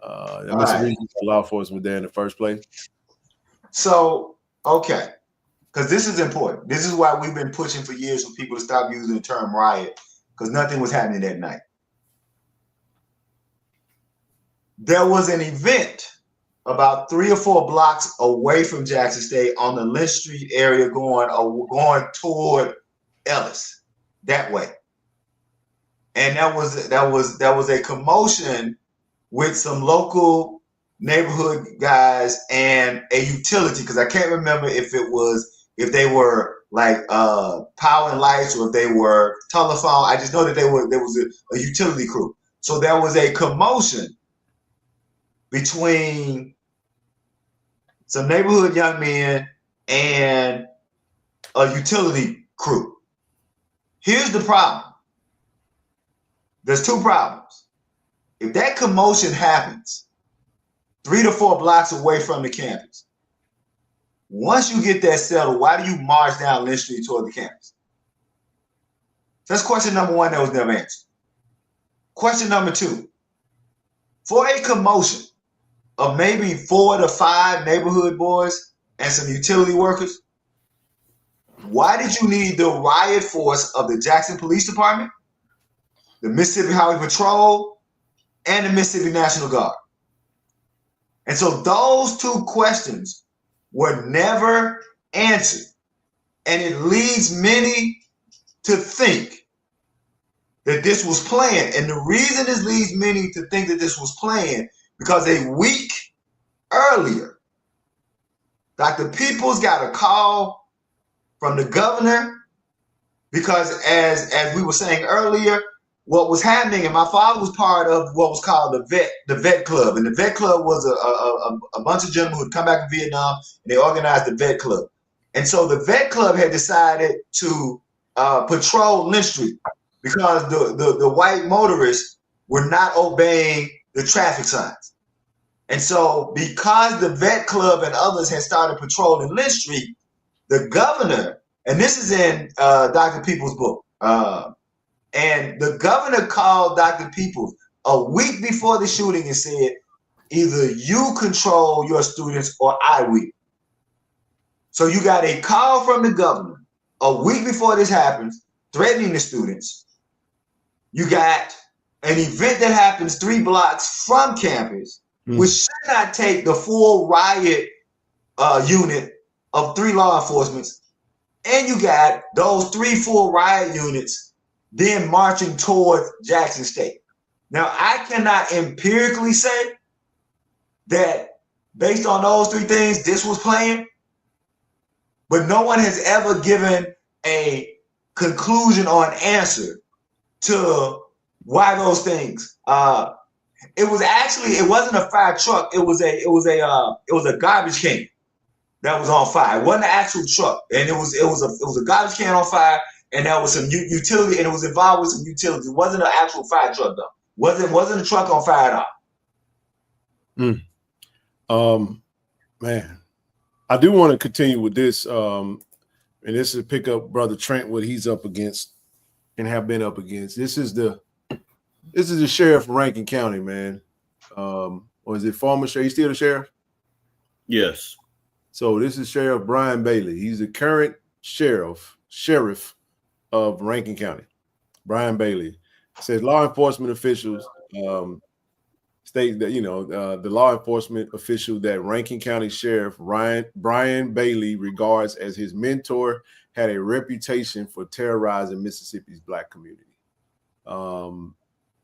That must be law enforcement there in the first place. So, okay, because this is important. This is why we've been pushing for years for people to stop using the term riot, because nothing was happening that night. There was an event about 3 or 4 blocks away from Jackson State on the Lynch Street area going toward Ellis that way. And that was a commotion with some local neighborhood guys and a utility, because I can't remember if they were like power and lights or if they were telephone. I just know that there was a utility crew. So there was a commotion between some neighborhood young men and a utility crew. Here's the problem. There's 2 problems. If that commotion happens 3 to 4 blocks away from the campus, once you get that settled, why do you march down Lynch Street toward the campus? That's question number 1 that was never answered. Question number 2, for a commotion of maybe 4 to 5 neighborhood boys and some utility workers, why did you need the riot force of the Jackson Police Department, the Mississippi Highway Patrol, and the Mississippi National Guard? And so those 2 questions were never answered. And it leads many to think that this was planned. And the reason this leads many to think that this was planned, because a week earlier, Dr. Peoples got a call from the governor, because as we were saying earlier, what was happening, and my father was part of what was called the vet club. And the vet club was a bunch of gentlemen who had come back from Vietnam, and they organized the vet club. And so the vet club had decided to patrol Lynch Street because the white motorists were not obeying the traffic signs. And so because the vet club and others had started patrolling Lynch Street, the governor, and this is in Dr. Peoples' book, and the governor called Dr. Peoples a week before the shooting and said, either you control your students or I will. So you got a call from the governor a week before this happens, threatening the students. You got an event that happens 3 blocks from campus, which should not take the full riot unit of 3 law enforcement, and you got those 3 full riot units then marching toward Jackson State. Now, I cannot empirically say that based on those 3 things, this was planned, but no one has ever given a conclusion or an answer to why those things. It wasn't a fire truck. It was a garbage can that was on fire. It wasn't an actual truck, and it was a garbage can on fire, and there was some utility, and it was involved with some utilities. It wasn't an actual fire truck though. Wasn't a truck on fire at all. Man, I do want to continue with this, and this is pick up Brother Trent what he's up against and have been up against. This is the sheriff from Rankin County, man. Or is it former sheriff? He's still the sheriff? Yes. So this is Sheriff Brian Bailey. He's the current sheriff of Rankin County. Brian Bailey says law enforcement officials state that, the law enforcement official that Rankin County Sheriff Brian Bailey regards as his mentor had a reputation for terrorizing Mississippi's Black community.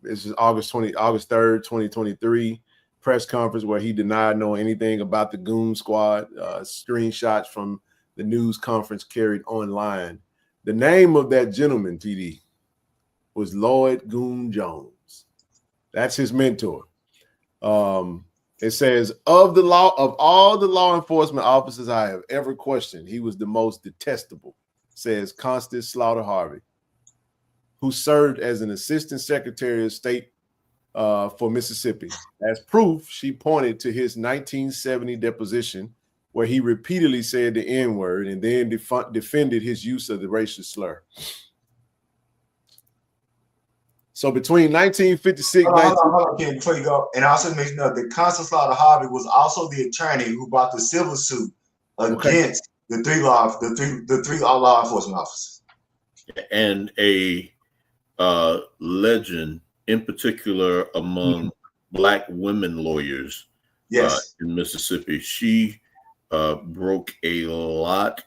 This is August 3rd, 2023, press conference where he denied knowing anything about the Goon Squad. Screenshots from the news conference carried online. The name of that gentleman, TD, was Lloyd Goon Jones. That's his mentor. It says of all the law enforcement officers I have ever questioned, he was the most detestable, says Constance Slaughter Harvey, who served as an assistant secretary of state for Mississippi. As proof, she pointed to his 1970 deposition where he repeatedly said the N-word and then defended his use of the racial slur. So between 1956, hold on, Ken, before you go, and also make note that Constance Slaughter Harvey was also the attorney who brought the civil suit against the three law enforcement officers, and a legend in particular among Black women lawyers. Yes, in Mississippi. She broke a lot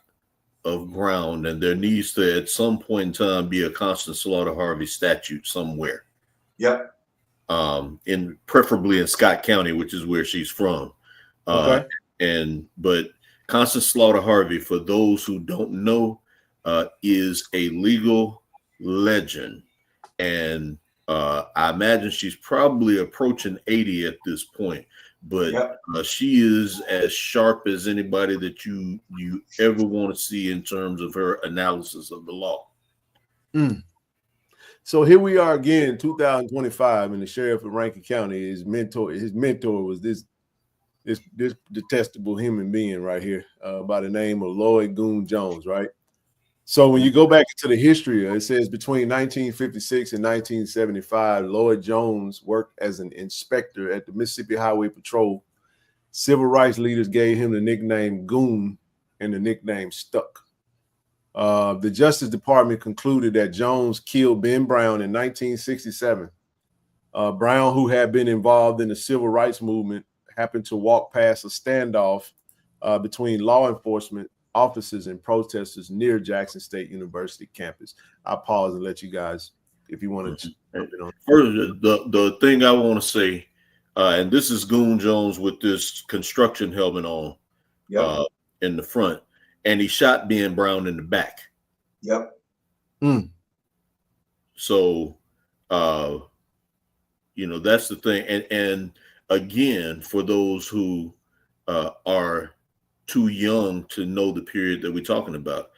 of ground, and there needs to at some point in time be a Constance Slaughter Harvey statute somewhere. Yep. Preferably in Scott County, which is where she's from. But Constance Slaughter Harvey, for those who don't know, is a legal legend, and I imagine she's probably approaching 80 at this point. But she is as sharp as anybody that you ever want to see in terms of her analysis of the law. So here we are again, 2025, and the sheriff of Rankin County, his mentor was this detestable human being right here by the name of Lloyd Goon Jones, right? So when you go back into the history, it says between 1956 and 1975, Lloyd Jones worked as an inspector at the Mississippi Highway Patrol. Civil rights leaders gave him the nickname Goon, and the nickname stuck. The Justice Department concluded that Jones killed Ben Brown in 1967. Brown, who had been involved in the civil rights movement, happened to walk past a standoff between law enforcement officers and protesters near Jackson State University campus. I'll pause and let you guys, if you want to. First, the thing I want to say, and this is Goon Jones with this construction helmet on in the front, and he shot Ben Brown in the back. Yep. So, that's the thing. And again, for those who are too young to know the period that we're talking about,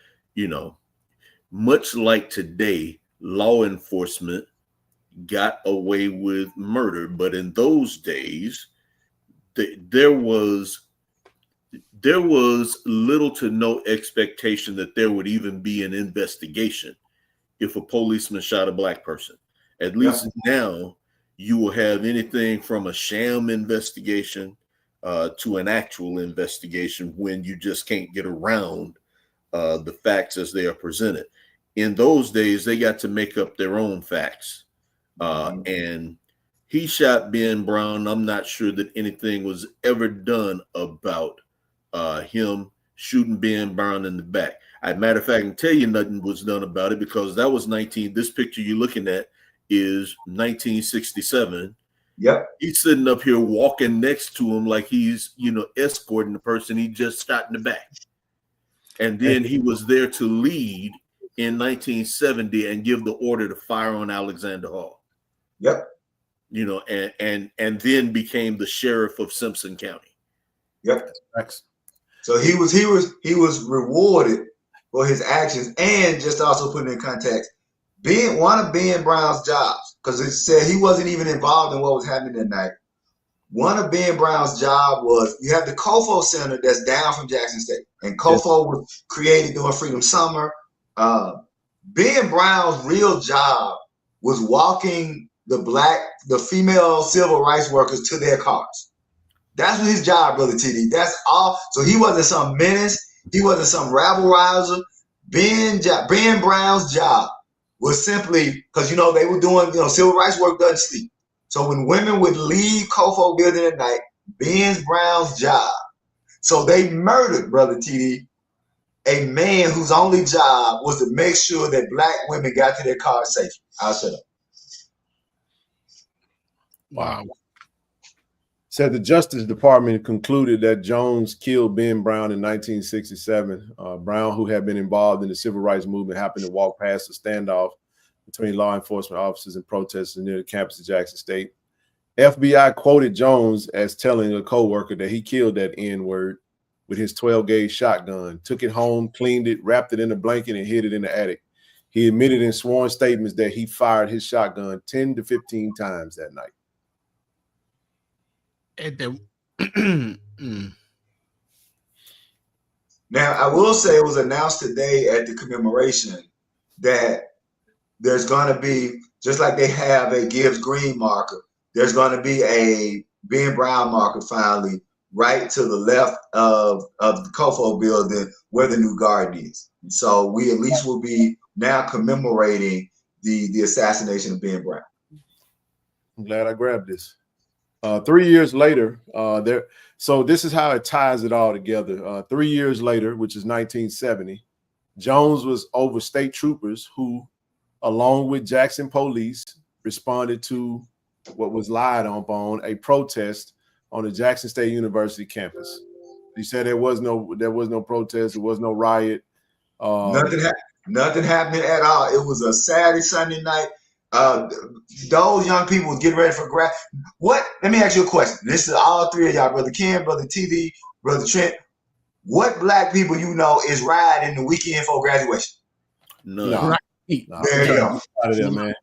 much like today, law enforcement got away with murder, but in those days, there was little to no expectation that there would even be an investigation if a policeman shot a Black person. At least now, you will have anything from a sham investigation to an actual investigation when you just can't get around the facts as they are presented. In those days, they got to make up their own facts. and he shot Ben Brown. I'm not sure that anything was ever done about him shooting Ben Brown in the back. As a matter of fact, I can tell you nothing was done about it because that was this picture you're looking at is 1967. Yep. He's sitting up here walking next to him like he's, escorting the person he just shot in the back. And then he was there to lead in 1970 and give the order to fire on Alexander Hall. Yep. And then became the sheriff of Simpson County. Yep. So he was rewarded for his actions, and just also putting in context, one of Ben Brown's jobs, because it said he wasn't even involved in what was happening that night. One of Ben Brown's job was, you have the COFO Center that's down from Jackson State, and COFO was created during Freedom Summer. Ben Brown's real job was walking the female civil rights workers to their cars. That's what his job, Brother TD. That's all. So he wasn't some menace. He wasn't some rabble rouser. Ben Brown's job was simply, because, they were doing, civil rights work doesn't sleep. So when women would leave COFO building at night, Ben Brown's job. So they murdered, Brother TD, a man whose only job was to make sure that black women got to their cars safe. I'll shut up. Wow. Said the Justice Department concluded that Jones killed Ben Brown in 1967. Brown, who had been involved in the civil rights movement, happened to walk past a standoff between law enforcement officers and protesters near the campus of Jackson State. FBI quoted Jones as telling a co-worker that he killed that N-word with his 12-gauge shotgun, took it home, cleaned it, wrapped it in a blanket, and hid it in the attic. He admitted in sworn statements that he fired his shotgun 10 to 15 times that night. Now, I will say it was announced today at the commemoration that there's going to be, just like they have a Gibbs green marker, there's going to be a Ben Brown marker finally right to the left of the COFO building where the new garden is. And so we at least will be now commemorating the assassination of Ben Brown. I'm glad I grabbed this. 3 years later, so this is how it ties it all together. 3 years later, which is 1970, Jones was over state troopers who, along with Jackson police, responded to what was lied on a protest on the Jackson State University campus. He said there was no protest, there was no riot. Nothing happening at all. It was a Saturday, Sunday night. Those young people was getting ready for grad. What? Let me ask you a question. This is all three of y'all, Brother Ken, Brother TD, Brother Trent. What black people is riding the weekend for graduation? No. There you go. Out of there, man.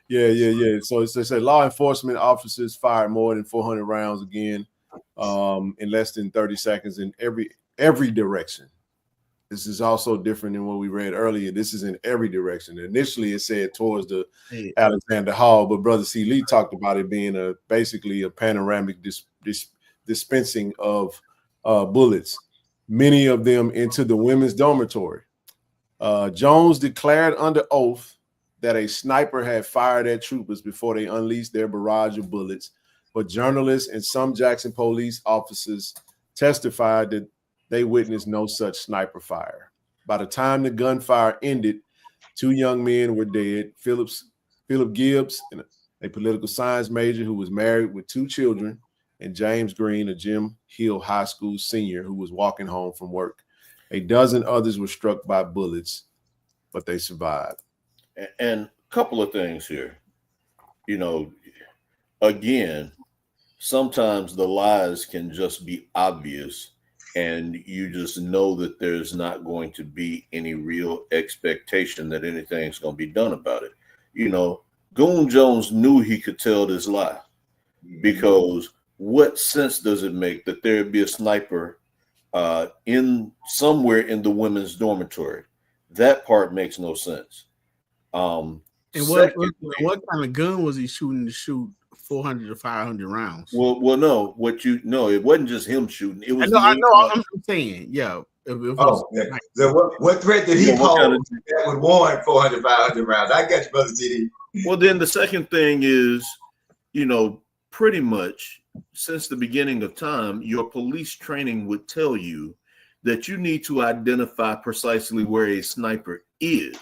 Yeah. So it said law enforcement officers fired more than 400 rounds again in less than 30 seconds in every direction. This is also different than what we read earlier. This is in every direction. Initially, it said towards the Alexander Hall, but Brother C. Lee talked about it being basically a panoramic dispensing of bullets, many of them into the women's dormitory. Jones declared under oath that a sniper had fired at troopers before they unleashed their barrage of bullets, but journalists and some Jackson police officers testified that they witnessed no such sniper fire. By the time the gunfire ended, 2 young men were dead. Philip Gibbs, a political science major who was married with 2 children, and James Green, a Jim Hill High School senior who was walking home from work. A dozen others were struck by bullets, but they survived. And a couple of things here. Again, sometimes the lies can just be obvious, and you just know that there's not going to be any real expectation that anything's going to be done about it. Goon Jones knew he could tell this lie, because what sense does it make that there'd be a sniper in somewhere in the women's dormitory? That part makes no sense. And what kind of gun was he shooting to shoot 400 to 500 rounds? Well, no. It wasn't just him shooting. It was. I know. I'm saying, yeah. Oh, yeah. So what threat did he pose that would warrant 400, 500 rounds? I got you, brother TD. Well, then the second thing is, pretty much since the beginning of time, your police training would tell you that you need to identify precisely where a sniper is,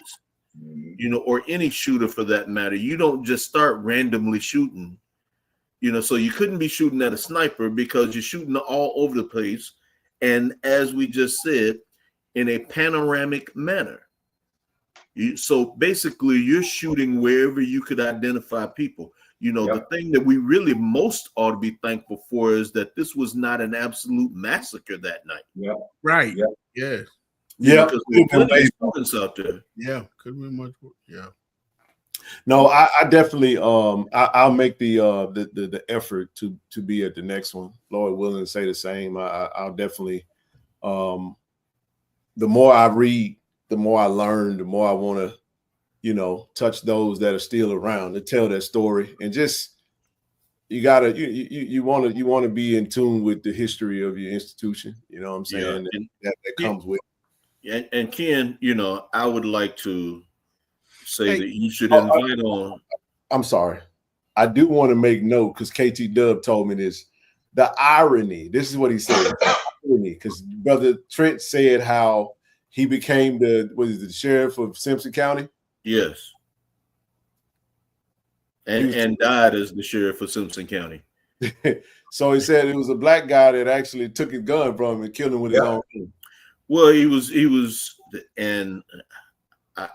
or any shooter for that matter. You don't just start randomly shooting, so you couldn't be shooting at a sniper because you're shooting all over the place. And as we just said, in a panoramic manner. So basically you're shooting wherever you could identify people. The thing that we really most ought to be thankful for is that this was not an absolute massacre that night. Yeah. Right. Yeah. Yeah. Yeah. Because there were plenty of students out there. Yeah. Could be much. Yeah. No, I definitely I'll make the effort to be at the next one. Lord willing, say the same. I'll definitely the more I read, the more I learn, the more I want to, touch those that are still around to tell that story. And just you want to be in tune with the history of your institution. You know what I'm saying? Yeah. And that comes with. And Ken, I would like to say that you should invite on. I'm sorry. I do want to make note because KT Dub told me this. The irony, this is what he said. Because Brother Trent said how he became the sheriff of Simpson County. Yes. And died as the sheriff of Simpson County. So he said it was a black guy that actually took his gun from him and killed him with his own gun. Well, he was, and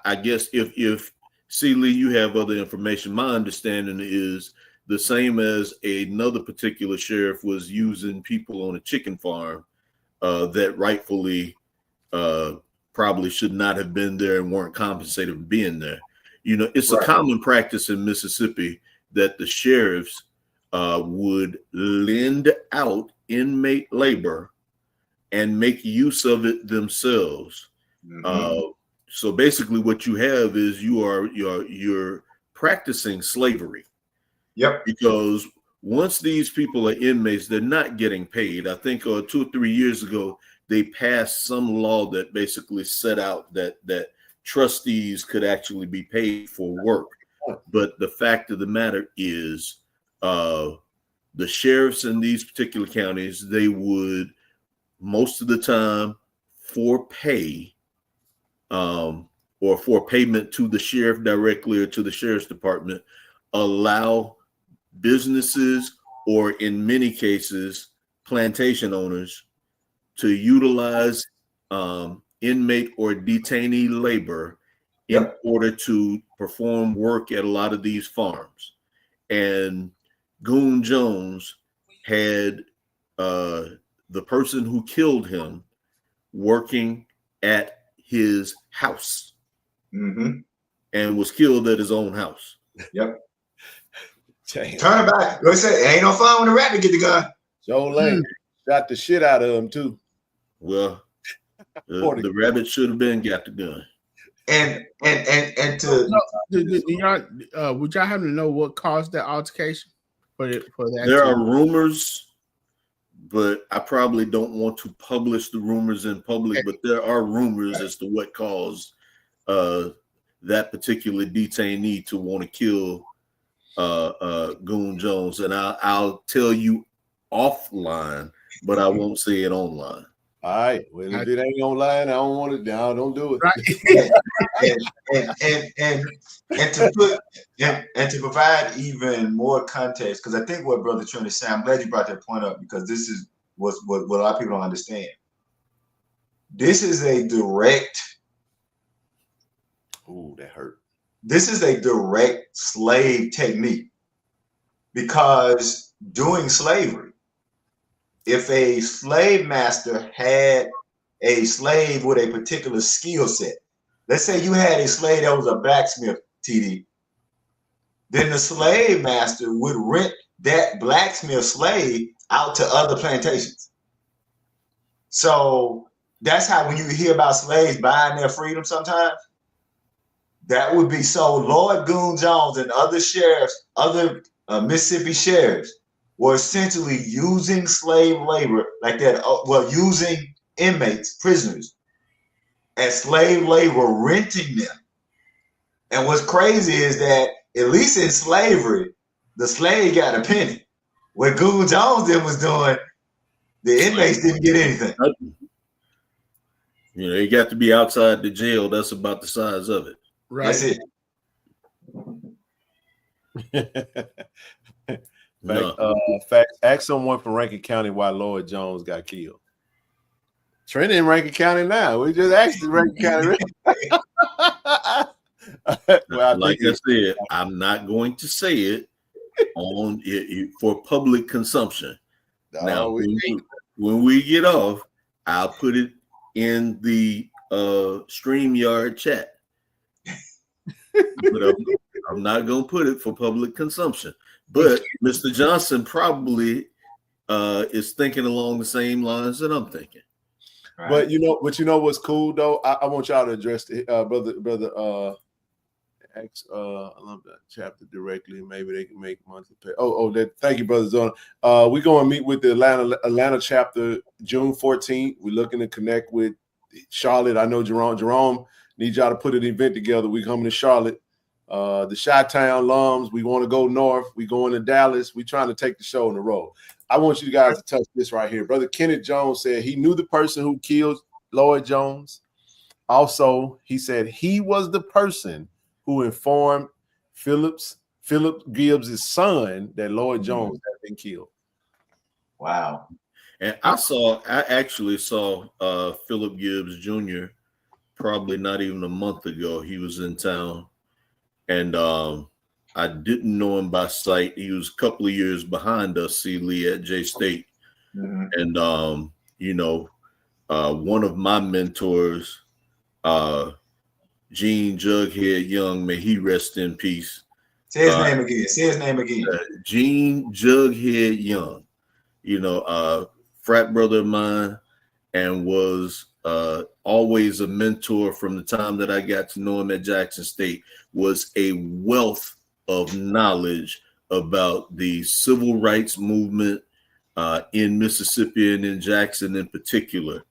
I guess if C. Lee, you have other information, my understanding is the same as another particular sheriff was using people on a chicken farm that rightfully probably should not have been there and weren't compensated for being there. It's a common practice in Mississippi that the sheriffs would lend out inmate labor and make use of it themselves. So basically what you have is you're practicing slavery. Yep. Because once these people are inmates, they're not getting paid. I think 2 or 3 years ago, they passed some law that basically set out that trustees could actually be paid for work. But the fact of the matter is the sheriffs in these particular counties, they would most of the time for pay or for payment to the sheriff directly or to the sheriff's department, allow businesses or in many cases plantation owners to utilize inmate or detainee labor in order to perform work at a lot of these farms. And Goon Jones had the person who killed him working at his house and was killed at his own house. Yep. Turn it back. Go say it ain't no fun when the rabbit get the gun. Joe Lane shot the shit out of him too. Well, the rabbit should have been got the gun. And to would y'all happen to know what caused that altercation? For that, there are rumors, but I probably don't want to publish the rumors in public. But there are rumors as to what caused that particular detainee to want to kill Goon Jones, and I'll tell you offline, but I won't say it online. All right. Well, if it ain't online, I don't want it down. Don't do it. Right. and to provide even more context, because I think what Brother Trent is saying, I'm glad you brought that point up, because this is what a lot of people don't understand. This is a direct. Ooh, that hurt. This is a direct slave technique, because during slavery, if a slave master had a slave with a particular skill set, let's say you had a slave that was a blacksmith, TD, then the slave master would rent that blacksmith slave out to other plantations. So that's how when you hear about slaves buying their freedom sometimes, that would be so Lord Goon Jones and other sheriffs, other Mississippi sheriffs were essentially using slave labor like that, using inmates, prisoners, as slave labor, renting them. And what's crazy is that at least in slavery, the slave got a penny. What Google Jones then was doing, the inmates didn't get anything. You know, they got to be outside the jail. That's about the size of it. Right. That's it. Fact, ask someone from Rankin County why Lloyd Jones got killed. Trent in Rankin County now. We just asked the Rankin County. Well, like I said, I'm not going to say it on it for public consumption. Now, when we get off, I'll put it in the StreamYard chat. But I'm not going to put it for public consumption. But Mr. Johnson probably is thinking along the same lines that I'm thinking. Right. But you know what's cool though? I want y'all to address the brother I love that chapter directly. Maybe they can make monthly pay. Thank you, Brother Zona. We're going to meet with the Atlanta chapter June 14th. We're looking to connect with Charlotte. I know Jerome needs y'all to put an event together. We're coming to Charlotte. The Chi-Town alums, we want to go north. We're going to Dallas. We're trying to take the show on the road. I want you guys to touch this right here. Brother Kenneth Jones said he knew the person who killed Lloyd Jones. Also, he said he was the person who informed Philip Gibbs' son that Lloyd Jones had been killed. Wow. And I actually saw Philip Gibbs Jr. probably not even a month ago. He was in town, and I didn't know him by sight. He was a couple of years behind us, C. Lee, at J State. And one of my mentors, Gene Jughead Young, may he rest in peace. Say his name again. Say his name again. Gene Jughead Young, frat brother of mine, and was always a mentor from the time that I got to know him at Jackson State, was a wealth of knowledge about the civil rights movement in Mississippi and in Jackson in particular.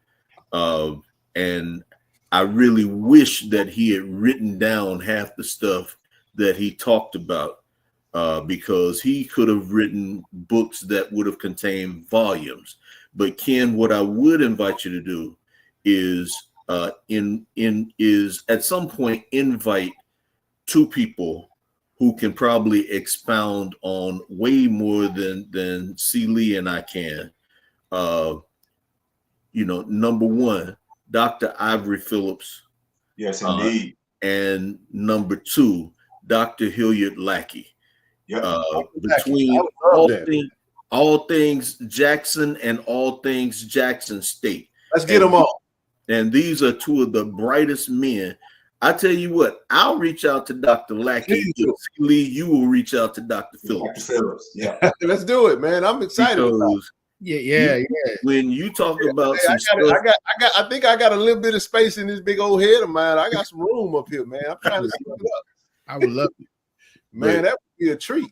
And I really wish that he had written down half the stuff that he talked about, because he could have written books that would have contained volumes. But Ken, what I would invite you to do is at some point invite two people who can probably expound on way more than C. Lee and I can. Number one, Dr. Ivory Phillips. Yes, indeed. And number two, Dr. Hilliard Lackey. Yep. Between all things Jackson and all things Jackson State. Let's get them all. And these are two of the brightest men. I tell you what, I'll reach out to Dr. Lackey. Lee, you will reach out to Dr. Phillips. Dr. Phillips, yeah. Let's do it, man. I'm excited. Yeah. When you talk about I think I got a little bit of space in this big old head of mine. I got some room up here, man. I'm trying to set it up. I would love it. Man, that would be a treat.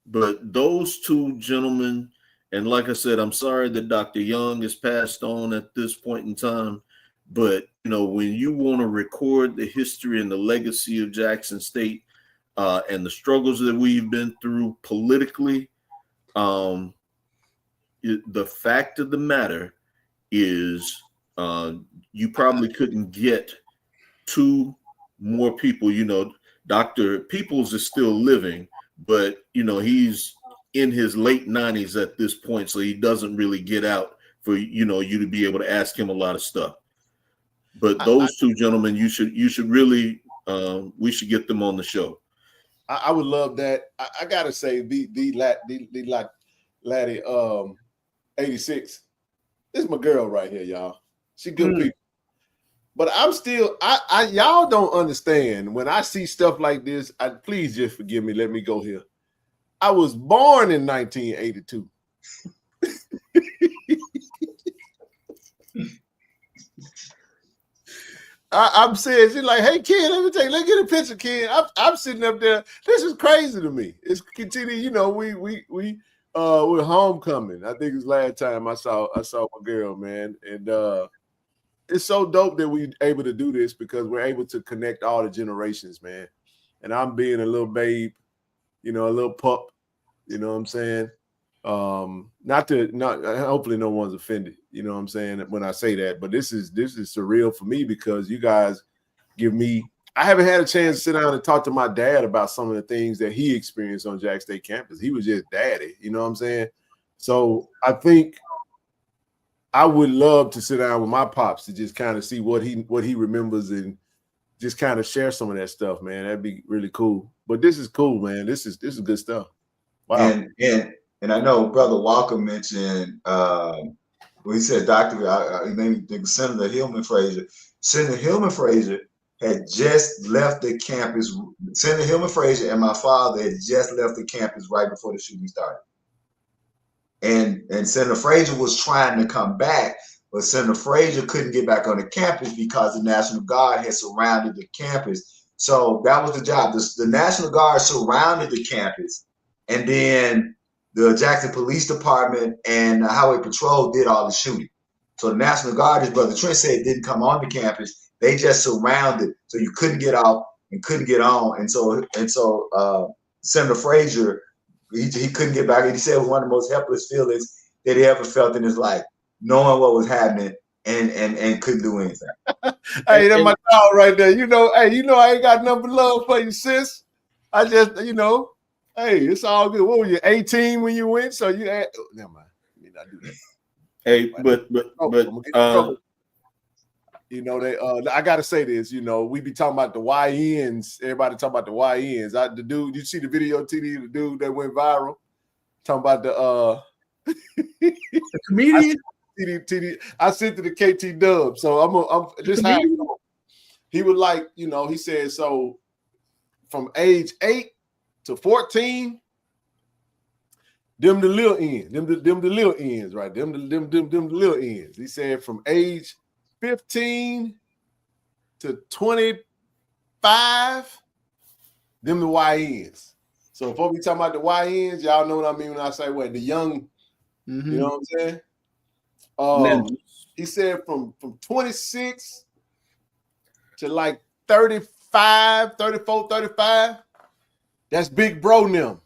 But those two gentlemen, and like I said, I'm sorry that Dr. Young has passed on at this point in time. But, when you want to record the history and the legacy of Jackson State and the struggles that we've been through politically, the fact of the matter is you probably couldn't get two more people. Dr. Peoples is still living, but, he's in his late 90s at this point, so he doesn't really get out for, you to be able to ask him a lot of stuff. But those two gentlemen, you should really, we should get them on the show. I would love that. I gotta say, the laddie, 86. This is my girl right here, y'all. She good people. But I'm still, y'all don't understand when I see stuff like this. Please just forgive me. Let me go here. I was born in 1982. I'm saying, she's like, hey, kid, let's get a picture, kid. I'm sitting up there. This is crazy to me. It's continue, we with homecoming. I think it was last time I saw my girl, man. And it's so dope that we're able to do this because we're able to connect all the generations, man. And I'm being a little babe, a little pup, you know what I'm saying? Hopefully no one's offended, you know what I'm saying, when I say that. But this is surreal for me because you guys give me, I haven't had a chance to sit down and talk to my dad about some of the things that he experienced on Jack State campus. He was just daddy, you know what I'm saying? So I think I would love to sit down with my pops to just kind of see what he remembers and just kind of share some of that stuff, man. That'd be really cool. But this is cool, man. This is good stuff. Wow. And I know Brother Walker mentioned when he said he made me think Senator Hillman Frazier. Senator Hillman Frazier had just left the campus. Senator Hillman Frazier and my father had just left the campus right before the shooting started. And Senator Frazier was trying to come back, but Senator Frazier couldn't get back on the campus because the National Guard had surrounded the campus. So that was the job. The National Guard surrounded the campus, and then the Jackson Police Department and the Highway Patrol did all the shooting. So the National Guard, as Brother Trent said, didn't come on the campus. They just surrounded, so you couldn't get out and couldn't get on. And so Senator Frazier, he couldn't get back. And he said it was one of the most helpless feelings that he ever felt in his life, knowing what was happening and couldn't do anything. Hey, that's my dog right there. I ain't got nothing but love for you, sis. I just, hey, it's all good. What were you, 18 when you went? So you had, never mind. You need not do that. Hey, but I gotta say this, we be talking about the YNs. Everybody talking about the YNs. The dude, you see the video, TD, the dude that went viral, talking about the comedian. TD, I sent to the KT Dub. So I'm just how he was like, he said, so from age 8 to 14, them the little ends, them the little ends, right? Them the little ends. He said from age 15 to 25, them the YNs. So before we talking about the YNs, y'all know what I mean when I say what the young, you know what I'm saying? He said from 26 to like 35, 34, 35, that's big bro them.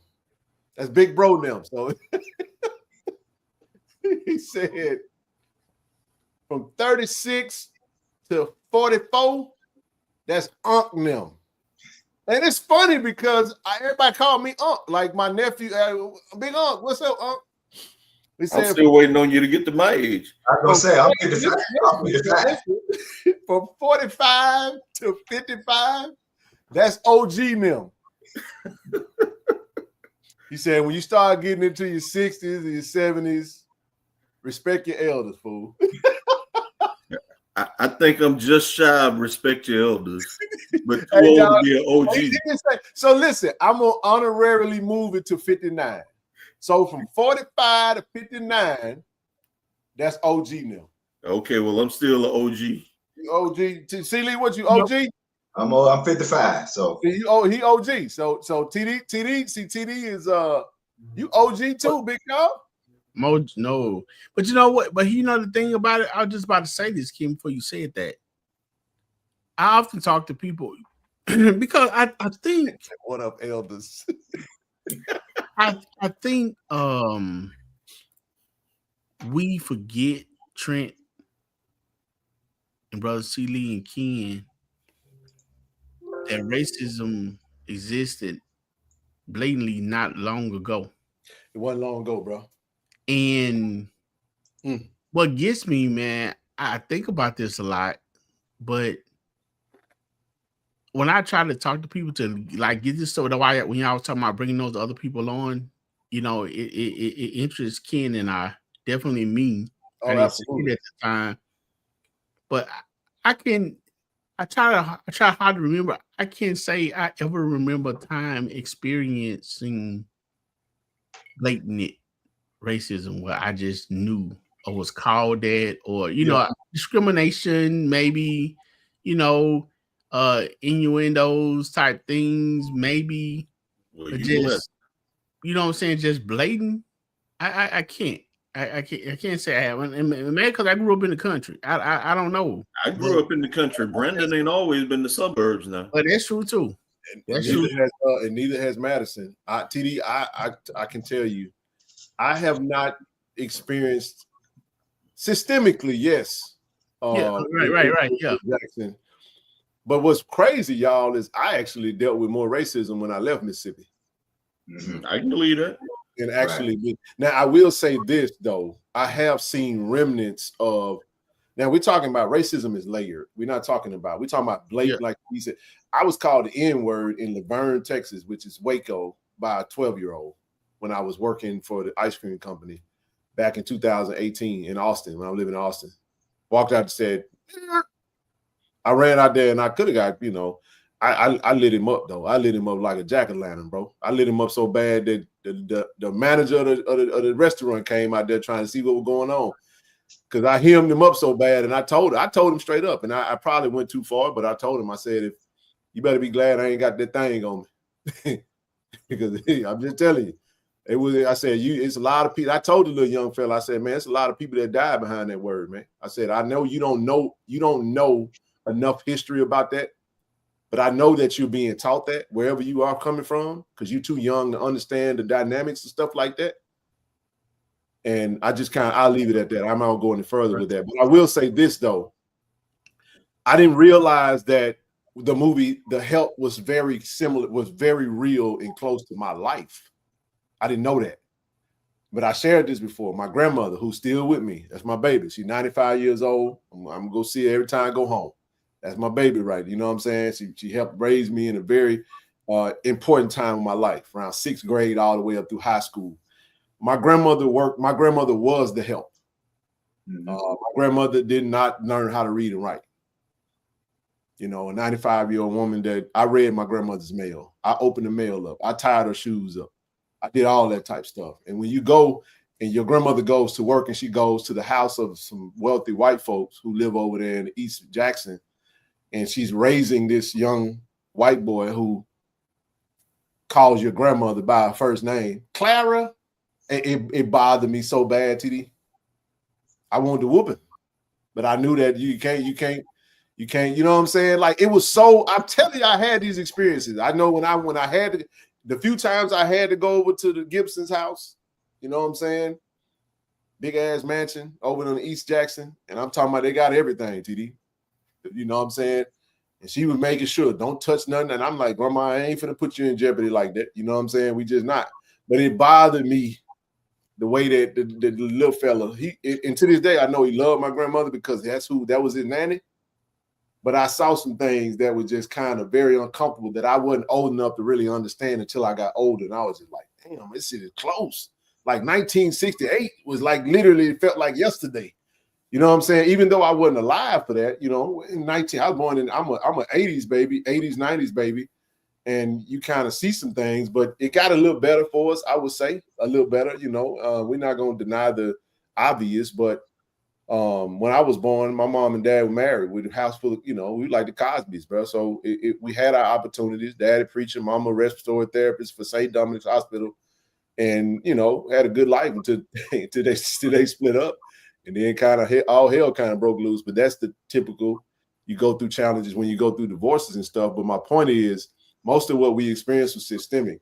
That's big bro them. So he said from 36 to 44, that's Unc them. And it's funny because everybody called me Unc. Like my nephew, Big Unc, what's up, Unc? He said, I'm still waiting on you to get to my age. I was going to say, I'm getting from 45 to 55, that's OG them. He said, when you start getting into your 60s and your 70s, respect your elders, fool. I think I'm just shy of respect your elders, but too old to be an OG. So listen, I'm going to honorarily move it to 59. So from 45 to 59, that's OG now. Okay, well, I'm still an OG. OG. C-Lee, what you, OG? I'm 55, so he OG. So TD is you OG too, big dog. No, but you know what? But the thing about it, I was just about to say this, Kim, before you said that. I often talk to people because I think what up, elders? I think we forget, Trent and brother C. Lee and Ken, that racism existed blatantly not long ago. It wasn't long ago, bro. And what gets me, man, I think about this a lot, but when I try to talk to people to like get this, so the why when y'all was talking about bringing those other people on, it interests Ken and I, definitely me. I didn't see it at the time, but I try hard to remember. I can't say I ever remember time experiencing blatant racism where I just knew or was called that, or discrimination, maybe, innuendos type things, maybe. Well, just, you know what I'm saying, just blatant. I can't. I can't say I have. And maybe because I grew up in the country. I don't know. I grew up in the country. Brandon ain't always been the suburbs now. But that's true too. And neither has Madison. TD, I can tell you, I have not experienced systemically, yes. Right. Yeah. Jackson. But what's crazy, y'all, is I actually dealt with more racism when I left Mississippi. Mm-hmm. I can believe that. And actually, now I will say this though, I have seen remnants of. Now we're talking about racism is layered. We're talking about blatant. Like he said, I was called the N-word in Laverne, Texas, which is Waco, by a 12-year-old when I was working for the ice cream company back in 2018 in Austin, when I was living in Austin. Walked out and said, I ran out there and I could have got, I lit him up though. I lit him up like a jack-o'-lantern, bro. I lit him up so bad that the manager of the restaurant came out there trying to see what was going on. Because I hemmed him up so bad, and I told him straight up, and I probably went too far, but I told him, I said, if you better be glad I ain't got that thing on me. Because I'm just telling you, I said, it's a lot of people. I told the little young fella, I said, man, it's a lot of people that died behind that word, man. I said, I know you don't know enough history about that, but I know that you're being taught that wherever you are coming from, because you're too young to understand the dynamics and stuff like that. And I just I'll leave it at that. I'm not going any further with that. But I will say this, though. I didn't realize that the movie, The Help, was very similar, was very real and close to my life. I didn't know that. But I shared this before. My grandmother, who's still with me, that's my baby. She's 95 years old. I'm going to go see her every time I go home. That's my baby, right? You know what I'm saying? She helped raise me in a very important time of my life, around 6th grade all the way up through high school. My grandmother was the help. Mm-hmm. My grandmother did not learn how to read and write. A 95-year-old woman that I read my grandmother's mail. I opened the mail up. I tied her shoes up. I did all that type stuff. And when you go and your grandmother goes to work and she goes to the house of some wealthy white folks who live over there in East Jackson, and she's raising this young white boy who calls your grandmother by her first name, Clara. It bothered me so bad, TD. I wanted to whoop him, but I knew that you can't, you know what I'm saying? Like, it was so, I'm telling you, I had these experiences. I know when I had the few times I had to go over to the Gibson's house, you know what I'm saying? Big ass mansion over in East Jackson. And I'm talking about they got everything, TD. You know what I'm saying? And she was making sure, don't touch nothing. And I'm like, Grandma, I ain't finna put you in jeopardy like that. You know what I'm saying? We just not. But it bothered me the way that the little fella, and to this day, I know he loved my grandmother because that was his nanny. But I saw some things that were just kind of very uncomfortable that I wasn't old enough to really understand until I got older. And I was just like, damn, this shit is close. Like 1968 was like literally, it felt like yesterday. You know what I'm saying? Even though I wasn't alive for that, in I was born in, I'm a 80s baby, 80s, 90s baby. And you kind of see some things, but it got a little better for us, I would say, a little better. We're not going to deny the obvious, but when I was born, my mom and dad were married with a house full of, we like the Cosbys, bro. So we had our opportunities. Daddy preacher, mama respiratory therapist for St. Dominic's Hospital, and had a good life until they split up, and then kind of all hell kind of broke loose. But that's the typical. You go through challenges when you go through divorces and stuff. But my point is, most of what we experienced was systemic.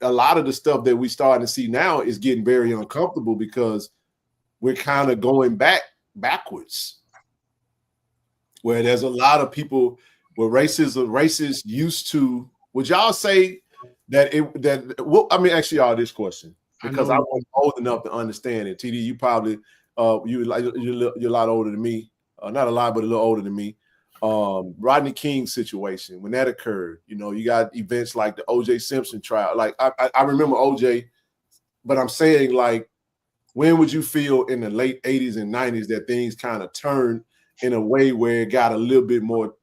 A lot of the stuff that we starting to see now is getting very uncomfortable because we're kind of going backwards. Where there's a lot of people where racists used to. Would y'all say that well, I mean, ask y'all this question because I wasn't old enough to understand it. TD, you probably you're a lot older than me. Not a lot, but a little older than me. Rodney King situation, when that occurred, you got events like the O.J. Simpson trial. Like I remember O.J., but I'm saying, like, when would you feel in the late 80s and 90s that things kind of turned in a way where it got a little bit more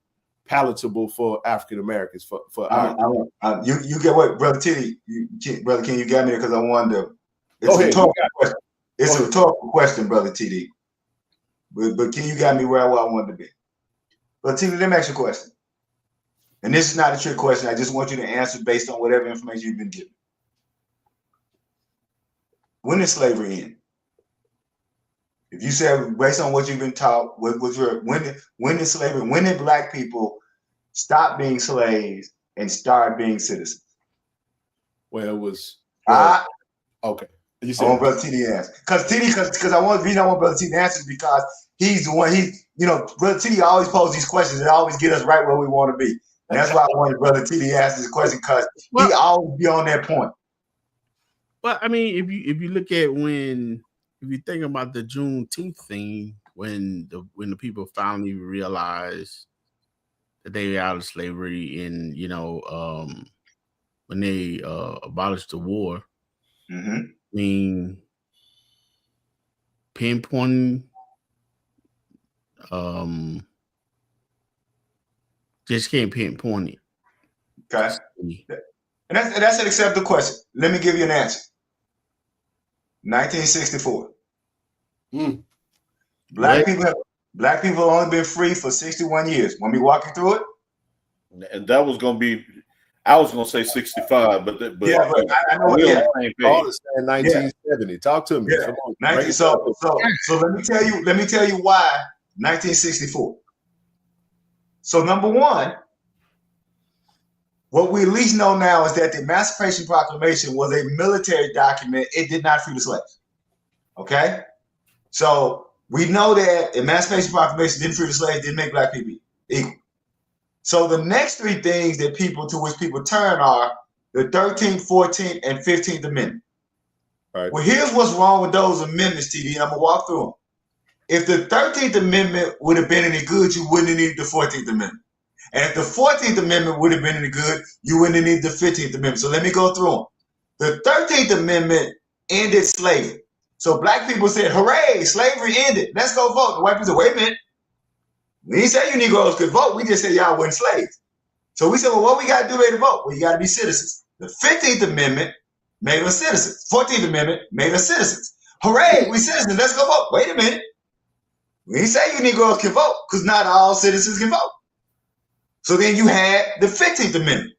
palatable for African Americans? You get what, Brother Titty, Brother King, you got me there because I wanted to. It's a rhetorical question, Brother TD. But King, you got me where I wanted to be. But Tina, let me ask you a question. And this is not a trick question. I just want you to answer based on whatever information you've been given. when did slavery end? If you said based on what you've been taught, when did slavery? When did Black people stop being slaves and start being citizens? Well, it was okay. You I said want Brother TD to answer because I want Brother TD to answer because he's the one. Brother TD always poses these questions that always get us right where we want to be. And that's why I wanted Brother TD to ask this question because he always be on that point. Well, I mean, if you look at if you think about the Juneteenth thing, when the people finally realized that they were out of slavery, and when they abolished the war, mm-hmm. I mean, pinpointing, just can't pinpoint it. Okay, and that's an acceptable question. Let me give you an answer. 1964. Black people have only been free for 61 years. Want me to walk you through it? And that was going to be, I was going to say 65, but yeah, but I know it. Yeah, all is saying 1970. Talk to me. Yeah. Come on, so let me tell you why 1964. So number one, what we at least know now is that the Emancipation Proclamation was a military document. It did not free the slaves. Okay? So we know that Emancipation Proclamation didn't free the slaves, didn't make Black people equal. So the next three things to which people turn are the 13th, 14th, and 15th Amendment. Right. Well, here's what's wrong with those amendments, TD, and I'm going to walk through them. If the 13th Amendment would have been any good, you wouldn't have needed the 14th Amendment. And if the 14th Amendment would have been any good, you wouldn't have needed the 15th Amendment. So let me go through them. The 13th Amendment ended slavery. So Black people said, hooray, slavery ended. Let's go vote. The white people said, wait a minute. We didn't say you Negroes could vote. We just said y'all weren't slaves. So we said, well, what we got to do to vote? Well, you got to be citizens. The 15th Amendment made us citizens. 14th Amendment made us citizens. Hooray, we citizens. Let's go vote. Wait a minute. We didn't say you Negroes can vote because not all citizens can vote. So then you had the 15th Amendment.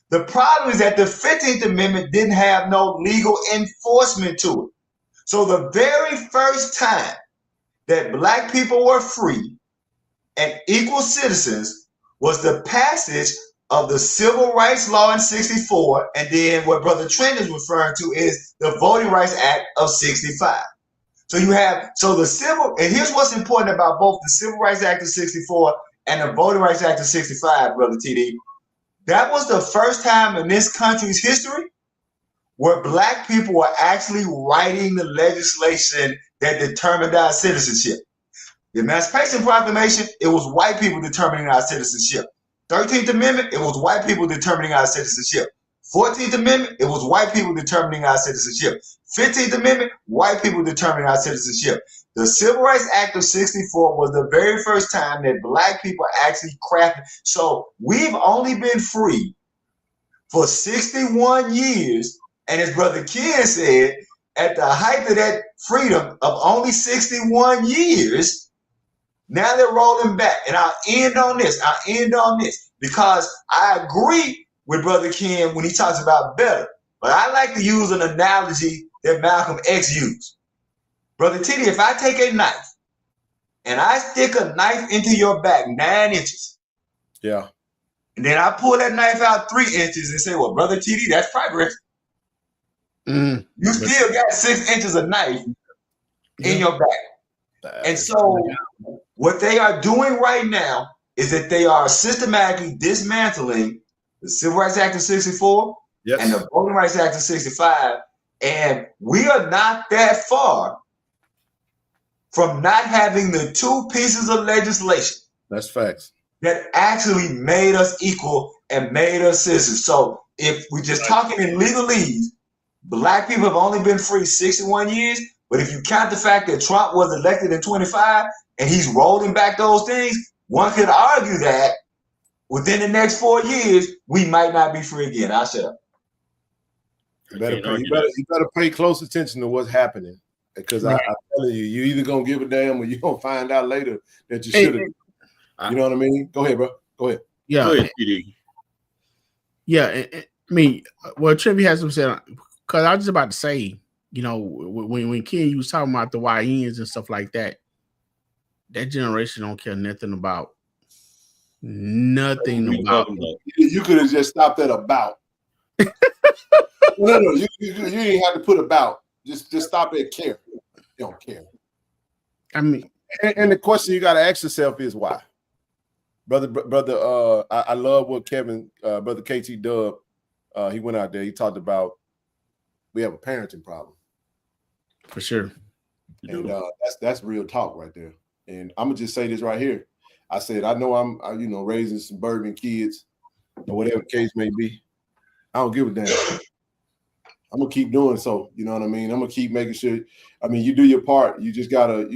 The problem is that the 15th Amendment didn't have no legal enforcement to it. So the very first time that Black people were free and equal citizens was the passage of the Civil Rights Law in 64, and then what Brother Trent is referring to is the Voting Rights Act of 65. So you have, and here's what's important about both the Civil Rights Act of 64 and the Voting Rights Act of 65, Brother TD. That was the first time in this country's history where Black people were actually writing the legislation that determined our citizenship. The Emancipation Proclamation, it was white people determining our citizenship. 13th Amendment, it was white people determining our citizenship. 14th Amendment, it was white people determining our citizenship. 15th Amendment, white people determining our citizenship. The Civil Rights Act of 64 was the very first time that Black people actually crafted. So we've only been free for 61 years. And as Brother Ken said, at the height of that freedom of only 61 years, now they're rolling back. And I'll end on this. Because I agree with Brother Ken when he talks about better. But I like to use an analogy that Malcolm X used. Brother TD, if I take a knife and I stick a knife into your back 9 inches. Yeah. And then I pull that knife out 3 inches and say, well, Brother TD, that's progress. You still got 6 inches of knife in your back. And so what they are doing right now is that they are systematically dismantling the Civil Rights Act of 64 and the Voting Rights Act of 65. And we are not that far from not having the two pieces of legislation. That's facts. That actually made us equal and made us citizens. So if we're just talking in legalese, Black people have only been free 61 years. But if you count the fact that Trump was elected in 25 and he's rolling back those things, one could argue that within the next 4 years, we might not be free again. I'll shut up. You better pay close attention to what's happening. Because I'm telling you, you're either going to give a damn or you're going to find out later that you should have. You know what I mean? Go ahead, bro. Go ahead. Yeah. Go ahead, PD. Yeah. I mean, well, Trivia has some said, because I was just about to say, you know, when Ken, you was talking about the YNs and stuff like that, that generation don't care nothing about nothing about. You could have just stopped at about. No, you didn't have to put about. Just stop at care. You don't care. I mean, and the question you got to ask yourself is why, brother. I love what Kevin, brother KT Dub, he went out there. He talked about we have a parenting problem for sure, and that's real talk right there. And I'm gonna just say this right here. I said I know I'm raising suburban kids or whatever the case may be. I don't give a damn. I'm gonna keep doing so. You know what I mean? I'm gonna keep making sure. I mean, you do your part. You just gotta,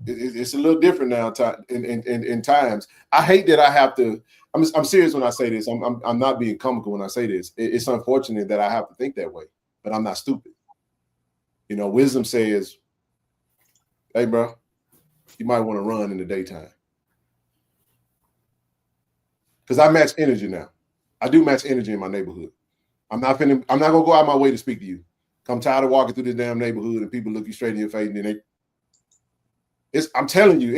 it's a little different now. In times, I hate that I have to. I'm serious when I say this. I'm not being comical when I say this. It's unfortunate that I have to think that way, but I'm not stupid. You know, wisdom says, "Hey, bro, you might want to run in the daytime," because I match energy now. I do match energy in my neighborhood. I'm not gonna go out my way to speak to you. I'm tired of walking through this damn neighborhood and people look you straight in your face and then I'm telling you,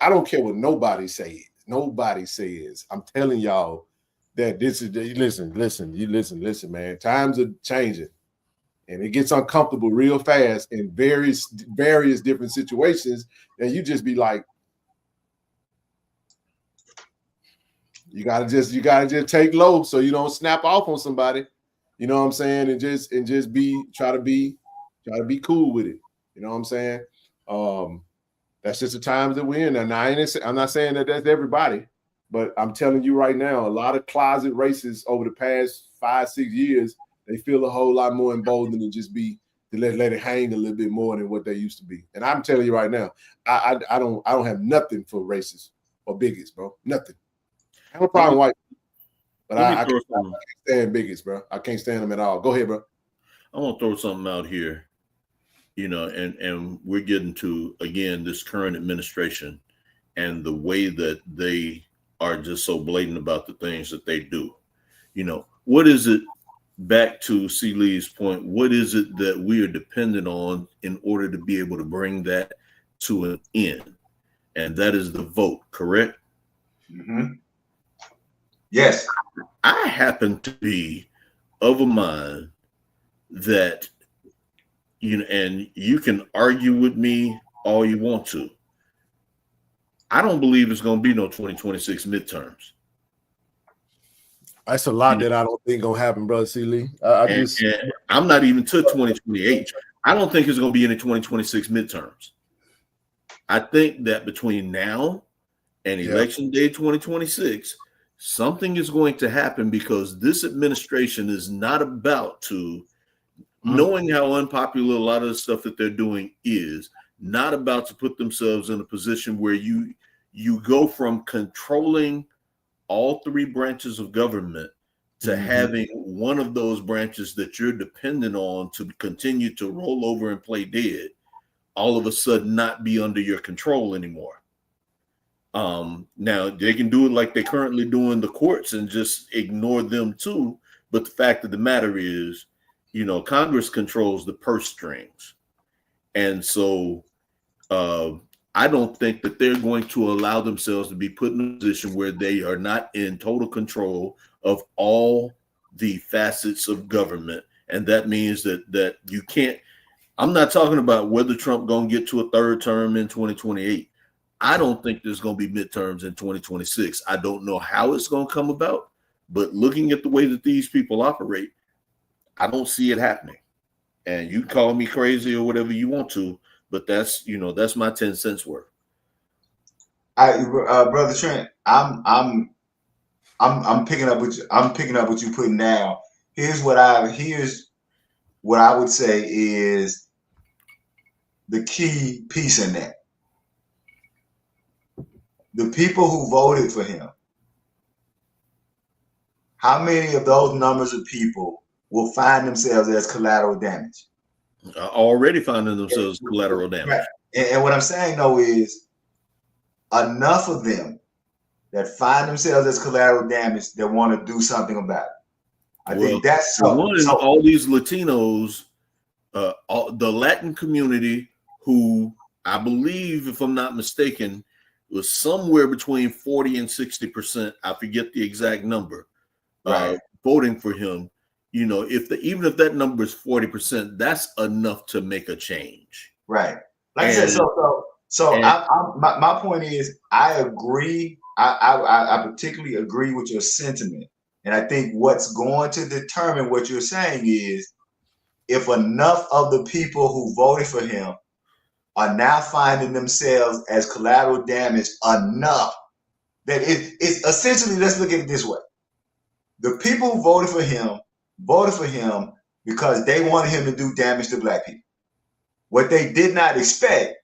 I don't care what nobody says. Nobody says. I'm telling y'all that this is listen, man. Times are changing. And it gets uncomfortable real fast in various different situations. And you just be like, you gotta just take low so you don't snap off on somebody. You know what I'm saying? And just try to be cool with it. You know what I'm saying? That's just the times that we're in. And I'm not saying that that's everybody, but I'm telling you right now, a lot of closet racists over the past 5-6 years, they feel a whole lot more emboldened to just be to let it hang a little bit more than what they used to be. And I'm telling you right now, I don't have nothing for racists or bigots, bro. Nothing. I have a problem with white people, but I can't stand bigots, bro. I can't stand them at all. Go ahead, bro. I want to throw something out here, and we're getting to, again, this current administration and the way that they are just so blatant about the things that they do. What is it, back to C. Lee's point, what is it that we are dependent on in order to be able to bring that to an end? And that is the vote, correct? Mm-hmm. Yes. I happen to be of a mind that, and you can argue with me all you want to. I don't believe it's going to be no 2026 midterms. That's a lot that I don't think going to happen, brother C. Lee. And I'm not even to 2028. I don't think it's going to be any 2026 midterms. I think that between now and election day 2026, something is going to happen, because this administration is not about to, knowing how unpopular a lot of the stuff that they're doing is, not about to put themselves in a position where you go from controlling all three branches of government to having one of those branches that you're dependent on to continue to roll over and play dead, all of a sudden not be under your control anymore. Now they can do it like they're currently doing the courts and just ignore them too. But the fact of the matter is, Congress controls the purse strings. And so I don't think that they're going to allow themselves to be put in a position where they are not in total control of all the facets of government. And that means that you can't, I'm not talking about whether Trump going to get to a third term in 2028. I don't think there's going to be midterms in 2026. I don't know how it's going to come about, but looking at the way that these people operate, I don't see it happening. And you call me crazy or whatever you want to, but that's my 10 cents worth. Brother Trent, I'm picking up what you're putting down. Here's what I would say is the key piece in that. The people who voted for him, how many of those numbers of people will find themselves as collateral damage? Already finding themselves collateral damage. Right. And what I'm saying, though, is enough of them that find themselves as collateral damage that want to do something about it. I think that's all these Latinos the Latin community, who I believe, if I'm not mistaken, was somewhere between 40 and 60%. I forget the exact number. Right. Voting for him. You know, even if that number is 40%, that's enough to make a change. Right. Like I said, my point is, I agree. I particularly agree with your sentiment. And I think what's going to determine what you're saying is if enough of the people who voted for him are now finding themselves as collateral damage enough that it's essentially, let's look at it this way. The people who voted for him because they wanted him to do damage to black people. What they did not expect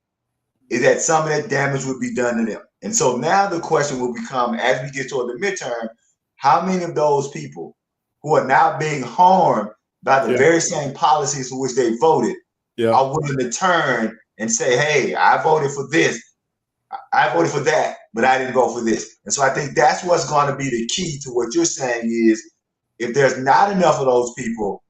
is that some of that damage would be done to them. And so now the question will become, as we get toward the midterm, how many of those people who are now being harmed by the very same policies for which they voted are willing to turn and say, hey, I voted for this, I voted for that, but I didn't vote for this. And so I think that's what's going to be the key to what you're saying is, if there's not enough of those people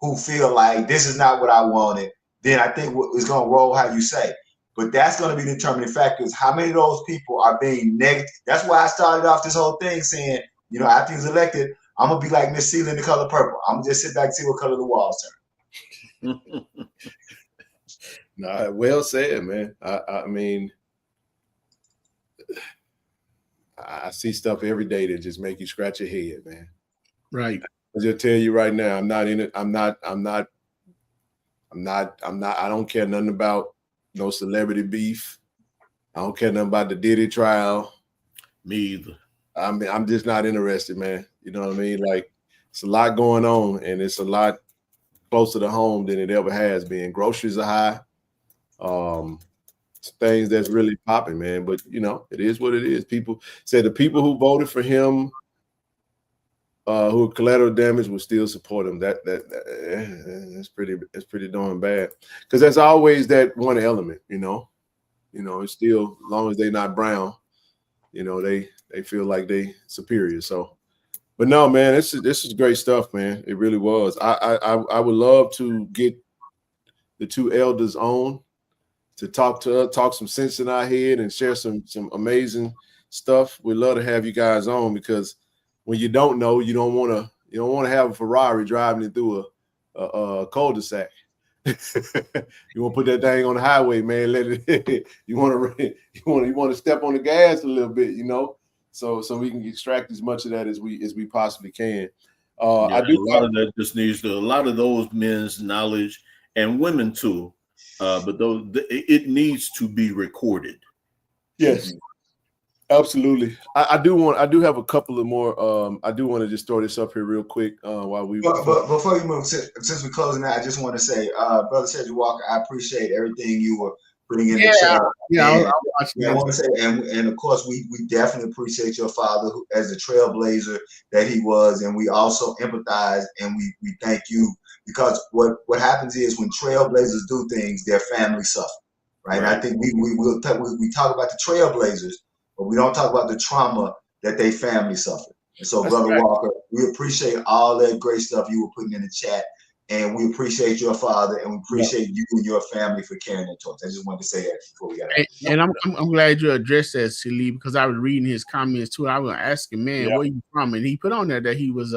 who feel like this is not what I wanted, then I think it's going to roll how you say. But that's going to be the determining factor is how many of those people are being negative. That's why I started off this whole thing saying, you know, after he was elected, I'm going to be like Miss Celia in The Color Purple. I'm going to just sit back and see what color the walls turn. Nah, well said, man. I mean, I see stuff every day that just make you scratch your head, man. Right. I'll just tell you right now, I'm not in it. I don't care nothing about no celebrity beef. I don't care nothing about the Diddy trial. Me either. I mean, I'm just not interested, man. You know what I mean? Like, it's a lot going on, and it's a lot closer to home than it ever has been. Groceries are high. Things that's really popping, man. But you know, it is what it is. People said the people who voted for him, who are collateral damage, will still support him. That's pretty darn bad. Because there's always that one element, you know. It's still, as long as they're not brown, you know, they feel like they superior. So, but no, man, this is great stuff, man. It really was. I would love to get the two elders on to talk some sense in our head and share some amazing stuff. We'd love to have you guys on, because when you don't know, you don't want to have a Ferrari driving it through a cul-de-sac. You want to put that thing on the highway, man. You want to step on the gas a little bit, you know, so we can extract as much of that as we possibly can. I do. A lot of that just needs a lot of those men's knowledge, and women too. But it needs to be recorded. Yes, absolutely. I do have a couple of more. I do want to just throw this up here real quick while we. But before you move, since we're closing out, I just want to say, Brother Cedric Walker, I appreciate everything you were putting in the chat. Yeah, I want to say, and of course, we definitely appreciate your father as the trailblazer that he was, and we also empathize and we thank you, because what happens is when trailblazers do things, their families suffer, right? And I think we talk about the trailblazers, but we don't talk about the trauma that they family suffered. And so, that's Brother Walker, we appreciate all that great stuff you were putting in the chat. And we appreciate your father, and we appreciate you and your family for carrying that torch. I just wanted to say that before we got out. And I'm glad you addressed that, Silly, because I was reading his comments too. I was asking, man, where you from? And he put on there that he was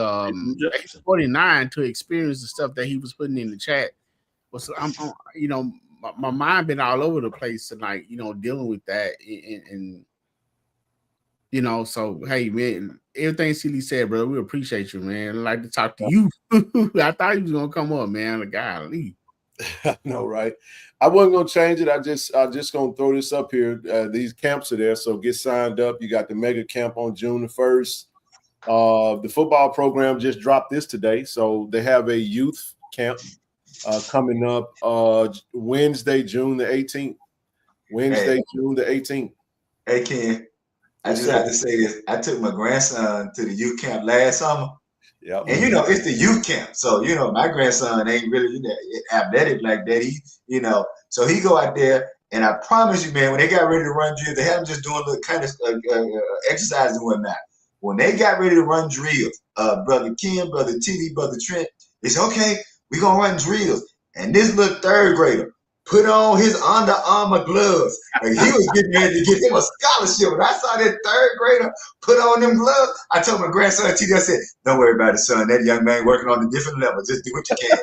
49 to experience the stuff that he was putting in the chat. Well, so I'm you know, my mind been all over the place tonight, you know, dealing with that and you know, so hey, man, everything Silly said, bro, we appreciate you, man. I'd like to talk to you. I thought he was gonna come up, man. The guy leave. I know, right? I wasn't gonna change it. I just gonna throw this up here. These camps are there, so get signed up. You got the mega camp on June the 1st. The football program just dropped this today, so they have a youth camp coming up Wednesday, June the 18th. June the 18th. Hey, Ken. I just have to say this. I took my grandson to the youth camp last summer. Yep. And, you know, it's the youth camp. So, you know, my grandson ain't really, you know, athletic like that. So he go out there, and I promise you, man, when they got ready to run drills, they had them just doing the kind of exercises and whatnot. When they got ready to run drills, Brother Ken, Brother TD, Brother Trent, they said, okay, we're going to run drills. And this little third grader put on his Under Armour gloves. Like he was getting ready to get him a scholarship. When I saw that third grader put on them gloves, I told my grandson, TD, I said, don't worry about it, son. That young man working on a different level. Just do what you can.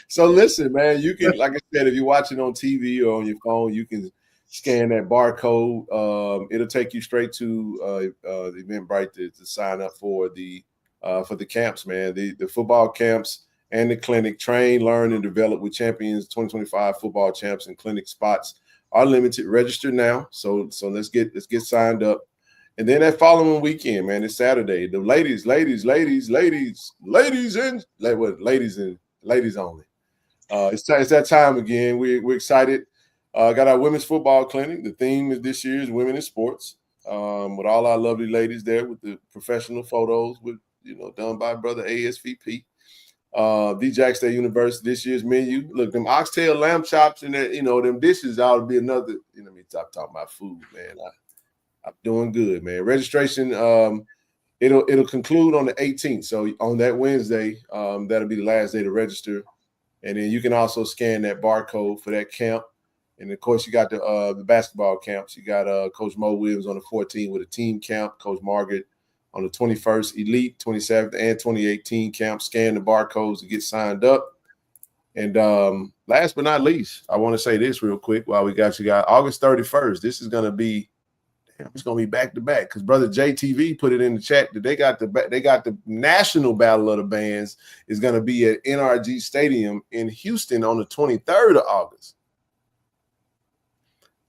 So listen, man, you can, like I said, if you're watching on TV or on your phone, you can scan that barcode. It'll take you straight to the Eventbrite to sign up for the camps, man. The football camps and the clinic. Train, learn, and develop with champions. 2025 football champs and clinic spots are limited. Register now. So let's get signed up. And then that following weekend, man, it's Saturday. The ladies only. It's that time again. We're excited. Got our women's football clinic. The theme is this year's Women in Sports. With all our lovely ladies there with the professional photos with done by brother ASVP. Jack State University, this year's menu. Look, them oxtail lamb chops and that, them dishes ought to be another. Me stop talking about food, man. I'm doing good, man. Registration, it'll conclude on the 18th. So on that Wednesday, that'll be the last day to register. And then you can also scan that barcode for that camp. And of course, you got the basketball camps. You got Coach Mo Williams on the 14th with a team camp. Coach Margaret on the 21st, Elite, 27th, and 2018 camp. Scan the barcodes to get signed up. And last but not least, I want to say this real quick while we got you guys. August 31st, this is going to be it's going to be back to back because brother JTV put it in the chat that they got the national battle of the bands is going to be at NRG Stadium in Houston on the 23rd of August.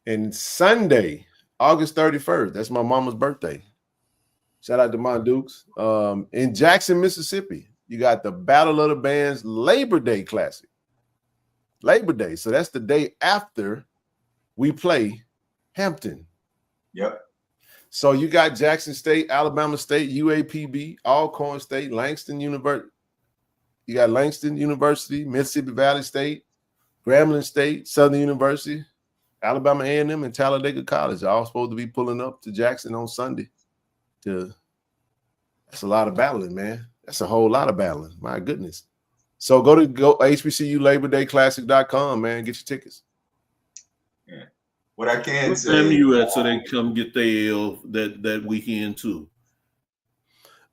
And Sunday, August 31st, that's my mama's birthday. Shout out to my Dukes. In Jackson, Mississippi, you got the Battle of the Bands Labor Day Classic. Labor Day. So that's the day after we play Hampton. Yep. So you got Jackson State, Alabama State, UAPB, Alcorn State, Langston University. You got Langston University, Mississippi Valley State, Grambling State, Southern University, Alabama A&M, and Talladega College. All supposed to be pulling up to Jackson on Sunday. That's a lot of battling, man. That's a whole lot of battling. My goodness. So go HBCULaborDayClassic.com, man. Get your tickets. Yeah. What I can say. What time you at so they come get their L that weekend too?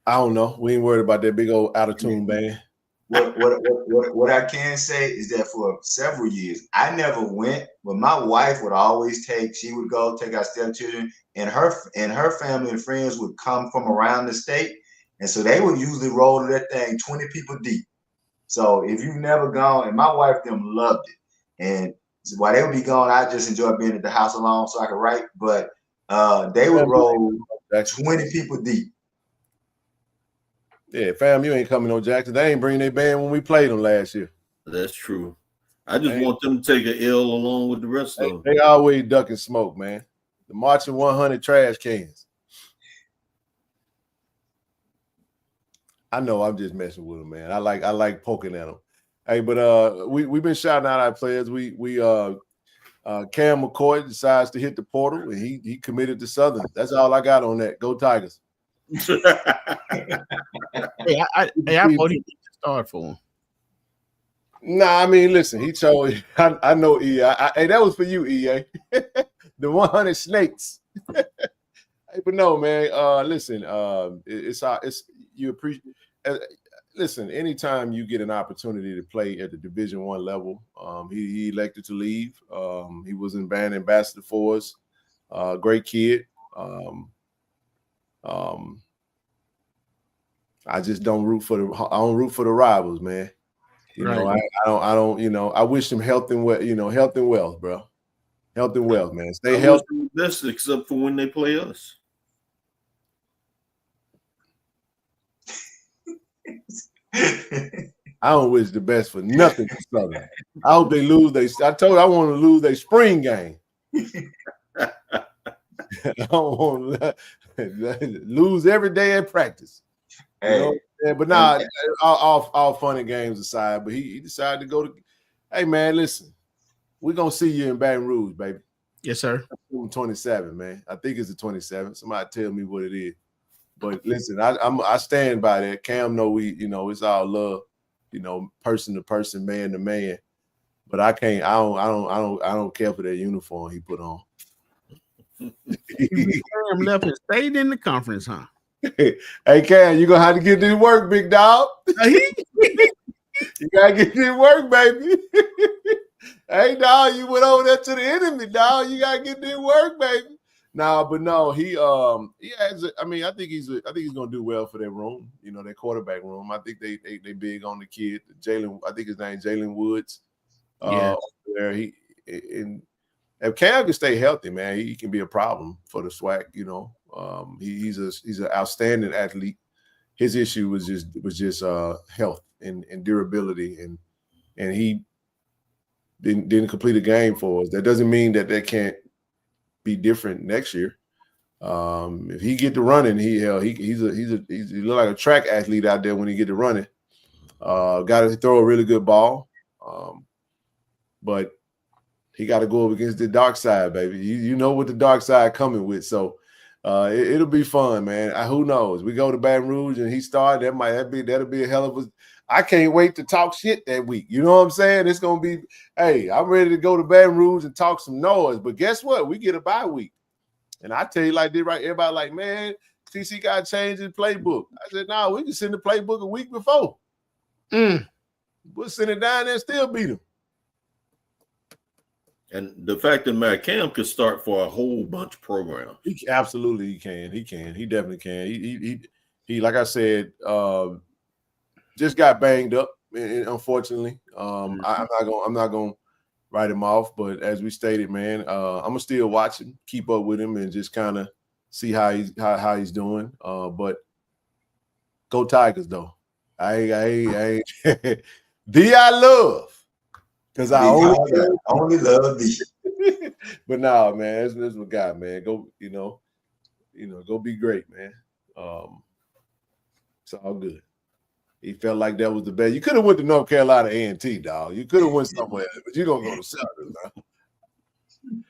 I don't know. We ain't worried about that big old out of tune band. What I can say is that for several years, I never went, but my wife would always she would go take our stepchildren, and her family and friends would come from around the state. And so they would usually roll to that thing 20 people deep. So if you've never gone, and my wife them loved it. And while they would be gone, I just enjoy being at the house alone so I could write. But they would roll 20 people deep. Yeah, fam, you ain't coming no Jackson. They ain't bring their band when we played them last year. That's true. I just want them to take an L along with the rest of them. They always ducking smoke, man. The marching 100 trash cans. I know I'm just messing with them, man. I like poking at them. Hey, but we've been shouting out our players. Cam McCoy decides to hit the portal, and he committed to Southern. That's all I got on that. Go Tigers. Hey, I thought he did start for him. Nah, I mean, listen, he chose. I know EA. Hey, that was for you, EA. The 100 snakes. Hey, but no, man. Listen, it's you appreciate. Listen, anytime you get an opportunity to play at the Division I level, he elected to leave. He was in band ambassador for us. Great kid. I just don't root for the rivals, man. You know, I don't. You know, I wish him health and health and wealth, bro. Health and wealth, man. Stay healthy. This except for when they play us. I don't wish the best for nothing for Southern. I hope they lose. I told you I want to lose their spring game. I don't want to lose every day at practice. Hey, you know? Yeah, but nah, all fun and games aside, but he decided to go to. Hey man, listen, we're gonna see you in Baton Rouge, baby. Yes, sir. 27, man. I think it's the 27th. Somebody tell me what it is. But listen, I stand by that. Cam know it's all love, person to person, man to man. But I don't care for that uniform he put on. Cam left and stayed in the conference, huh? Hey Cam, you gonna have to get this work, big dog. You gotta get this work, baby. Hey dog, you went over there to the enemy, dog. You gotta get this work, baby. No, he has. I think he's gonna do well for that room. That quarterback room. I think they big on the kid, Jalen. I think his name Jalen Woods. Yeah. There if Cam can stay healthy, man, he can be a problem for the SWAC. He's an outstanding athlete. His issue was just health and durability, and he didn't complete a game for us. That doesn't mean that can't be different next year. If he get to running, he look like a track athlete out there when he get to running. Got to throw a really good ball, but he got to go up against the dark side, baby. You know what the dark side coming with, so it'll be fun, man. Who knows? We go to Baton Rouge and he started. That'll be a hell of a. I can't wait to talk shit that week. You know what I'm saying? It's gonna be. Hey, I'm ready to go to Baton Rouge and talk some noise. But guess what? We get a bye week, and I tell you like this, right? Everybody like, man, TC got to change his playbook. I said, no, we can send the playbook a week before. We'll send it down there and still beat him. And the fact that Matt Cam could start for a whole bunch of programs. Absolutely, he can. He definitely can. He like I said, just got banged up, unfortunately. I'm not gonna write him off, but as we stated, man, I'm gonna still watch him, keep up with him, and just kind of see how he's doing. But go Tigers, though. I love. Because I only love thee. But no, man, that's my guy, man. Go, go be great, man. It's all good. He felt like that was the best. You could have went to North Carolina A&T, dog. You could have went somewhere, but you're gonna go to Southern, man.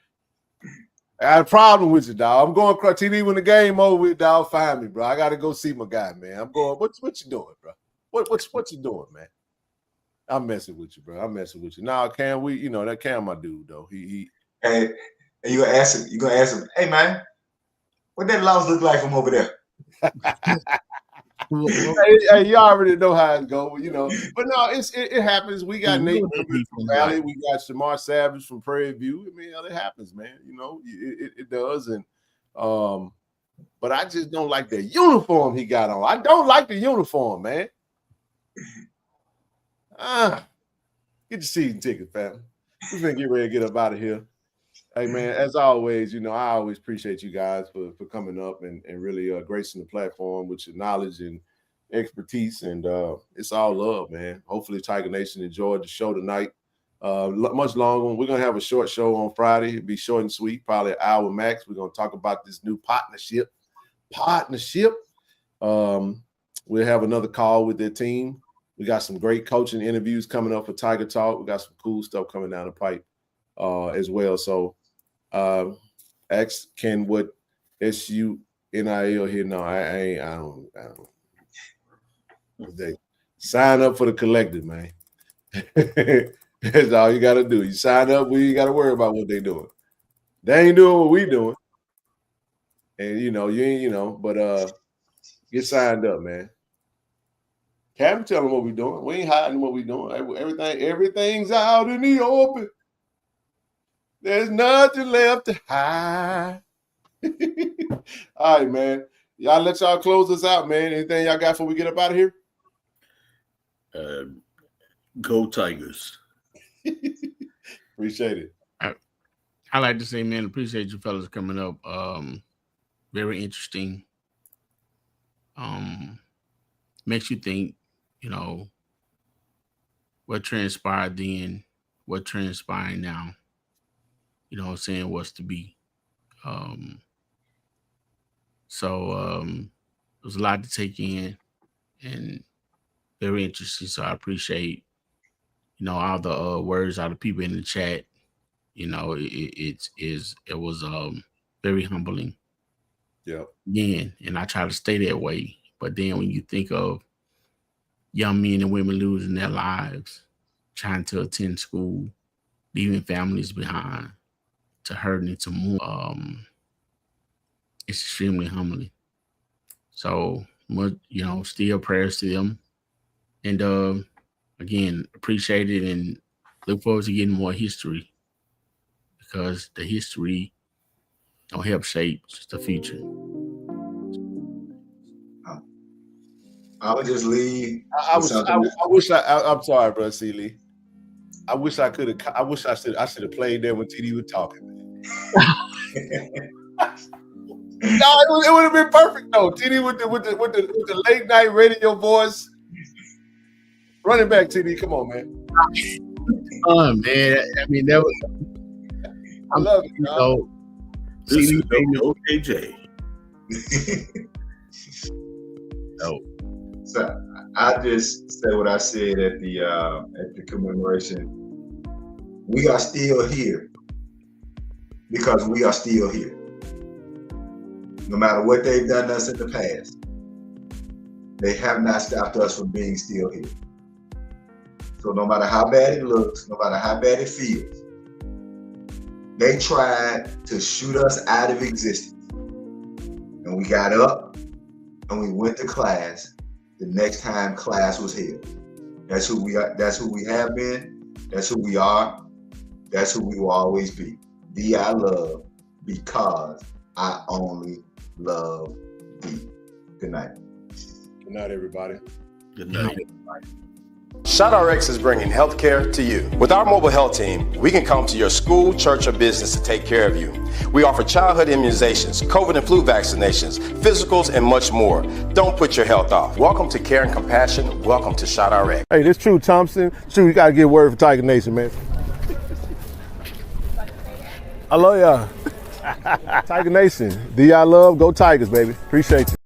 I had a problem with you, dog. I'm going across TV when the game over with, dog. Find me, bro. I gotta go see my guy, man. I'm going. What you doing, bro? What you doing, man? I'm messing with you, bro. I'm messing with you. Now, Cam, that Cam, my dude, though. He. Hey, you gonna ask him? Hey, man, what that loss look like from over there? Hey, you already know how it goes, But no, it happens. We got Nate from Valley. We got Shamar Savage from Prairie View. I mean, it happens, man. It does. And but I just don't like the uniform he got on. I don't like the uniform, man. Get your season ticket, fam. We're gonna get ready to get up out of here. Hey, man, as always, I always appreciate you guys for coming up and really gracing the platform with your knowledge and expertise. And it's all love, man. Hopefully Tiger Nation enjoyed the show tonight. Much longer. We're going to have a short show on Friday. It'll be short and sweet, probably an hour max. We're going to talk about this new partnership. We'll have another call with their team. We got some great coaching interviews coming up for Tiger Talk. We got some cool stuff coming down the pipe as well. So ask Ken what SUNIL here. No, I don't. They sign up for the collective, man. That's all you got to do. You sign up, we ain't got to worry about what they doing. They ain't doing what we doing. And you ain't, but get signed up, man. Can't tell them what we doing. We ain't hiding what we doing. Everything's out in the open. There's nothing left to hide. All right, man. Y'all let y'all close us out, man. Anything y'all got before we get up out of here? Go Tigers. Appreciate it. I like to say, man, appreciate you fellas coming up. Very interesting. Makes you think, what transpired then, what transpiring now. Saying what's to be. So it was a lot to take in and very interesting. So I appreciate, all the words out of people in the chat. It was very humbling. Yeah. Again, and I try to stay that way. But then when you think of young men and women losing their lives, trying to attend school, leaving families behind, to hurting into more, it's extremely humbling. So, still prayers to them. And again, appreciate it and look forward to getting more history, because the history will help shape the future. I would just leave. I'm sorry, bro, C. Lee. I wish I should have played there when TD was talking. No, it would have been perfect though. TD with the late night radio voice. Running back, TD, come on, man. Man. I mean, that was. I love it. This is OKJ. No. So I just said what I said at the commemoration. We are still here because we are still here. No matter what they've done to us in the past, they have not stopped us from being still here. So no matter how bad it looks, no matter how bad it feels, they tried to shoot us out of existence. And we got up and we went to class the next time class was held. That's who we are. That's who we have been. That's who we are. That's who we will always be. Thee I love because I only love thee. Good night. Good night, everybody. Good night, everybody. ShotRx is bringing healthcare to you. With our mobile health team, we can come to your school, church, or business to take care of you. We offer childhood immunizations, COVID and flu vaccinations, physicals, and much more. Don't put your health off. Welcome to Care and Compassion. Welcome to ShotRx. Hey, this True Thompson. True, you gotta get a word for Tiger Nation, man. I love y'all. Tiger Nation. D I love, go Tigers, baby. Appreciate you.